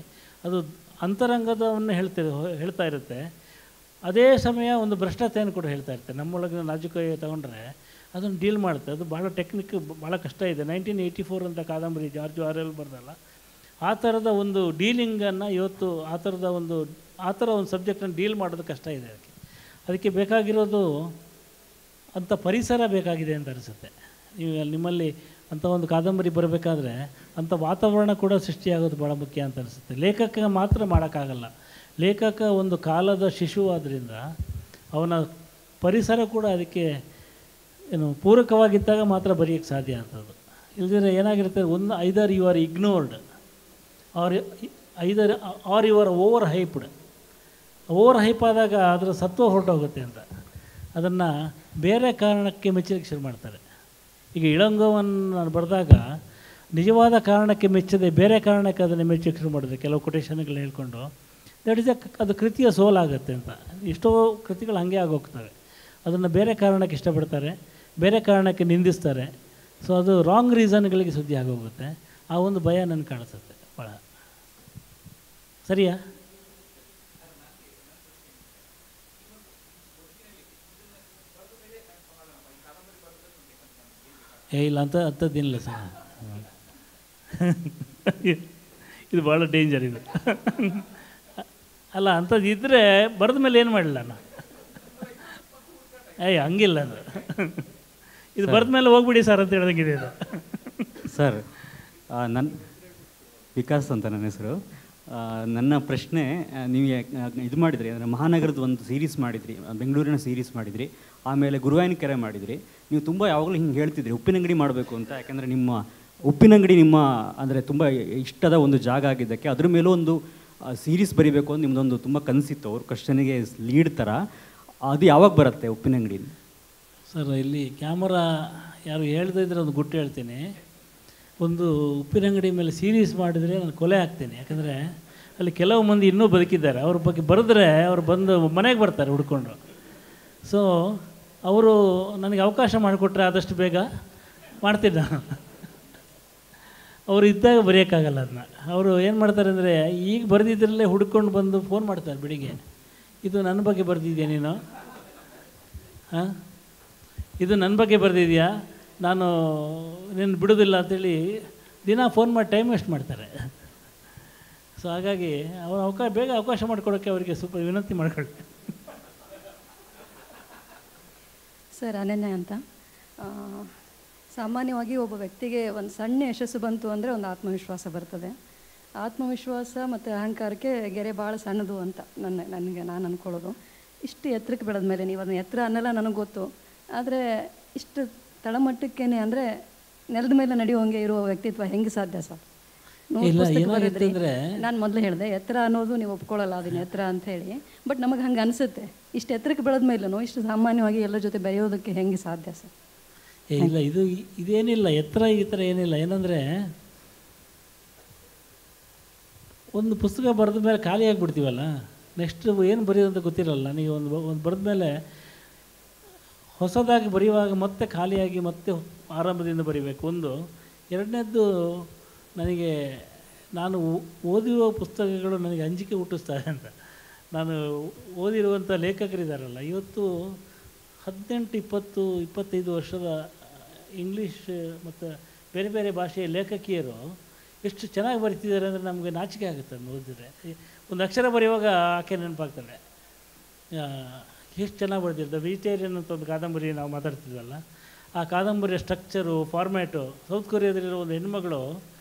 ಅದು ಅಂತರಂಗದವನ್ನು ಹೇಳ್ತಾ ಇರುತ್ತೆ. ಅದೇ ಸಮಯ ಒಂದು ಭ್ರಷ್ಟತೆಯನ್ನು ಕೂಡ ಹೇಳ್ತಾ ಇರುತ್ತೆ. ನಮ್ಮೊಳಗಿನ ನಾಜೂಕಾಗಿ ತಗೊಂಡ್ರೆ ಅದನ್ನು ಡೀಲ್ ಮಾಡುತ್ತೆ. ಅದು ಭಾಳ ಟೆಕ್ನಿಕ್, ಭಾಳ ಕಷ್ಟ ಇದೆ. 1984 ಅಂತ ಕಾದಂಬರಿ ಜಾರ್ಜ್ ಆರ್ವೆಲ್ ಬರೆದಲ್ಲ, ಆ ಥರದ ಒಂದು ಡೀಲಿಂಗನ್ನು ಇವತ್ತು ಆ ಥರ ಒಂದು ಸಬ್ಜೆಕ್ಟನ್ನು ಡೀಲ್ ಮಾಡೋದು ಕಷ್ಟ ಇದೆ. ಅದಕ್ಕೆ ಬೇಕಾಗಿರೋದು ಅಂಥ ಪರಿಸರ ಬೇಕಾಗಿದೆ ಅಂತ ಅನಿಸುತ್ತೆ. ನಿಮ್ಮಲ್ಲಿ ಅಂಥ ಒಂದು ಕಾದಂಬರಿ ಬರಬೇಕಾದ್ರೆ ಅಂಥ ವಾತಾವರಣ ಕೂಡ ಸೃಷ್ಟಿಯಾಗೋದು ಭಾಳ ಮುಖ್ಯ ಅಂತ ಅನಿಸುತ್ತೆ. ಲೇಖಕ ಮಾತ್ರ ಮಾಡೋಕ್ಕಾಗಲ್ಲ. ಲೇಖಕ ಒಂದು ಕಾಲದ ಶಿಶು ಆದ್ದರಿಂದ ಅವನ ಪರಿಸರ ಕೂಡ ಅದಕ್ಕೆ ಪೂರಕವಾಗಿದ್ದಾಗ ಮಾತ್ರ ಬರೆಯೋಕ್ಕೆ ಸಾಧ್ಯ ಅಂತದ್ದು. ಇಲ್ಲದಿದ್ರೆ ಏನಾಗಿರುತ್ತೆ, either you are ignored or you are over hype ಆದಾಗ ಅದರ ಸತ್ವ ಹೊರಟೋಗುತ್ತೆ ಅಂತ ಅದನ್ನು ಬೇರೆ ಕಾರಣಕ್ಕೆ ಮೆಚ್ಚಲಿಕ್ಕೆ ಶುರು ಮಾಡ್ತಾರೆ. ಈಗ ಇಳಂಗವನ್ನು ನಾನು ಬರೆದಾಗ ನಿಜವಾದ ಕಾರಣಕ್ಕೆ ಮೆಚ್ಚದೆ ಬೇರೆ ಕಾರಣಕ್ಕೆ ಅದನ್ನು ಮೆಚ್ಚಲಿಕ್ಕೆ ಶುರು ಮಾಡಿದ್ರೆ, ಕೆಲವು ಕೊಟೇಶನ್ಗಳು ಹೇಳ್ಕೊಂಡು ದಟ್ ಇಸ್ ಅದು ಕೃತಿಯ ಸೋಲಾಗುತ್ತೆ ಅಂತ. ಎಷ್ಟೋ ಕೃತಿಗಳು ಹಾಗೆ ಆಗೋಗ್ತವೆ. ಅದನ್ನು ಬೇರೆ ಕಾರಣಕ್ಕೆ ಇಷ್ಟಪಡ್ತಾರೆ, ಬೇರೆ ಕಾರಣಕ್ಕೆ ನಿಂದಿಸ್ತಾರೆ. ಸೊ ಅದು ರಾಂಗ್ ರೀಸನ್ಗಳಿಗೆ ಸುದ್ದಿ ಆಗೋಗುತ್ತೆ. ಆ ಒಂದು ಭಯ ನನಗೆ ಕಾಣಿಸುತ್ತೆ ಭಾಳ. ಸರಿಯಾ? ಇಲ್ಲ ಅಂಥದ್ದೇನಿಲ್ಲ ಸರ್. ಇದು ಭಾಳ ಡೇಂಜರ್ ಇದು. ಅಲ್ಲ, ಅಂಥದ್ದು ಇದ್ದರೆ ಬರೆದ ಮೇಲೆ ಏನು ಮಾಡಲಿಲ್ಲ ನಾನು. ಏಯ್ ಹಂಗಿಲ್ಲ ಅದು. ಇದು ಬರೆದ ಮೇಲೆ ಹೋಗ್ಬಿಡಿ ಸರ್ ಅಂತ ಹೇಳ್ದಂಗಿದೆ ಇದು. ಸರ್ ನನ್ನ ವಿಕಾಸ್ ಅಂತ ನನ್ನ ಹೆಸರು. ನನ್ನ ಪ್ರಶ್ನೆ, ನೀವು ಇದು ಮಾಡಿದ್ರಿ ಅಂದರೆ ಮಹಾನಗರದ ಒಂದು ಸೀರೀಸ್ ಮಾಡಿದ್ರಿ, ಬೆಂಗಳೂರಿನ ಸೀರೀಸ್ ಮಾಡಿದ್ರಿ, ಆಮೇಲೆ ಗುರುವಾಯನಕೆರೆ ಮಾಡಿದ್ರಿ. ನೀವು ತುಂಬ ಯಾವಾಗಲೂ ಹಿಂಗೆ ಹೇಳ್ತಿದ್ರಿ ಉಪ್ಪಿನಂಗಡಿ ಮಾಡಬೇಕು ಅಂತ. ಯಾಕೆಂದರೆ ನಿಮ್ಮ ಉಪ್ಪಿನಂಗಡಿ ನಿಮ್ಮ ಅಂದರೆ ತುಂಬ ಇಷ್ಟದ ಒಂದು ಜಾಗ ಆಗಿದ್ದಕ್ಕೆ ಅದ್ರ ಮೇಲೂ ಒಂದು ಸೀರೀಸ್ ಬರಿಬೇಕು ಅಂತ ನಿಮ್ಮದೊಂದು ತುಂಬ ಕನಸಿತ್ತು. ಅವ್ರ ಕ್ವಶನಿಗೆ ಲೀಡ್ ಥರ. ಅದು ಯಾವಾಗ ಬರುತ್ತೆ ಉಪ್ಪಿನಂಗಡಿ? ಸರ್ ಇಲ್ಲಿ ಕ್ಯಾಮರಾ ಯಾರು ಹೇಳ್ತಾ ಇದ್ರೆ ಒಂದು ಗುಟ್ಟು ಹೇಳ್ತೀನಿ. ಒಂದು ಉಪ್ಪಿನಂಗಡಿ ಮೇಲೆ ಸೀರೀಸ್ ಮಾಡಿದರೆ ನಾನು ಕೊಲೆ ಆಗ್ತೀನಿ. ಯಾಕಂದರೆ ಅಲ್ಲಿ ಕೆಲವು ಮಂದಿ ಇನ್ನೂ ಬದುಕಿದ್ದಾರೆ. ಅವ್ರ ಬಗ್ಗೆ ಬರೆದ್ರೆ ಅವ್ರು ಬಂದು ಮನೆಗೆ ಬರ್ತಾರೆ ಹುಡ್ಕೊಂಡು. ಸೊ ಅವರು ನನಗೆ ಅವಕಾಶ ಮಾಡಿಕೊಟ್ರೆ ಆದಷ್ಟು ಬೇಗ ಮಾಡ್ತೀನಿ ನಾನು. ಅವರು ಇದ್ದಾಗ ಬರೆಯೋಕ್ಕಾಗಲ್ಲ ಅದನ್ನ. ಅವರು ಏನು ಮಾಡ್ತಾರೆ ಅಂದರೆ ಈಗ ಬರೆದಿದ್ದರಲ್ಲೇ ಹುಡ್ಕೊಂಡು ಬಂದು ಫೋನ್ ಮಾಡ್ತಾರೆ ಬೆಳಿಗ್ಗೆ, ಇದು ನನ್ನ ಬಗ್ಗೆ ಬರೆದಿದ್ಯಾ ನೀನು? ಹಾಂ, ಇದು ನನ್ನ ಬಗ್ಗೆ ಬರೆದಿದ್ಯಾ, ನಾನು ನಿನ್ನ ಬಿಡೋದಿಲ್ಲ ಅಂತೇಳಿ ದಿನ ಫೋನ್ ಮಾಡಿ ಟೈಮ್ ವೇಸ್ಟ್ ಮಾಡ್ತಾರೆ. ಸೊ ಹಾಗಾಗಿ ಅವ್ರು ಬೇಗ ಅವಕಾಶ ಮಾಡಿಕೊಡೋಕ್ಕೆ ಅವರಿಗೆ ಸ್ವಲ್ಪ ವಿನಂತಿ ಮಾಡ್ಕೊಳ್ಳಿ. ಸರ್ ಅನನ್ಯ ಅಂತ. ಸಾಮಾನ್ಯವಾಗಿ ಒಬ್ಬ ವ್ಯಕ್ತಿಗೆ ಒಂದು ಸಣ್ಣ ಯಶಸ್ಸು ಬಂತು ಅಂದರೆ ಒಂದು ಆತ್ಮವಿಶ್ವಾಸ ಬರ್ತದೆ. ಆತ್ಮವಿಶ್ವಾಸ ಮತ್ತು ಅಹಂಕಾರಕ್ಕೆ ಗೆರೆ ಭಾಳ ಸಣ್ಣದು ಅಂತ ನಾನು ಅಂದ್ಕೊಳ್ಳೋದು. ಇಷ್ಟು ಎತ್ತರಕ್ಕೆ ಬೆಳೆದ ಮೇಲೆ, ನೀವು ಅದನ್ನ ಎತ್ತರ ಅನ್ನೆಲ್ಲ ನನಗೆ ಗೊತ್ತು, ಆದರೆ ಇಷ್ಟು ತಳಮಟ್ಟಕ್ಕೇನೆ ಅಂದರೆ ನೆಲದ ಮೇಲೆ ನಡೆಯುವಂಗೆ ಇರುವ ವ್ಯಕ್ತಿತ್ವ ಹೆಂಗೆ ಸಾಧ್ಯ ಸರ್? ನಾನು ಮೊದಲು ಹೇಳಿದೆ ಎತ್ತರ ಅನ್ನೋದು ನೀವು ಒಪ್ಕೊಳ್ಳಲ್ಲ, ಅದನ್ನ ಎತ್ತರ ಅಂತ ಹೇಳಿ. ಬಟ್ ನಮಗೆ ಹಂಗೆ ಅನಿಸುತ್ತೆ, ಇಷ್ಟು ಎತ್ತರಕ್ಕೆ ಬೆಳೆದ ಮೇಲೂ ಇಷ್ಟು ಸಾಮಾನ್ಯವಾಗಿ ಎಲ್ಲರ ಜೊತೆ ಬೆರೆಯೋದಕ್ಕೆ ಹೆಂಗೆ ಸಾಧ್ಯ ಸರ್? ಇಲ್ಲ, ಇದೇನಿಲ್ಲ, ಎತ್ತರ ಈ ಥರ ಏನಿಲ್ಲ. ಏನಂದರೆ ಒಂದು ಪುಸ್ತಕ ಬರೆದ ಮೇಲೆ ಖಾಲಿ ಆಗಿಬಿಡ್ತೀವಲ್ಲ, ನೆಕ್ಸ್ಟ್ ಏನು ಬರೆಯೋದು ಅಂತ ಗೊತ್ತಿರಲ್ಲ. ನನಗೆ ಒಂದು ಬರೆದ ಮೇಲೆ ಹೊಸದಾಗಿ ಬರೆಯುವಾಗ ಮತ್ತೆ ಖಾಲಿಯಾಗಿ ಮತ್ತೆ ಆರಂಭದಿಂದ ಬರೀಬೇಕು ಒಂದು. ಎರಡನೇದ್ದು, ನನಗೆ ನಾನು ಓದಿರುವ ಪುಸ್ತಕಗಳು ನನಗೆ ಅಂಜಿಕೆ ಹುಟ್ಟಿಸ್ತಾರೆ ಅಂತ. ನಾನು ಓದಿರುವಂಥ ಲೇಖಕರಿದ್ದಾರಲ್ಲ, ಇವತ್ತು 18, 20, 25 ವರ್ಷದ ಇಂಗ್ಲೀಷ್ ಮತ್ತು ಬೇರೆ ಬೇರೆ ಭಾಷೆಯ ಲೇಖಕಿಯರು ಎಷ್ಟು ಚೆನ್ನಾಗಿ ಬರೀತಿದ್ದಾರೆ ಅಂದರೆ ನಮಗೆ ನಾಚಿಕೆ ಆಗುತ್ತೆ ಅದನ್ನು ಓದಿದ್ರೆ. ಒಂದು ಅಕ್ಷರ ಬರೆಯುವಾಗ ಆಕೆ ನೆನಪಾಗ್ತಾಳೆ, ಎಷ್ಟು ಚೆನ್ನಾಗಿ ಬರೆದಿರ್ತಾರೆ. ವೆಜಿಟೇರಿಯನ್ ಅಂತ ಒಂದು ಕಾದಂಬರಿ ನಾವು ಮಾತಾಡ್ತಿದ್ವಲ್ಲ, ಆ ಕಾದಂಬರಿಯ ಸ್ಟ್ರಕ್ಚರು, ಫಾರ್ಮ್ಯಾಟು. ಸೌತ್ ಕೊರಿಯಾದಲ್ಲಿರೋ ಒಂದು ಹೆಣ್ಮಗಳು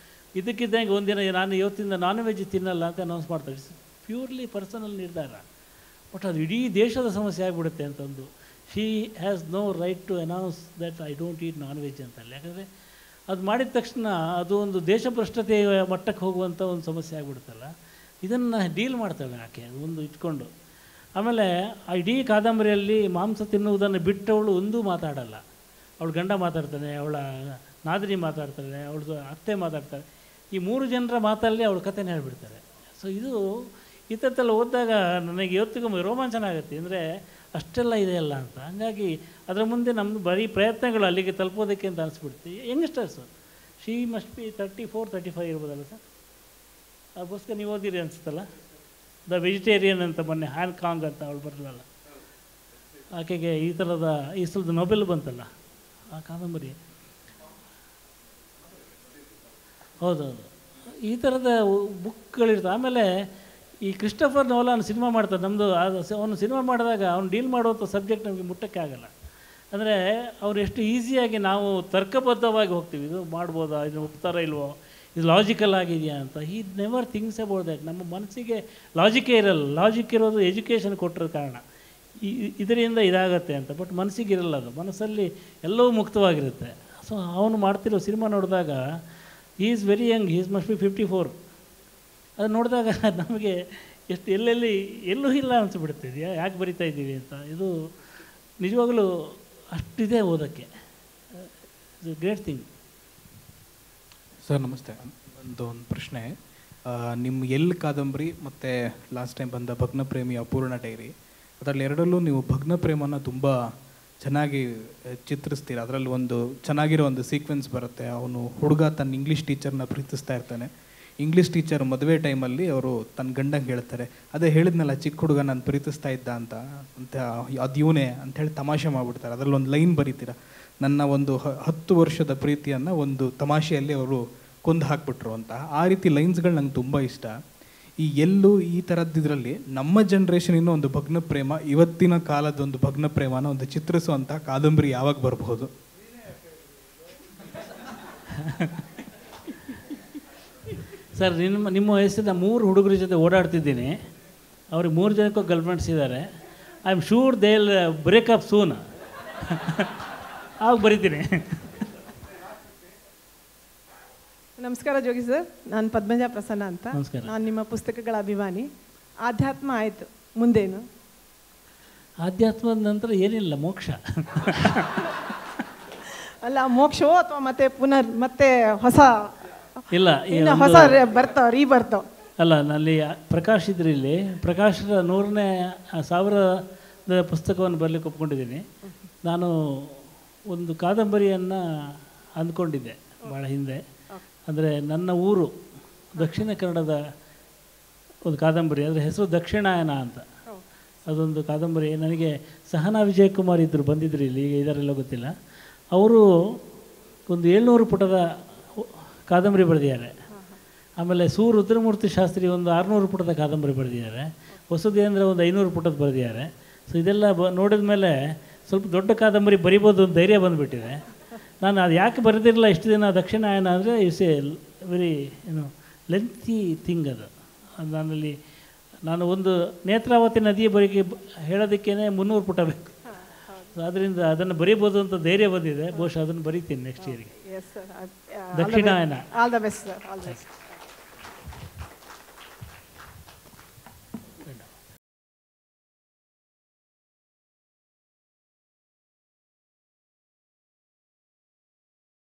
ಇದಕ್ಕಿದ್ದಂಗೆ ಒಂದಿನ ನಾನು ಇವತ್ತಿಂದ ನಾನ್ ವೆಜ್ ತಿನ್ನಲ್ಲ ಅಂತ ಅನೌನ್ಸ್ ಮಾಡ್ತಾರೆ. ಇಟ್ಸ್ ಪ್ಯೂರ್ಲಿ ಪರ್ಸನಲ್ ನಿರ್ಧಾರ, ಬಟ್ ಅದು ಇಡೀ ದೇಶದ ಸಮಸ್ಯೆ ಆಗಿಬಿಡುತ್ತೆ ಅಂತಂದು. She has no right to announce that I don't eat non veg ಅಂತಲ್ಲ. ಯಾಕಂದರೆ ಅದು ಮಾಡಿದ ತಕ್ಷಣ ಅದು ಒಂದು ದೇಶಭ್ರಷ್ಟತೆಯ ಮಟ್ಟಕ್ಕೆ ಹೋಗುವಂಥ ಒಂದು ಸಮಸ್ಯೆ ಆಗಿಬಿಡುತ್ತಲ್ಲ. ಇದನ್ನು ಡೀಲ್ ಮಾಡ್ತಾಳೆ ಆಕೆ ಒಂದು ಇಟ್ಕೊಂಡು. ಆಮೇಲೆ ಆ ಇಡೀ ಕಾದಂಬರಿಯಲ್ಲಿ ಮಾಂಸ ತಿನ್ನುವುದನ್ನು ಬಿಟ್ಟವಳು ಒಂದೂ ಮಾತಾಡಲ್ಲ. ಅವಳು ಗಂಡ ಮಾತಾಡ್ತಾನೆ, ಅವಳ ನಾದಿನಿ ಮಾತಾಡ್ತಾಳೆ, ಅವಳದು ಅತ್ತೆ ಮಾತಾಡ್ತಾಳೆ. ಈ 3 ಜನರ ಮಾತಲ್ಲಿ ಅವಳು ಕಥೆನ ಹೇಳ್ಬಿಡ್ತಾರೆ. ಸೊ ಇದು ಈ ಥರದ್ದೆಲ್ಲ ಓದಿದಾಗ ನನಗೆ ಇವತ್ತಿಗೂ ರೋಮಾಂಚನ ಆಗುತ್ತೆ. ಅಂದರೆ ಅಷ್ಟೆಲ್ಲ ಇದೆಯಲ್ಲ ಅಂತ. ಹಾಗಾಗಿ ಅದರ ಮುಂದೆ ನಮ್ಮದು ಬರೀ ಪ್ರಯತ್ನಗಳು ಅಲ್ಲಿಗೆ ತಲುಪೋದಕ್ಕೆ ಅಂತ ಅನಿಸ್ಬಿಡ್ತೀವಿ. ಯಂಗ್ಸ್ಟರ್ಸು, ಶಿ ಮಸ್ಟ್ ಬಿ 34, 35 ಇರ್ಬೋದಲ್ಲ ಸರ್? ಆ ಪುಸ್ತಕ ನೀವು ಓದಿರಿ ಅನಿಸುತ್ತಲ್ಲ, ದ ವೆಜಿಟೇರಿಯನ್ ಅಂತ. ಮೊನ್ನೆ ಹಾಂಗ್ಕಾಂಗ್ ಅಂತ ಅವಳು ಬರಲಲ್ಲ, ಆಕೆಗೆ ಈ ಥರದ ಈ ಸಲದ ನೊಬೆಲ್ ಬಂತಲ್ಲ ಆ ಕಾದಂಬರಿ. ಹೌದೌದು, ಈ ಥರದ ಬುಕ್ಗಳಿರ್ತವೆ. ಆಮೇಲೆ ಈ ಕ್ರಿಸ್ಟೋಫರ್ ನೋಲಾನ್ ಸಿನಿಮಾ ಮಾಡ್ತಾರೆ. ನಮ್ಮದು ಅವನು ಸಿನಿಮಾ ಮಾಡಿದಾಗ ಅವ್ನು ಡೀಲ್ ಮಾಡುವಂಥ ಸಬ್ಜೆಕ್ಟ್ ನಮಗೆ ಮುಟ್ಟಕ್ಕೆ ಆಗಲ್ಲ. ಅಂದರೆ ಅವ್ರು ಎಷ್ಟು ಈಸಿಯಾಗಿ ನಾವು ತರ್ಕಬದ್ಧವಾಗಿ ಹೋಗ್ತೀವಿ, ಇದು ಮಾಡ್ಬೋದಾ, ಇದನ್ನು ಒಪ್ತಾರೋ ಇಲ್ವೋ, ಇದು ಲಾಜಿಕಲ್ ಆಗಿದೆಯಾ ಅಂತ. ಈ ನೆವರ್ ಥಿಂಕ್ಸ್ ಅಬೌಟ್ ದ್ಯಾಟ್. ನಮ್ಮ ಮನಸ್ಸಿಗೆ ಲಾಜಿಕೇ ಇರಲ್ಲ. ಲಾಜಿಕ್ ಇರೋದು ಎಜುಕೇಷನ್ ಕೊಟ್ಟಿರೋ ಕಾರಣ ಇದರಿಂದ ಇದಾಗತ್ತೆ ಅಂತ. ಬಟ್ ಮನಸ್ಸಿಗೆ ಇರಲ್ಲ, ಅದು ಮನಸ್ಸಲ್ಲಿ ಎಲ್ಲವೂ ಮುಕ್ತವಾಗಿರುತ್ತೆ. ಸೊ ಅವನು ಮಾಡ್ತಿರೋ ಸಿನಿಮಾ ನೋಡಿದಾಗ he is very Young, he is must be 54. ಅದು ನೋಡಿದಾಗ ನಮಗೆ ಎಷ್ಟು ಎಲ್ಲೂ ಇಲ್ಲ ಅನಿಸ್ಬಿಡುತ್ತೆ, ಯಾಕೆ ಬರಿತಾ ಇದ್ದೀವಿ ಅಂತ. ಇದು ನಿಜವಾಗಲೂ ಅಷ್ಟಿದೆ ಓದೋಕ್ಕೆ. It's great thing. ಸರ್ ನಮಸ್ತೆ. ಒಂದು ಪ್ರಶ್ನೆ, ನಿಮ್ಮ ಕಾದಂಬರಿ ಮತ್ತು ಲಾಸ್ಟ್ ಟೈಮ್ ಬಂದ ಭಗ್ನಪ್ರೇಮಿ ಅಪೂರ್ಣ ಡೈರಿ, ಅದರಲ್ಲಿ ಎರಡಲ್ಲೂ ನೀವು ಭಗ್ನಪ್ರೇಮನ ತುಂಬ ಚೆನ್ನಾಗಿ ಚಿತ್ರಿಸ್ತೀರ. ಅದರಲ್ಲಿ ಒಂದು ಚೆನ್ನಾಗಿರೋ ಒಂದು ಸೀಕ್ವೆನ್ಸ್ ಬರುತ್ತೆ. ಅವನು ಹುಡುಗ ತನ್ನ ಇಂಗ್ಲೀಷ್ ಟೀಚರ್ನ ಪ್ರೀತಿಸ್ತಾ ಇರ್ತಾನೆ. ಇಂಗ್ಲೀಷ್ ಟೀಚರ್ ಮದುವೆ ಟೈಮಲ್ಲಿ ಅವರು ತನ್ನ ಗಂಡಂಗೆ ಹೇಳ್ತಾರೆ, ಅದೇ ಹೇಳಿದ್ನಲ್ಲ ಚಿಕ್ಕ ಹುಡುಗ ನಾನು ಪ್ರೀತಿಸ್ತಾ ಇದ್ದ ಅಂತ ಅದು ಇವನೇ ಅಂಥೇಳಿ ತಮಾಷೆ ಮಾಡಿಬಿಡ್ತಾರೆ. ಅದರಲ್ಲಿ ಒಂದು ಲೈನ್ ಬರೀತೀರ, ನನ್ನ ಒಂದು 10 ವರ್ಷದ ಪ್ರೀತಿಯನ್ನು ಒಂದು ತಮಾಷೆಯಲ್ಲಿ ಅವರು ಕೊಂದು ಹಾಕ್ಬಿಟ್ರು ಅಂತ. ಆ ರೀತಿ ಲೈನ್ಸ್ಗಳು ನಂಗೆ ತುಂಬ ಇಷ್ಟ. ಈ ಎಲ್ಲೂ ಈ ಥರದ್ದಿದ್ರಲ್ಲಿ ನಮ್ಮ ಜನ್ರೇಷನಿನ ಒಂದು ಭಗ್ನ ಪ್ರೇಮ, ಇವತ್ತಿನ ಕಾಲದ ಒಂದು ಭಗ್ನ ಪ್ರೇಮನ ಒಂದು ಚಿತ್ರಿಸುವಂಥ ಕಾದಂಬರಿ ಯಾವಾಗ ಬರಬಹುದು? ಸರ್, ನಿಮ್ಮ ವಯಸ್ಸಿನ 3 ಹುಡುಗರ ಜೊತೆ ಓಡಾಡ್ತಿದ್ದೀನಿ. ಅವ್ರಿಗೆ 3 ಜನಕ್ಕೂ ಗರ್ಲ್ಫ್ರೆಂಡ್ಸ್ ಇದ್ದಾರೆ. I am sure they will breakup soon. ಆವಾಗ ಬರೀತೀನಿ. ನಮಸ್ಕಾರ ಜೋಗಿ ಸರ್, ನಾನು ಪದ್ಮಜ ಪ್ರಸನ್ನ ಅಂತ. ನಮಸ್ಕಾರ. ನಾನು ನಿಮ್ಮ ಪುಸ್ತಕಗಳ ಅಭಿಮಾನಿ. ಆಧ್ಯಾತ್ಮ ಆಯಿತು, ಮುಂದೇನು? ಆಧ್ಯಾತ್ಮದ ನಂತರ ಏನಿಲ್ಲ, ಮೋಕ್ಷ. ಅಲ್ಲ, ಮೋಕ್ಷವೋ ಅಥವಾ ಮತ್ತೆ ಹೊಸ ಇಲ್ಲ, ಹೊಸ ಬರ್ತಾವ ಅಲ್ಲ, ನಲ್ಲಿ ಪ್ರಕಾಶ್ ಇದ್ರಿ, ಇಲ್ಲಿ ಪ್ರಕಾಶದ 100ನೇ 1000ದ ಪುಸ್ತಕವನ್ನು ಬರಲಿಕ್ಕೆ ಒಪ್ಕೊಂಡಿದ್ದೀನಿ. ನಾನು ಒಂದು ಕಾದಂಬರಿಯನ್ನು ಅಂದ್ಕೊಂಡಿದ್ದೆ ಭಾಳ ಹಿಂದೆ. ಅಂದರೆ ನನ್ನ ಊರು ದಕ್ಷಿಣ ಕನ್ನಡದ ಒಂದು ಕಾದಂಬರಿ, ಅದರ ಹೆಸರು ದಕ್ಷಿಣಾಯನ ಅಂತ. ಅದೊಂದು ಕಾದಂಬರಿ. ನನಗೆ ಸಹನಾ ವಿಜಯಕುಮಾರ್ ಇದ್ದರು, ಬಂದಿದ್ದರು ಇಲ್ಲಿ, ಈಗ ಇದರೆಲ್ಲ ಗೊತ್ತಿಲ್ಲ. ಅವರು ಒಂದು 700 ಪುಟದ ಕಾದಂಬರಿ ಬರೆದಿದ್ದಾರೆ. ಆಮೇಲೆ ರುದ್ರಮೂರ್ತಿ ಶಾಸ್ತ್ರಿ ಒಂದು 600 ಪುಟದ ಕಾದಂಬರಿ ಬರೆದಿದ್ದಾರೆ. ವಸುದೇಂದ್ರ ಒಂದು 500 ಪುಟದ ಬರೆದಿದ್ದಾರೆ. ಸೊ ಇದೆಲ್ಲ ನೋಡಿದ ಮೇಲೆ ಸ್ವಲ್ಪ ದೊಡ್ಡ ಕಾದಂಬರಿ ಬರಿಬೋದು ಅಂತ ಧೈರ್ಯ ಬಂದುಬಿಟ್ಟಿದೆ. ನಾನು ಅದು ಯಾಕೆ ಬರೆದಿರಲಿಲ್ಲ ಇಷ್ಟು ದಿನ ದಕ್ಷಿಣಾಯನ ಅಂದರೆ it's A very lengthy thing. ಅದು ನಾನು ಒಂದು ನೇತ್ರಾವತಿ ನದಿಯ ಬಗ್ಗೆ ಹೇಳೋದಕ್ಕೇ 300 ಪುಟ ಬೇಕು. ಅದರಿಂದ ಅದನ್ನು ಬರೀಬೋದು ಅಂತ ಧೈರ್ಯ ಬಂದಿದೆ. ಬಹುಶಃ ಅದನ್ನು ಬರೀತೀನಿ ನೆಕ್ಸ್ಟ್ ಇಯರ್ಗೆ. Yes sir, Dakshinayana. All the best sir, all the best.